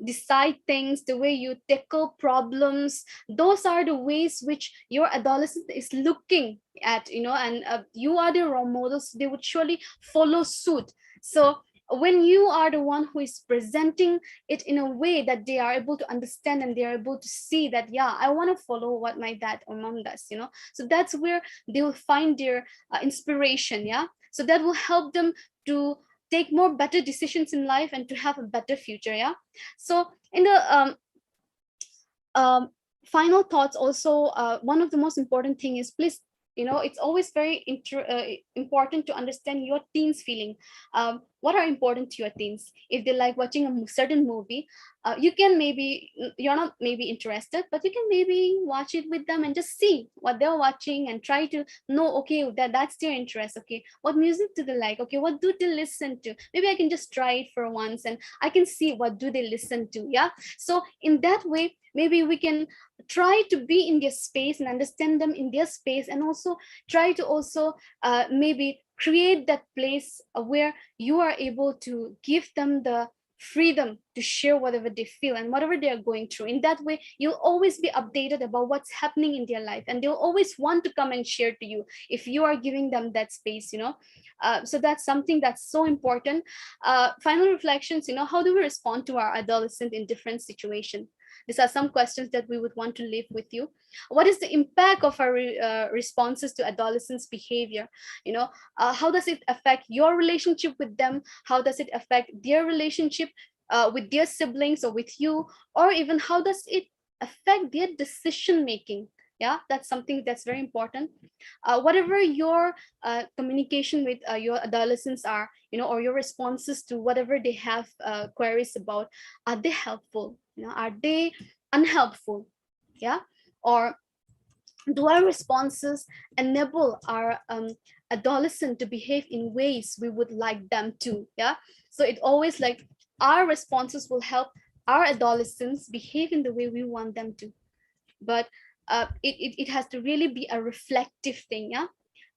decide things, the way you tackle problems, those are the ways which your adolescent is looking at, and you are the role models, they would surely follow suit. So when you are the one who is presenting it in a way that they are able to understand, and they are able to see that, yeah, I want to follow what my dad or mom does, so that's where they will find their inspiration. Yeah, so that will help them to take more better decisions in life and to have a better future. Yeah, so in the final thoughts also, one of the most important thing is, please, it's always very important to understand your teens feeling. What are important to your teens? If they like watching a certain movie, you can maybe, you're not maybe interested, but you can maybe watch it with them and just see what they're watching and try to know, okay, that's their interest. Okay, what music do they like? Okay, what do they listen to? Maybe I can just try it for once and I can see what do they listen to. Yeah, so in that way, maybe we can try to be in their space and understand them in their space, and also try to also maybe create that place where you are able to give them the freedom to share whatever they feel and whatever they are going through. In that way, you'll always be updated about what's happening in their life, and they'll always want to come and share to you if you are giving them that space. So that's something that's so important. Final reflections, how do we respond to our adolescent in different situations? These are some questions that we would want to leave with you. What is the impact of our responses to adolescents' behavior? How does it affect your relationship with them? How does it affect their relationship with their siblings or with you? Or even how does it affect their decision making? Yeah, that's something that's very important. Whatever your communication with your adolescents are, or your responses to whatever they have queries about, are they helpful? Are they unhelpful? Yeah, or do our responses enable our adolescent to behave in ways we would like them to? Yeah, so it always like our responses will help our adolescents behave in the way we want them to, but it has to really be a reflective thing. Yeah,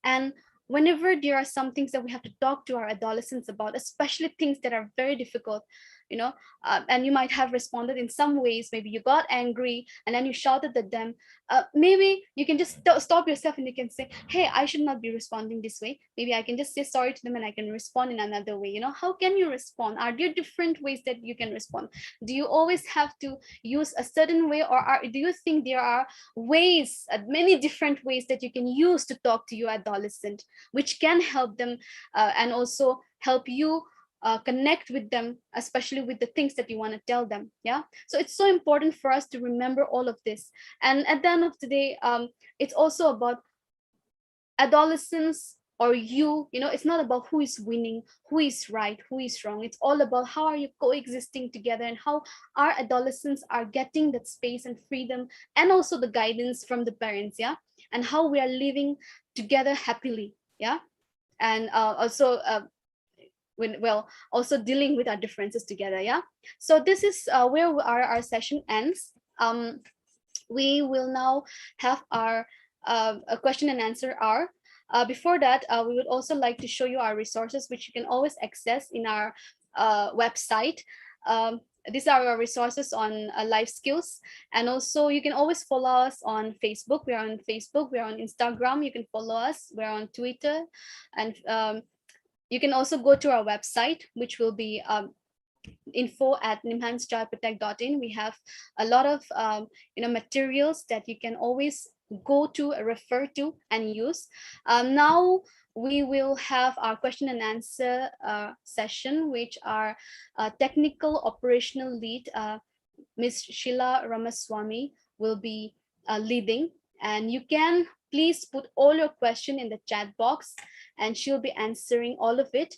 and whenever there are some things that we have to talk to our adolescents about, especially things that are very difficult, and you might have responded in some ways, maybe you got angry and then you shouted at them, maybe you can just stop yourself and you can say, hey, I should not be responding this way. Maybe I can just say sorry to them and I can respond in another way. How can you respond? Are there different ways that you can respond? Do you always have to use a certain way, or do you think there are ways, many different ways that you can use to talk to your adolescent, which can help them and also help you connect with them, especially with the things that you want to tell them? Yeah, so it's so important for us to remember all of this. And at the end of the day, it's also about adolescence, or it's not about who is winning, who is right, who is wrong. It's all about how are you coexisting together, and how our adolescents are getting that space and freedom, and also the guidance from the parents. Yeah, and how we are living together happily. Yeah, and also also dealing with our differences together. Yeah, so this is where our session ends. we will now have our a question and answer hour. Before that, we would also like to show you our resources, which you can always access in our website. These are our resources on life skills, and also you can always follow us on Facebook. We are on Facebook, we are on Instagram, you can follow us, we're on Twitter, and you can also go to our website, which will be info@nimhanschildprotect.in. We have a lot of materials that you can always go to, refer to, and use. Now we will have our question and answer session, which our technical operational lead, Ms. Sheila Ramaswamy, will be leading. And you can please put all your question in the chat box, and she'll be answering all of it.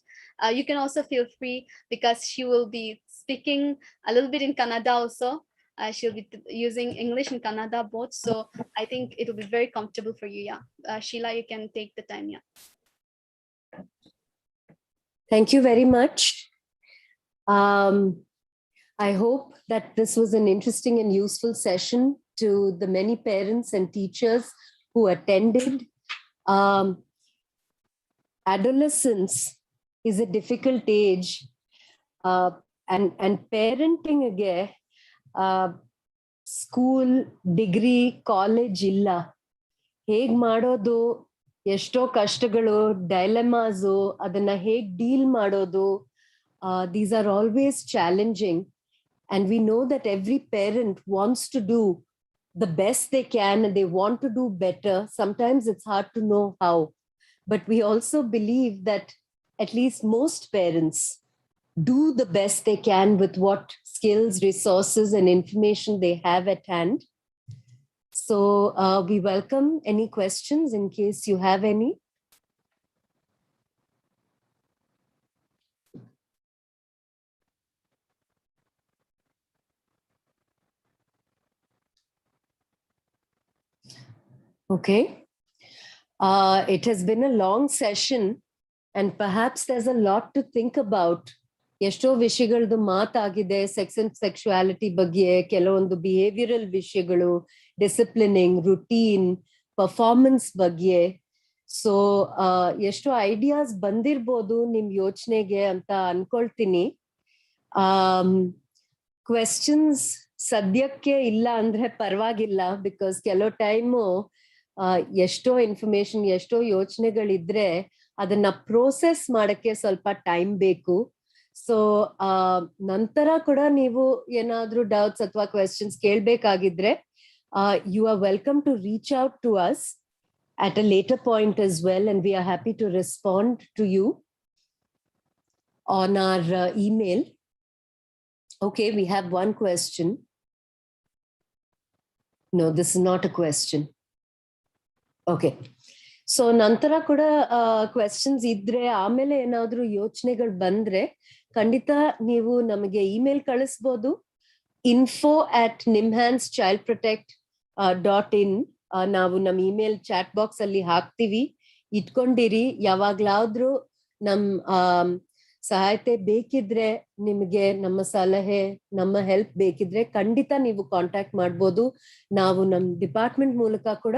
You can also feel free, because she will be speaking a little bit in Kannada also. She'll be using English and Kannada both. So I think it will be very comfortable for you. Yeah. Sheila, you can take the time. Yeah. Thank you very much. I hope that this was an interesting and useful session to the many parents and teachers who attended. Adolescence is a difficult age, and parenting again, school, degree, college illa. ಹೇಗ್ ಮಾಡೋದು, ಎಷ್ಟೋ ಕಷ್ಟಗಳು, ಡೈಲೆಮಾಸು, ಅದನ್ನ ಹೇಗ್ deal ಮಾಡೋದು, these are always challenging. And we know that every parent wants to do the best they can and they want to do better. Sometimes it's hard to know how. But we also believe that at least most parents do the best they can with what skills, resources, and information they have at hand. So we welcome any questions in case you have any. Okay. It has been a long session, and perhaps there's a lot to think about. ಎಷ್ಟೋ ವಿಷಯಗಳದ್ದು ಮಾತಾಗಿದೆ, sex and ಸೆಕ್ಸುಯಾಲಿಟಿ ಬಗ್ಗೆ, ಕೆಲವೊಂದು behavioural ವಿಷಯಗಳು, disciplining, routine, performance ಬಗ್ಗೆ. So ಎಷ್ಟೋ ideas ಬಂದಿರ್ಬೋದು ನಿಮ್ ಯೋಚನೆಗೆ ಅಂತ ಅನ್ಕೊಳ್ತೀನಿ. ಕ್ವೆಶ್ಚನ್ಸ್ ಸದ್ಯಕ್ಕೆ ಇಲ್ಲ ಅಂದ್ರೆ ಪರವಾಗಿಲ್ಲ, ಬಿಕಾಸ್ ಕೆಲವು ಟೈಮು ಎಷ್ಟೋ ಇನ್ಫಾರ್ಮೇಶನ್, ಎಷ್ಟೋ ಯೋಚನೆಗಳಿದ್ರೆ ಅದನ್ನ ಪ್ರೋಸೆಸ್ ಮಾಡಕ್ಕೆ ಸ್ವಲ್ಪ ಟೈಮ್ ಬೇಕು. ಸೊ ನಂತರ ಕೂಡ ನೀವು ಏನಾದ್ರೂ ಡೌಟ್ಸ್ ಅಥವಾ questions ಕೇಳ್ಬೇಕಾಗಿದ್ರೆ you are welcome to reach out to us at a later point as well, and we are happy to respond to you on our email. Okay, we have one question. No, this is not a question. Okay. So ನಂತರ ಕೂಡ questions ಇದ್ರೆ, ಆಮೇಲೆ ಏನಾದ್ರೂ ಯೋಚನೆಗಳು ಬಂದ್ರೆ ಖಂಡಿತ ನೀವು ನಮಗೆ ಇಮೇಲ್ ಕಳಿಸ್ಬೋದು. info@nimhanschildprotect.in ನಾವು ನಮ್ಮ ಇಮೇಲ್ ಚಾಟ್ ಬಾಕ್ಸ್ ಅಲ್ಲಿ ಹಾಕ್ತಿವಿ, ಇಟ್ಕೊಂಡಿರಿ. ಯಾವಾಗ್ಲಾದ್ರೂ ನಮ್ ಸಹಾಯತೆ ಬೇಕಿದ್ರೆ, ನಿಮಗೆ ನಮ್ಮ ಸಲಹೆ, ನಮ್ಮ ಹೆಲ್ಪ್ ಬೇಕಿದ್ರೆ ಖಂಡಿತ ನೀವು ಕಾಂಟ್ಯಾಕ್ಟ್ ಮಾಡ್ಬೋದು. ನಾವು ನಮ್ಮ ಡಿಪಾರ್ಟ್ಮೆಂಟ್ ಮೂಲಕ ಕೂಡ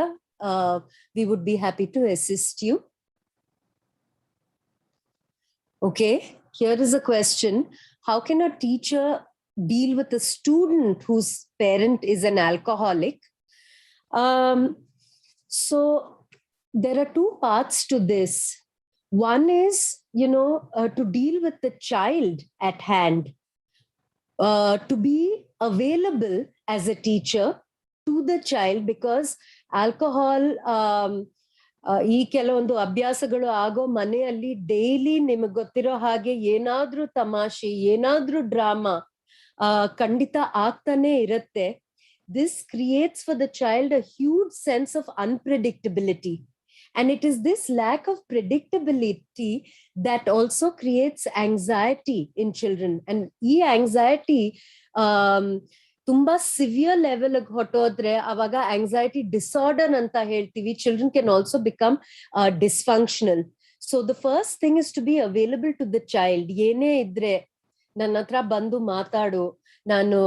we would be happy to assist you. Okay, here is a question. How can a teacher deal with a student whose parent is an alcoholic? So there are two parts to this. One is, to deal with the child at hand, to be available as a teacher to the child, because alcohol, ಈ ಕೆಲವೊಂದು ಅಭ್ಯಾಸಗಳು ಆಗೋ ಮನೆಯಲ್ಲಿ daily ನಿಮಗ್ ಗೊತ್ತಿರೋ ಹಾಗೆ ಏನಾದ್ರೂ ತಮಾಷೆ, ಏನಾದ್ರೂ ಡ್ರಾಮಾ ಖಂಡಿತ ಆಗ್ತಾನೆ ಇರುತ್ತೆ. This creates for the child a huge sense of unpredictability, and it is this lack of predictability that also creates anxiety in children. And ಈ anxiety ತುಂಬಾ ಸಿವಿಯರ್ ಲೆವೆಲ್ ಹೊಟ್ಟೋದ್ರೆ ಅವಾಗ ಆಂಗ್ಸೈಟಿ ಡಿಸಾರ್ಡರ್ ಅಂತ ಹೇಳ್ತೀವಿ. Children can also become dysfunctional. So the first thing is to be available to the child. ಏನೇ ಇದ್ರೆ ನನ್ನ ಹತ್ರ ಬಂದು ಮಾತಾಡು, ನಾನು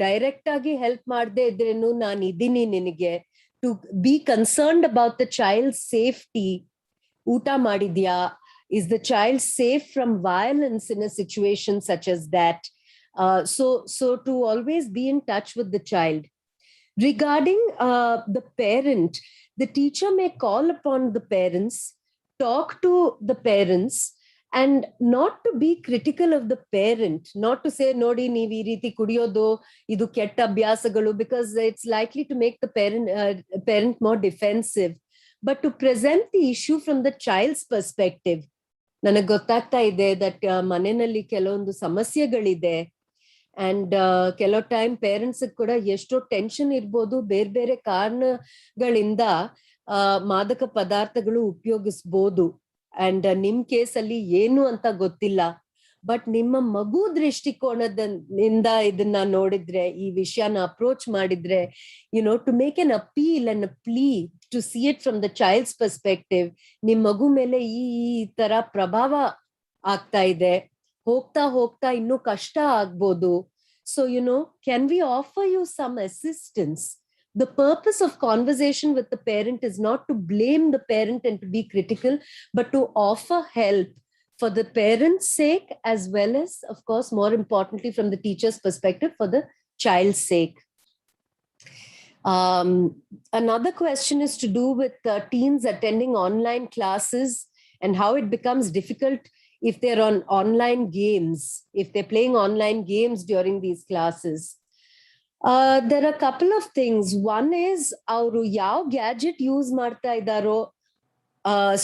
ಡೈರೆಕ್ಟ್ ಆಗಿ ಹೆಲ್ಪ್ ಮಾಡದೆ ಇದ್ರೇನು ನಾನು ಇದೀನಿ ನಿನಗೆ, to be concerned about the child safety. ಊಟ ಮಾಡಿದ್ಯಾ? Is the child safe from violence in a situation such as that? So to always be in touch with the child. Regarding the parent, the teacher may call upon the parents, talk to the parents, and not to be critical of the parent, not to say nodi neevu ee reeti kudiyodu idu ketta abhyasagalu, because it's likely to make the parent more defensive, but to present the issue from the child's perspective. ನನಗೆ ಗೊತ್ತಾಗ್ತಾ ಇದೆ that ಮನೆಯಲ್ಲಿ ಕೆಲವೊಂದು ಸಮಸ್ಯೆಗಳಿದೆ, and ಕೆಲವು time parents ಕೂಡ ಎಷ್ಟೋ tension ಇರ್ಬೋದು, ಬೇರೆ ಬೇರೆ ಕಾರಣಗಳಿಂದ ಮಾದಕ ಪದಾರ್ಥಗಳು ಉಪಯೋಗಿಸ್ಬೋದು. ಅಂಡ್ ನಿಮ್ ಕೇಸಲ್ಲಿ ಏನು ಅಂತ ಗೊತ್ತಿಲ್ಲ, ಬಟ್ ನಿಮ್ಮ ಮಗು ದೃಷ್ಟಿಕೋನದಿಂದ ಇದನ್ನ ನೋಡಿದ್ರೆ, ಈ ವಿಷಯನ ಅಪ್ರೋಚ್ ಮಾಡಿದ್ರೆ, to make an appeal and plea to see it from the child's perspective. ನಿಮ್ ಮಗು ಮೇಲೆ ಈ ತರ ಪ್ರಭಾವ ಆಗ್ತಾ ಇದೆ, ಹೋಗ್ತಾ ಹೋಗ್ತಾ ಇನ್ನೂ ಕಷ್ಟ ಆಗ್ಬೋದು. So can we offer you some assistance? The purpose of conversation with the parent is not to blame the parent and to be critical, but to offer help for the parent's sake, as well as, of course, more importantly, from the teacher's perspective, for the child's sake. Another question is to do with teens attending online classes and how it becomes difficult if they're on online games, if they're playing online games during these classes. There are a couple of things. One is, ಅವರು ಯಾವ gadget use ಮಾಡ್ತಾ ಇದ್ದಾರೋ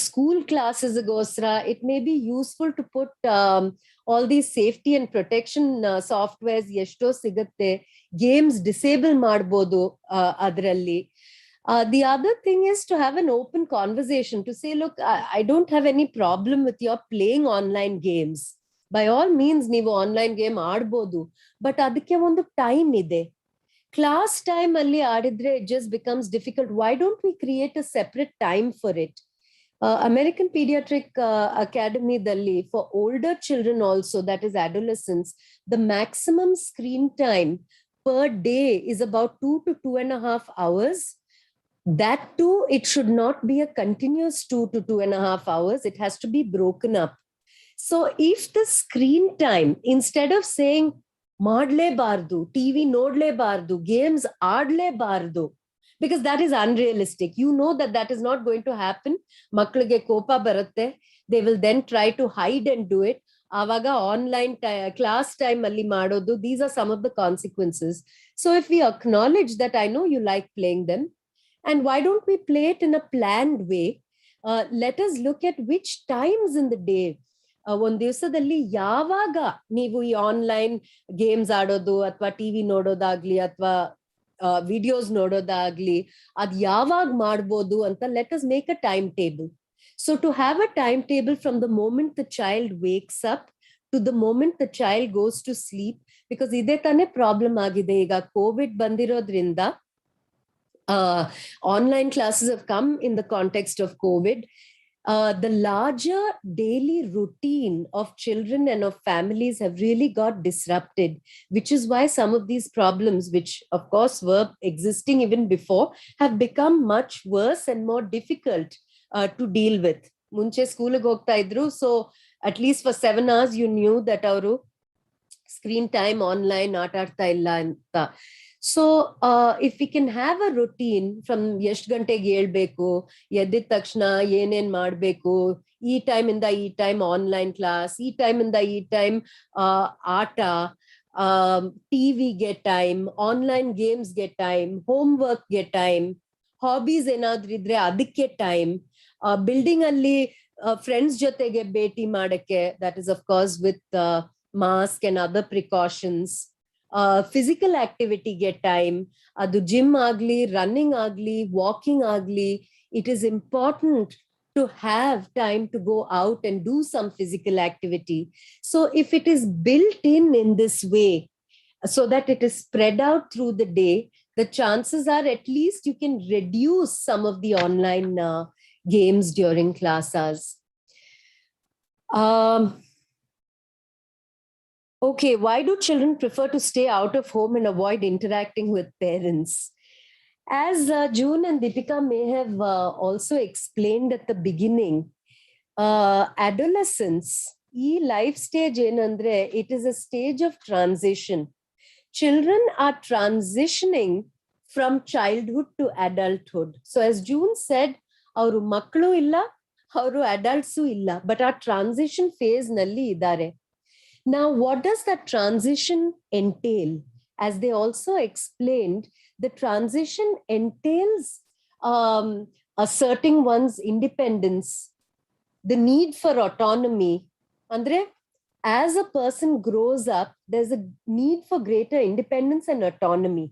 school ಕ್ಲಾಸಸ್ಗೋಸ್ಕರ, it may be useful to put all these safety and protection softwares ಎಷ್ಟೋ ಸಿಗುತ್ತೆ, games disable ಮಾಡ್ಬೋದು ಅದರಲ್ಲಿ. The other thing is to have an open conversation, to say, look, I don't have any problem with your playing online games. By all means, ನೀವು online game ಆಡ್ಬೋದು, but ಅದಕ್ಕೆ ಒಂದು time ಇದೆ. Class time ಅಲ್ಲಿ ಆಡಿದ್ರೆ it just becomes difficult. Why don't we create a separate time for it? American Pediatric Academy dalli, for older children also, that is adolescents, the maximum screen time per day is about 2 to 2.5 hours. That too, it should not be a continuous 2 to 2.5 hours. It has to be broken up. So if the screen time, instead of saying ಮಾಡ್ಲೇಬಾರ್ದು, TV ನೋಡ್ಲೇಬಾರ್ದು, games ಆಡ್ಲೇಬಾರ್ದು, because that is unrealistic. You know that is not going to happen. ಮಕ್ಕಳಿಗೆ ಕೋಪ ಬರುತ್ತೆ, they will then try to hide and do it. ಆವಾಗ online class time ಅಲ್ಲಿ ಮಾಡೋದು, these are some of the consequences. So if we acknowledge that I know you like playing them, and why don't we play it in a planned way? Let us look at which times in the day. ಒಂದ್ ದಿವಸದಲ್ಲಿ ಯಾವಾಗ ನೀವು ಈ online games ಆಡೋದು ಅಥವಾ TV ನೋಡೋದಾಗ್ಲಿ ಅಥವಾ videos ನೋಡೋದಾಗ್ಲಿ, ಅದ್ ಯಾವಾಗ ಮಾಡ್ಬೋದು ಅಂತ let us make a timetable. So to have a timetable from the moment the child wakes up to the moment the child goes to sleep, because ಇದೇ ತಾನೇ ಪ್ರಾಬ್ಲಮ್ ಆಗಿದೆ. ಈಗ ಕೋವಿಡ್ ಬಂದಿರೋದ್ರಿಂದ online classes have come in the context of COVID. The larger daily routine of children and of families have really got disrupted, which is why some of these problems, which of course were existing even before, have become much worse and more difficult to deal with. Munche school ge hogta idru, so at least for 7 hours you knew that avaru screen time online ಆಟಾಡ್ತಾ ಇಲ್ಲ ಅಂತ. So if we can have a routine from ಎಷ್ಟು ಗಂಟೆಗೆ ಹೇಳ್ಬೇಕು, ಎದ್ದಿದ ತಕ್ಷಣ ಏನೇನ್ ಮಾಡ್ಬೇಕು, ಈ ಟೈಮ್ ಇಂದ ಈ ಟೈಮ್ ಆನ್ಲೈನ್ ಕ್ಲಾಸ್, ಈ ಟೈಮ್ ಇಂದ ಈ ಟೈಮ್ ಆಟ, ಟಿವಿಗೆ ಟೈಮ್, ಆನ್ಲೈನ್ ಗೇಮ್ಸ್ಗೆ ಟೈಮ್, ಹೋಮ್ ವರ್ಕ್ಗೆ ಟೈಮ್, ಹಾಬೀಸ್ ಏನಾದ್ರೂ ಇದ್ರೆ ಅದಕ್ಕೆ ಟೈಮ್, ಬಿಲ್ಡಿಂಗ್ ಅಲ್ಲಿ ಫ್ರೆಂಡ್ಸ್ ಜೊತೆಗೆ ಭೇಟಿ ಮಾಡಕ್ಕೆ, that is of course with mask and other precautions. Physical ಆಕ್ಟಿವಿಟಿಗೆ ಟೈಮ್, ಅದು ಜಿಮ್ ಆಗ್ಲಿ, ರನ್ನಿಂಗ್ ಆಗ್ಲಿ, ವಾಕಿಂಗ್ ಆಗ್ಲಿ, it is important to have time to go out and do some physical activity. So if it is built in this way, so that it is spread out through the day, the chances are at least you can reduce some of the online games during class hours. Okay, why do children prefer to stay out of home and avoid interacting with parents? As June and Deepika may have also explained at the beginning, adolescence, life stage ಏನಂದ್ರೆ, it is a stage of transition. Children are transitioning from childhood to adulthood. So as June said, ಅವರು ಮಕ್ಕಳು ಇಲ್ಲ, ಅವರು adults ಇಲ್ಲ, but ಆ transition phase ನಲ್ಲಿ ಇದ್ದಾರೆ. Now, what does that transition entail? As they also explained, the transition entails asserting one's independence, the need for autonomy. Andre, as a person grows up, there's a need for greater independence and autonomy.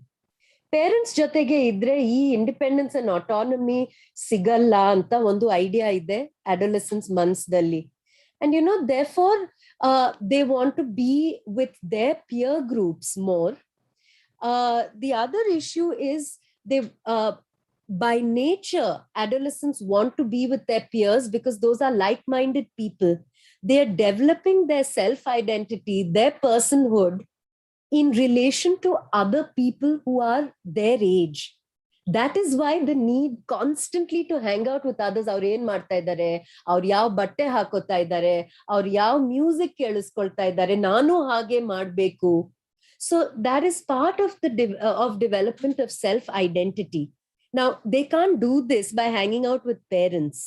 Parents ಜೊತೆಗೆ ಇದ್ರೆ ಈ independence and autonomy ಸಿಗಲ್ಲ ಅಂತ ಒಂದು idea ಇದೆ adolescence ಮನಸ್ಸಲ್ಲಿ. And therefore, they want to be with their peer groups more. The other issue is they, by nature, adolescents want to be with their peers because those are like-minded people. They are developing their self-identity, their personhood in relation to other people who are their age. That is why the need constantly to hang out with others. ಅವ್ರು ಏನ್ ಮಾಡ್ತಾ ಇದ್ದಾರೆ, ಅವ್ರು ಯಾವ ಬಟ್ಟೆ ಹಾಕೋತಾ ಇದ್ದಾರೆ, ಅವ್ರು ಯಾವ ಮ್ಯೂಸಿಕ್ ಕೇಳಿಸ್ಕೊಳ್ತಾ ಇದ್ದಾರೆ, ನಾನು ಹಾಗೆ ಮಾಡ್ಬೇಕು. So that is part of the of development of self-identity. Now, they can't do this by hanging out with parents,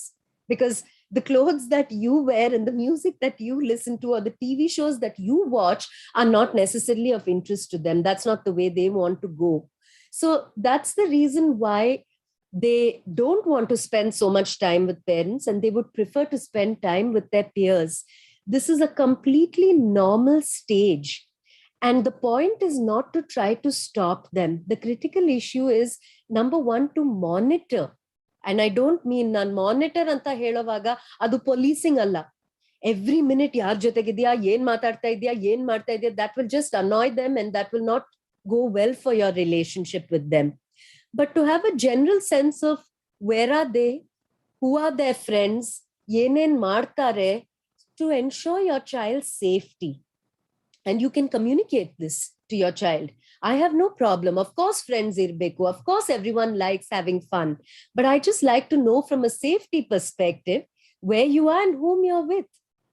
because the clothes that you wear and the music that you listen to or the TV shows that you watch are not necessarily of interest to them. That's not the way they want to go. So that's the reason why they don't want to spend so much time with parents, and they would prefer to spend time with their peers. This is a completely normal stage. And the point is not to try to stop them. The critical issue is, number one, to monitor. And I don't mean monitor anta ಹೇಳುವಾಗ ಅದು policing ಅಲ್ಲ. Every minute ಯಾರ ಜೊತೆಗಿದ್ಯಾ, ಏನ್ ಮಾತಾಡ್ತಾ ಇದೆಯಾ, ಏನ್ ಮಾಡ್ತಾ ಇದೆಯಾ, that will just annoy them and that will not go well for your relationship with them. But to have a general sense of where are they, who are their friends, ಏನೇನ್ ಮಾಡ್ತಾರೆ, to ensure your child's safety. And you can communicate this to your child. I have no problem. Of course, friends irbeku. Of course, everyone likes having fun. But I just like to know from a safety perspective where you are and whom you're with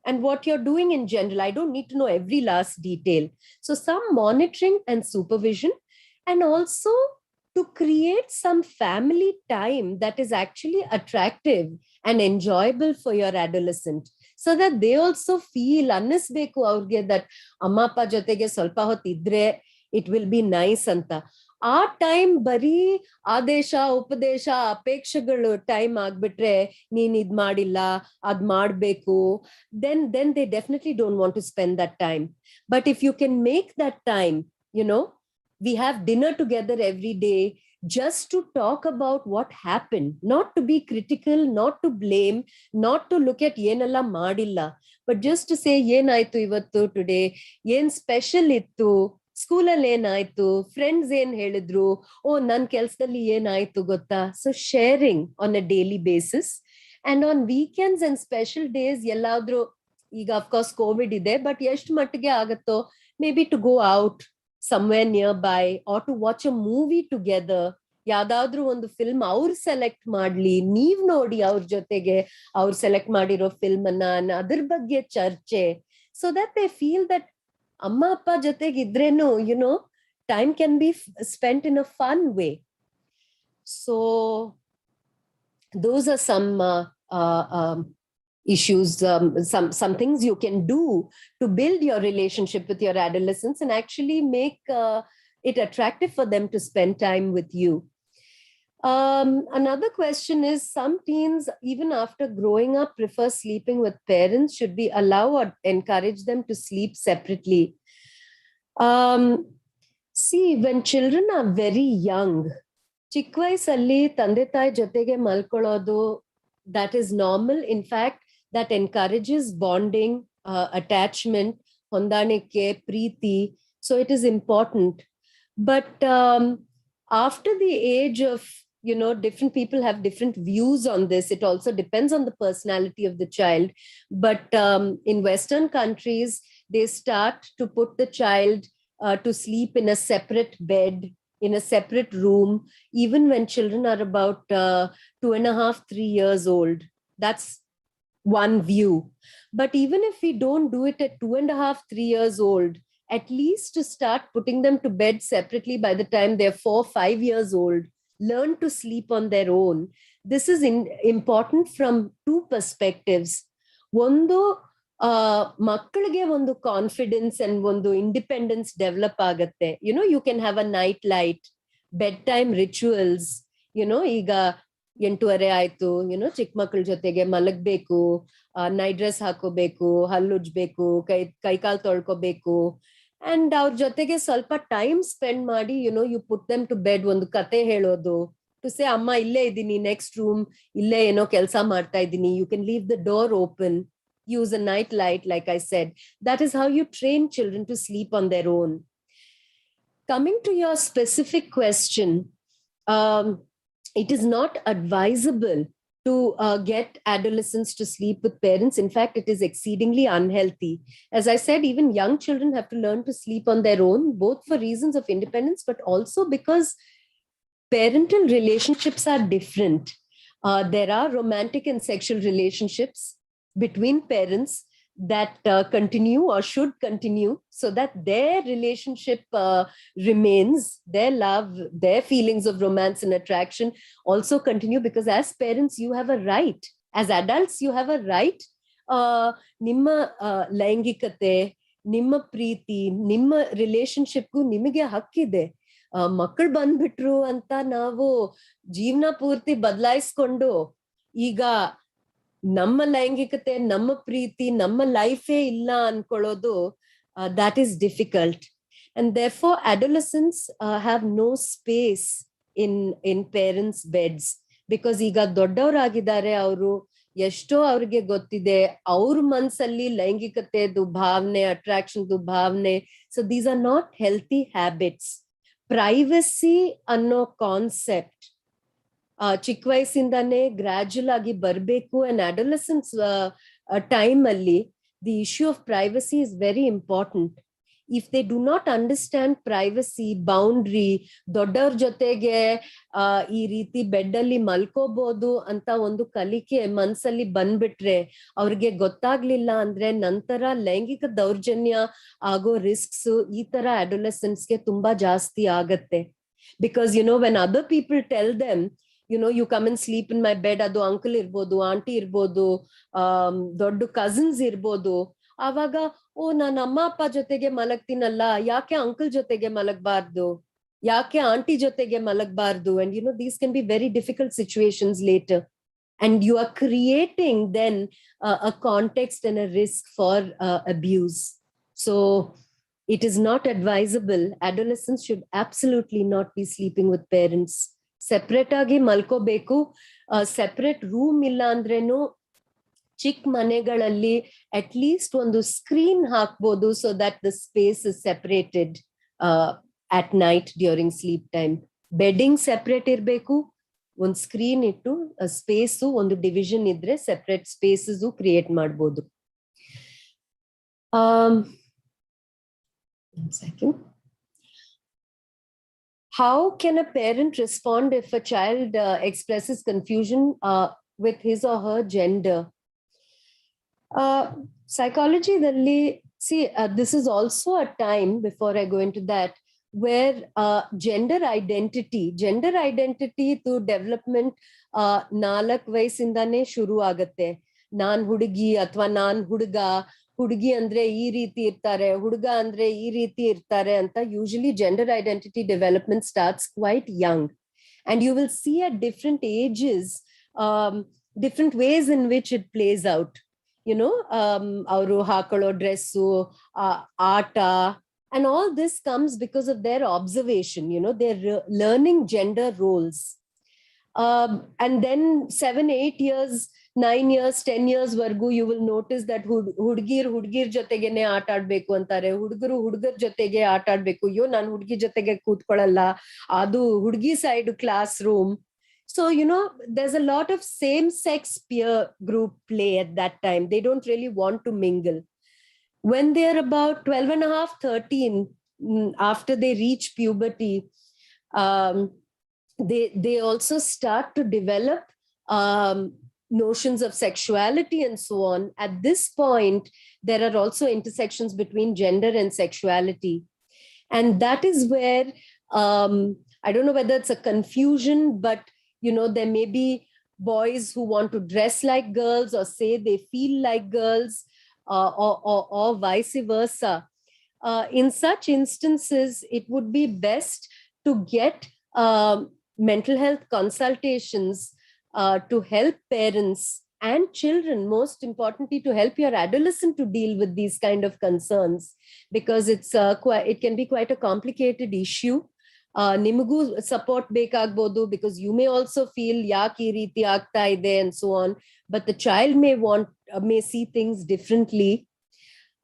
and what you're doing in general. I don't need to know every last detail. So some monitoring and supervision, and also to create some family time that is actually attractive and enjoyable for your adolescent, so that they also feel ಅನ್ನಿಸ್ಬೇಕು ಅವ್ರಿಗೆ that ಅಮ್ಮ ಅಪ್ಪ ಜೊತೆಗೆ ಸ್ವಲ್ಪ ಹೊತ್ತು ಇದ್ರೆ it will be nice ಅಂತ. ಆ time ಬರೀ ಆದೇಶ ಉಪದೇಶ ಅಪೇಕ್ಷೆಗಳು ಟೈಮ್ ಆಗ್ಬಿಟ್ರೆ, ನೀನ್ ಇದ್ ಮಾಡಿಲ್ಲ ಅದ್ ಮಾಡ್ಬೇಕು, then they definitely don't want to spend that time. But if you can make that time, we have dinner together every day, just to talk about what happened, not to be critical, not to blame, not to look at ಏನೆಲ್ಲ ಮಾಡಿಲ್ಲ, but just to say ಏನಾಯ್ತು ಇವತ್ತು today, ಏನ್ special ಇತ್ತು, ಸ್ಕೂಲಲ್ಲಿ ಏನಾಯ್ತು, friends ಏನ್ ಹೇಳಿದ್ರು, ನನ್ ಕೆಲ್ಸದಲ್ಲಿ ಏನಾಯ್ತು ಗೊತ್ತಾ. So sharing on a daily basis, and on weekends and special days ಎಲ್ಲಾದ್ರೂ, ಈಗ ಅಫ್ಕೋರ್ಸ್ ಕೋವಿಡ್ ಇದೆ, ಬಟ್ ಎಷ್ಟು ಮಟ್ಟಿಗೆ ಆಗತ್ತೋ, maybe to go out somewhere nearby or to watch a movie together. ಯಾವ್ದಾದ್ರೂ ಒಂದು ಫಿಲ್ಮ್ ಅವ್ರು ಸೆಲೆಕ್ಟ್ ಮಾಡ್ಲಿ, ನೀವ್ ನೋಡಿ ಅವ್ರ ಜೊತೆಗೆ ಅವ್ರು ಸೆಲೆಕ್ಟ್ ಮಾಡಿರೋ ಫಿಲ್ಮ್ ಅನ್ನ, ಅದ್ರ ಬಗ್ಗೆ ಚರ್ಚೆ, so that they feel that ಅಮ್ಮ ಅಪ್ಪ ಜೊತೆಗಿದ್ರೇನು time can be spent in a fun way. So those are some issues, some things you can do to build your relationship with your adolescents and actually make it attractive for them to spend time with you. Another question is, some teens, even after growing up, prefer sleeping with parents. Should we allow or encourage them to sleep separately? See, when children are very young, ಚಿಕ್ಕ ವಯಸ್ಸಲ್ಲಿ ತಂದೆ ತಾಯಿ ಜೊತೆಗೆ ಮಲ್ಕೊಳ್ಳೋದು, that is normal. In fact, that encourages bonding, attachment, ಹೊಂದಾಣಿಕೆ, ಪ್ರೀತಿ. So it is important. But after the age of, different people have different views on this. It also depends on the personality of the child. But in Western countries, they start to put the child to sleep in a separate bed, in a separate room, even when children are about 2.5, 3 years old. That's one view. But even if we don't do it at 2.5, 3 years old, at least to start putting them to bed separately by the time they're 4, 5 years old, learn to sleep on their own. This is important from two perspectives. One, ಮಕ್ಕಳಿಗೆ ಒಂದು confidence and ಒಂದು independence develop ಆಗತ್ತೆ. You can have a night light, bed time rituals. ಈಗ 8:30 ಆಯ್ತು, ಚಿಕ್ಕ ಮಕ್ಕಳ ಜೊತೆಗೆ ಮಲಗ್ಬೇಕು, night dress ಹಾಕೋಬೇಕು, ಹಲ್ಲುಜ್ಬೇಕು, ಕೈಕಾಲು ತೊಳ್ಕೋಬೇಕು, ಅಂಡ್ ಅವ್ರ ಜೊತೆಗೆ ಸ್ವಲ್ಪ ಟೈಮ್ ಸ್ಪೆಂಡ್ ಮಾಡಿ you put them to bed. ಒಂದು ಕತೆ ಹೇಳೋದು, ಟು ಸೇ ಅಮ್ಮ ಇಲ್ಲೇ ಇದ್ದೀನಿ, ನೆಕ್ಸ್ಟ್ ರೂಮ್, ಇಲ್ಲೇ ಏನೋ ಕೆಲಸ ಮಾಡ್ತಾ ಇದ್ದೀನಿ, you can leave the door open. Use a night light, like I said. That is how you train children to sleep on their own. Coming to your specific question, it is not advisable to get adolescents to sleep with parents. In fact, it is exceedingly unhealthy. As I said, even young children have to learn to sleep on their own, both for reasons of independence, but also because parental relationships are different. There are romantic and sexual relationships between parents that continue or should continue, so that their relationship remains, their love, their feelings of romance and attraction also continue, because as parents you have a right, as adults you have a right. ನಿಮ್ಮ ಲೈಂಗಿಕತೆ, ನಿಮ್ಮ ಪ್ರೀತಿ, ನಿಮ್ಮ ರಿಲೇಶನ್ಶಿಪ್ಗೂ ನಿಮಗೆ ಹಕ್ಕಿದೆ. ಮಕ್ಕಳು ಬಂದ್ಬಿಟ್ರು ಅಂತ ನಾವು ಜೀವನ ಪೂರ್ತಿ ಬದಲಾಯಿಸ್ಕೊಂಡು ಈಗ ನಮ್ಮ ಲೈಂಗಿಕತೆ, ನಮ್ಮ ಪ್ರೀತಿ, ನಮ್ಮ ಲೈಫೇ ಇಲ್ಲ ಅನ್ಕೊಳ್ಳೋದು, that is difficult. And therefore adolescents have no space in parents' beds, because ಈಗ ದೊಡ್ಡವರಾಗಿದ್ದಾರೆ, ಅವರು ಎಷ್ಟೋ ಅವ್ರಿಗೆ ಗೊತ್ತಿದೆ, ಅವ್ರ ಮನ್ಸಲ್ಲಿ ಲೈಂಗಿಕತೆದು ಭಾವನೆ, ಅಟ್ರಾಕ್ಷನ್ದು ಭಾವನೆ. So these are not healthy habits. Privacy ಅನ್ನೋ ಕಾನ್ಸೆಪ್ಟ್ ಚಿಕ್ಕ ವಯಸ್ಸಿಂದಾನೇ ಗ್ರಾಜುಯಲ್ ಆಗಿ ಬರಬೇಕು. ಅಂಡ್ ಅಡೋಲೆಸೆನ್ಸ್ ಟೈಮ್ ಅಲ್ಲಿ the issue of privacy is very important. If they do not understand privacy, boundary, ದೊಡ್ಡವ್ರ ಜೊತೆಗೆ ಈ ರೀತಿ ಬೆಡ್ ಅಲ್ಲಿ ಮಲ್ಕೋಬಹುದು ಅಂತ ಒಂದು ಕಲಿಕೆ ಮನ್ಸಲ್ಲಿ ಬಂದ್ಬಿಟ್ರೆ, ಅವ್ರಿಗೆ ಗೊತ್ತಾಗ್ಲಿಲ್ಲ ಅಂದ್ರೆ ನಂತರ ಲೈಂಗಿಕ ದೌರ್ಜನ್ಯ ಆಗೋ ರಿಸ್ಕ್ಸ್ ಈ ತರ ಅಡೋಲೆಸೆನ್ಸ್ಗೆ ತುಂಬಾ ಜಾಸ್ತಿ ಆಗತ್ತೆ. Because when other people tell them, you come and sleep in my bed, ಅದು ಅಂಕಲ್ ಇರ್ಬೋದು, ಆಂಟಿ ಇರ್ಬೋದು, ದೊಡ್ಡ ಕಸಿನ್ಸ್ ಇರ್ಬೋದು, ಆವಾಗ ನಾನು ಅಮ್ಮ ಅಪ್ಪ ಜೊತೆಗೆ ಮಲಗ್ತೀನಲ್ಲ, ಯಾಕೆ ಅಂಕಲ್ ಜೊತೆಗೆ ಮಲಗಬಾರ್ದು, ಯಾಕೆ ಆಂಟಿ ಜೊತೆಗೆ ಮಲಗಬಾರ್ದು? And these can be very difficult situations later, and you are creating then a context and a risk for abuse. So it is not advisable. Adolescents should absolutely not be sleeping with parents. Separate ಆಗಿ ಮಲ್ಕೋಬೇಕು. Separate room ಇಲ್ಲ ಅಂದ್ರೇನು ಚಿಕ್ಕ ಮನೆಗಳಲ್ಲಿ at least ಒಂದು screen ಹಾಕ್ಬೋದು, so that the space is separated at night during sleep time. Bedding separate ಇರಬೇಕು, ಒಂದು screen ಇಟ್ಟು ಸ್ಪೇಸು ಒಂದು ಡಿವಿಷನ್ ಇದ್ರೆ ಸೆಪ್ರೇಟ್ ಸ್ಪೇಸಸ್ ಕ್ರಿಯೇಟ್ ಮಾಡ್ಬೋದು. One second. How can a parent respond if a child expresses confusion with his or her gender? Psychology, this is also a time, before I go into that, where gender identity to development 4 ವಯಸ್ಸಿಂದಾನೇ ಶುರು ಆಗತ್ತೆ. ನಾನ್ ಹುಡುಗಿ ಅಥವಾ ನಾನ್ ಹುಡುಗ, ಹುಡುಗಿ ಅಂದ್ರೆ ಈ ರೀತಿ ಇರ್ತಾರೆ, ಹುಡುಗ ಅಂದ್ರೆ ಈ ರೀತಿ ಇರ್ತಾರೆ ಅಂತ. Usually gender identity development starts quite young, and you will see at different ages different ways in which it plays out. ಅವರು ಹಾಕೊಳ್ಳೋ ಡ್ರೆಸ್ಸು, ಆಟ, and all this comes because of their observation. They're learning gender roles. And then 7, 8 years, 9 years, 10 years ವರ್ಗೂ you will notice that ಹುಡ್ಗಿರ್ ಜೊತೆಗೇನೆ ಆಟ ಆಡ್ಬೇಕು ಅಂತಾರೆ, ಹುಡುಗರ್ ಜೊತೆಗೆ ಆಟ ಆಡ್ಬೇಕು. ಅಯ್ಯೋ ನಾನು ಹುಡ್ಗಿ ಜೊತೆಗೆ ಕೂತ್ಕೊಳ್ಳಲ್ಲ, ಅದು ಹುಡ್ಗಿ side class room. So, there's a lot of same-sex peer group play at that time. They don't really want to mingle. when they're about 12 and a half, 13, after they reach puberty, they also start to develop notions of sexuality and so on. At this point, there are also intersections between gender and sexuality. And that is where, I don't know whether it's a confusion, but, there may be boys who want to dress like girls or say they feel like girls, or vice versa. In such instances, it would be best to get mental health consultations to help parents and children, most importantly, to help your adolescent to deal with these kind of concerns, because it can be quite a complicated issue. Nimugu support bekagbodu, because you may also feel yaak ee reeti aagta ide and so on, but the child may see things differently,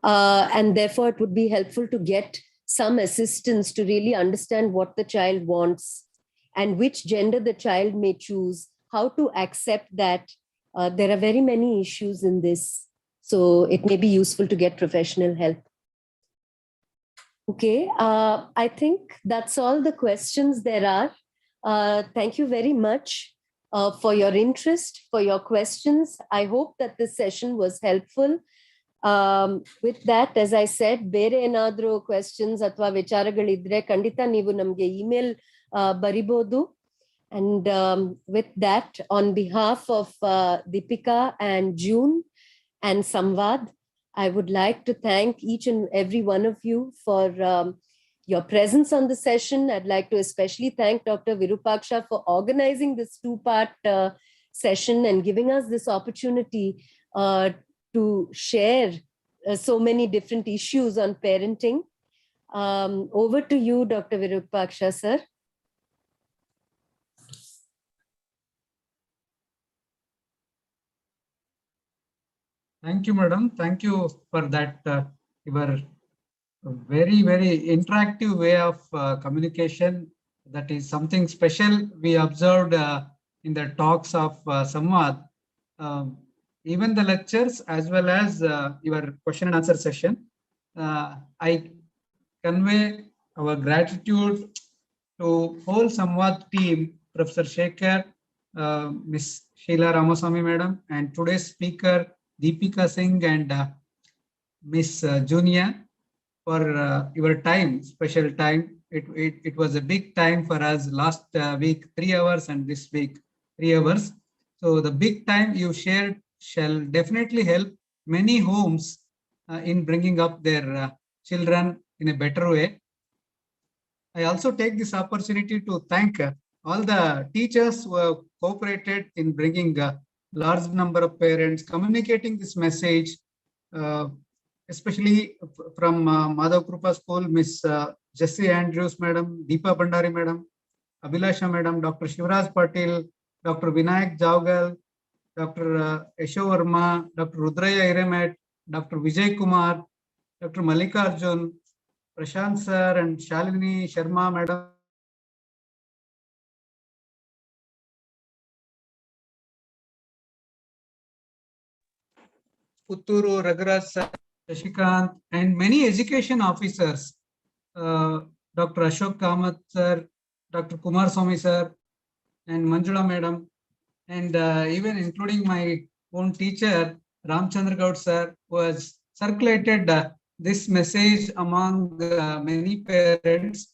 and therefore it would be helpful to get some assistance to really understand what the child wants and which gender the child may choose, how to accept that. There are very many issues in this, so it may be useful to get professional help. Okay, I think that's all the questions there are. Thank you very much for your interest, for your questions. I hope that this session was helpful. With that, as I said, bere enadru questions athwa vicharagalidre kandita neevu namge email baribodu. And with that, on behalf of Deepika and June and Samvad, I would like to thank each and every one of you for your presence on the session. I'd like to especially thank Dr. Virupaksha for organizing this two-part session and giving us this opportunity to share so many different issues on parenting. Over to you, Dr. Virupaksha, sir. Thank you, madam. Thank you for that. Your very, very interactive way of communication. That is something special we observed in the talks of Samvad. Even the lectures as well as your question and answer session. I convey our gratitude to whole Samvad team, Professor Shekhar, Miss Sheila Ramaswamy madam, and today's speaker Deepika Singh and Miss Junia, for your time, special time. It was a big time for us. Last week 3 hours and this week 3 hours. So the big time you shared shall definitely help many homes in bringing up their children in a better way. I also take this opportunity to thank all the teachers who have cooperated in bringing a large number of parents, communicating this message, especially from Madhav Krupa School, Miss Jessie Andrews madam, Deepa Bandari madam, Abhilasha madam, Dr. Shivraj Patil, Dr. Vinayak Jawgal, Dr. Esho Verma, Dr. Rudraya Iremet, Dr. Vijay Kumar, Dr. Mallikarjun, Prashant sir, and Shalini Sharma madam. Putturu Ragraj sir, Shashikant, and many education officers, Dr. Ashok Kamath sir, Dr. Kumar Swamy sir, and Manjula madam, and even including my own teacher, Ramchandra Gaud sir, who has circulated this message among many parents.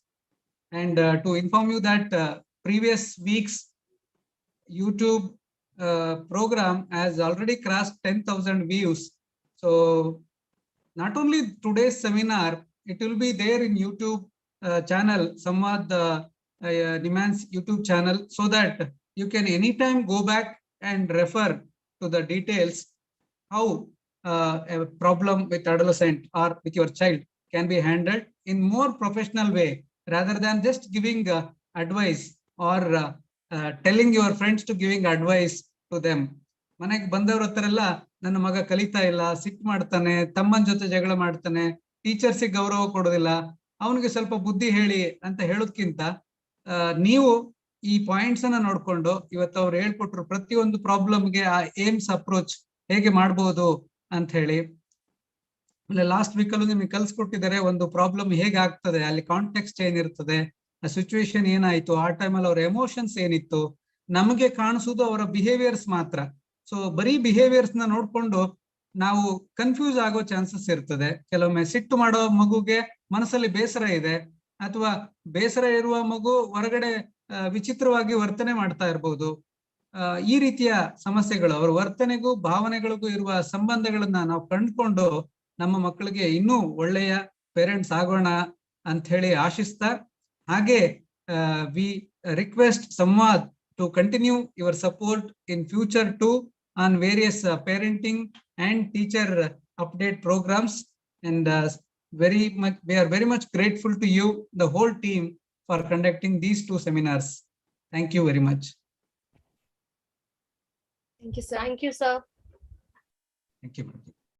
And to inform you that previous week's YouTube program has already crossed 10,000 views. So not only today's seminar, it will be there in YouTube channel, SAMVAD-NIMHANS YouTube channel, so that you can anytime go back and refer to the details how a problem with adolescent or with your child can be handled in more professional way, rather than just giving advice or telling your friends to giving advice to them. ಮನೆಗೆ ಬಂದವ್ರ ಹತ್ರ ಎಲ್ಲ ನನ್ನ ಮಗ ಕಲಿತಾ ಇಲ್ಲ, ಸಿಟ್ ಮಾಡ್ತಾನೆ, ತಮ್ಮನ ಜೊತೆ ಜಗಳ ಮಾಡ್ತಾನೆ, ಟೀಚರ್ಸಿಗೆ ಗೌರವ ಕೊಡೋದಿಲ್ಲ, ಅವನಿಗೆ ಸ್ವಲ್ಪ ಬುದ್ಧಿ ಹೇಳಿ ಅಂತ ಹೇಳೋದ್ಕಿಂತ ನೀವು ಈ ಪಾಯಿಂಟ್ಸ್ ಅನ್ನ ನೋಡ್ಕೊಂಡು ಇವತ್ತು ಅವ್ರು ಹೇಳ್ಕೊಟ್ರು ಪ್ರತಿಯೊಂದು ಪ್ರಾಬ್ಲಮ್ಗೆ ಆ ಏಮ್ಸ್ ಅಪ್ರೋಚ್ ಹೇಗೆ ಮಾಡ್ಬೋದು ಅಂತ ಹೇಳಿ. ಲಾಸ್ಟ್ ವೀಕ್ ಅಲ್ಲೂ ನಿಮಗೆ ಕಲ್ಸ್ಕೊಟ್ಟಿದ್ದಾರೆ ಒಂದು ಪ್ರಾಬ್ಲಮ್ ಹೇಗೆ ಆಗ್ತದೆ, ಅಲ್ಲಿ ಕಾಂಟೆಕ್ಸ್ಟ್ ಏನಿರ್ತದೆ, ಆ ಸಿಚುವೇಶನ್ ಏನಾಯ್ತು, ಆ ಟೈಮಲ್ಲಿ ಅವರ ಎಮೋಷನ್ಸ್ ಏನಿತ್ತು, ನಮಗೆ ಕಾಣಿಸುದು ಅವರ ಬಿಹೇವಿಯರ್ಸ್ ಮಾತ್ರ. ಸೊ ಬರೀ ಬಿಹೇವಿಯರ್ಸ್ ನ ನೋಡ್ಕೊಂಡು ನಾವು ಕನ್ಫ್ಯೂಸ್ ಆಗೋ ಚಾನ್ಸಸ್ ಇರ್ತದೆ. ಕೆಲವೊಮ್ಮೆ ಸಿಟ್ಟು ಮಾಡೋ ಮಗುಗೆ ಮನಸ್ಸಲ್ಲಿ ಬೇಸರ ಇದೆ, ಅಥವಾ ಬೇಸರ ಇರುವ ಮಗು ಹೊರಗಡೆ ವಿಚಿತ್ರವಾಗಿ ವರ್ತನೆ ಮಾಡ್ತಾ ಇರ್ಬೋದು. ಈ ರೀತಿಯ ಸಮಸ್ಯೆಗಳು, ಅವರ ವರ್ತನೆಗೂ ಭಾವನೆಗಳಿಗೂ ಇರುವ ಸಂಬಂಧಗಳನ್ನ ನಾವು ಕಂಡುಕೊಂಡು ನಮ್ಮ ಮಕ್ಕಳಿಗೆ ಇನ್ನೂ ಒಳ್ಳೆಯ ಪೇರೆಂಟ್ಸ್ ಆಗೋಣ ಅಂತ ಹೇಳಿ ಆಶಿಸ್ತಾ, ಹಾಗೆ V request Samvad to continue your support in future too on various parenting and teacher update programs, and we are very much grateful to you, the whole team, for conducting these 2 seminars. Thank you very much. Thank you, sir. Thank you, sir. Thank you.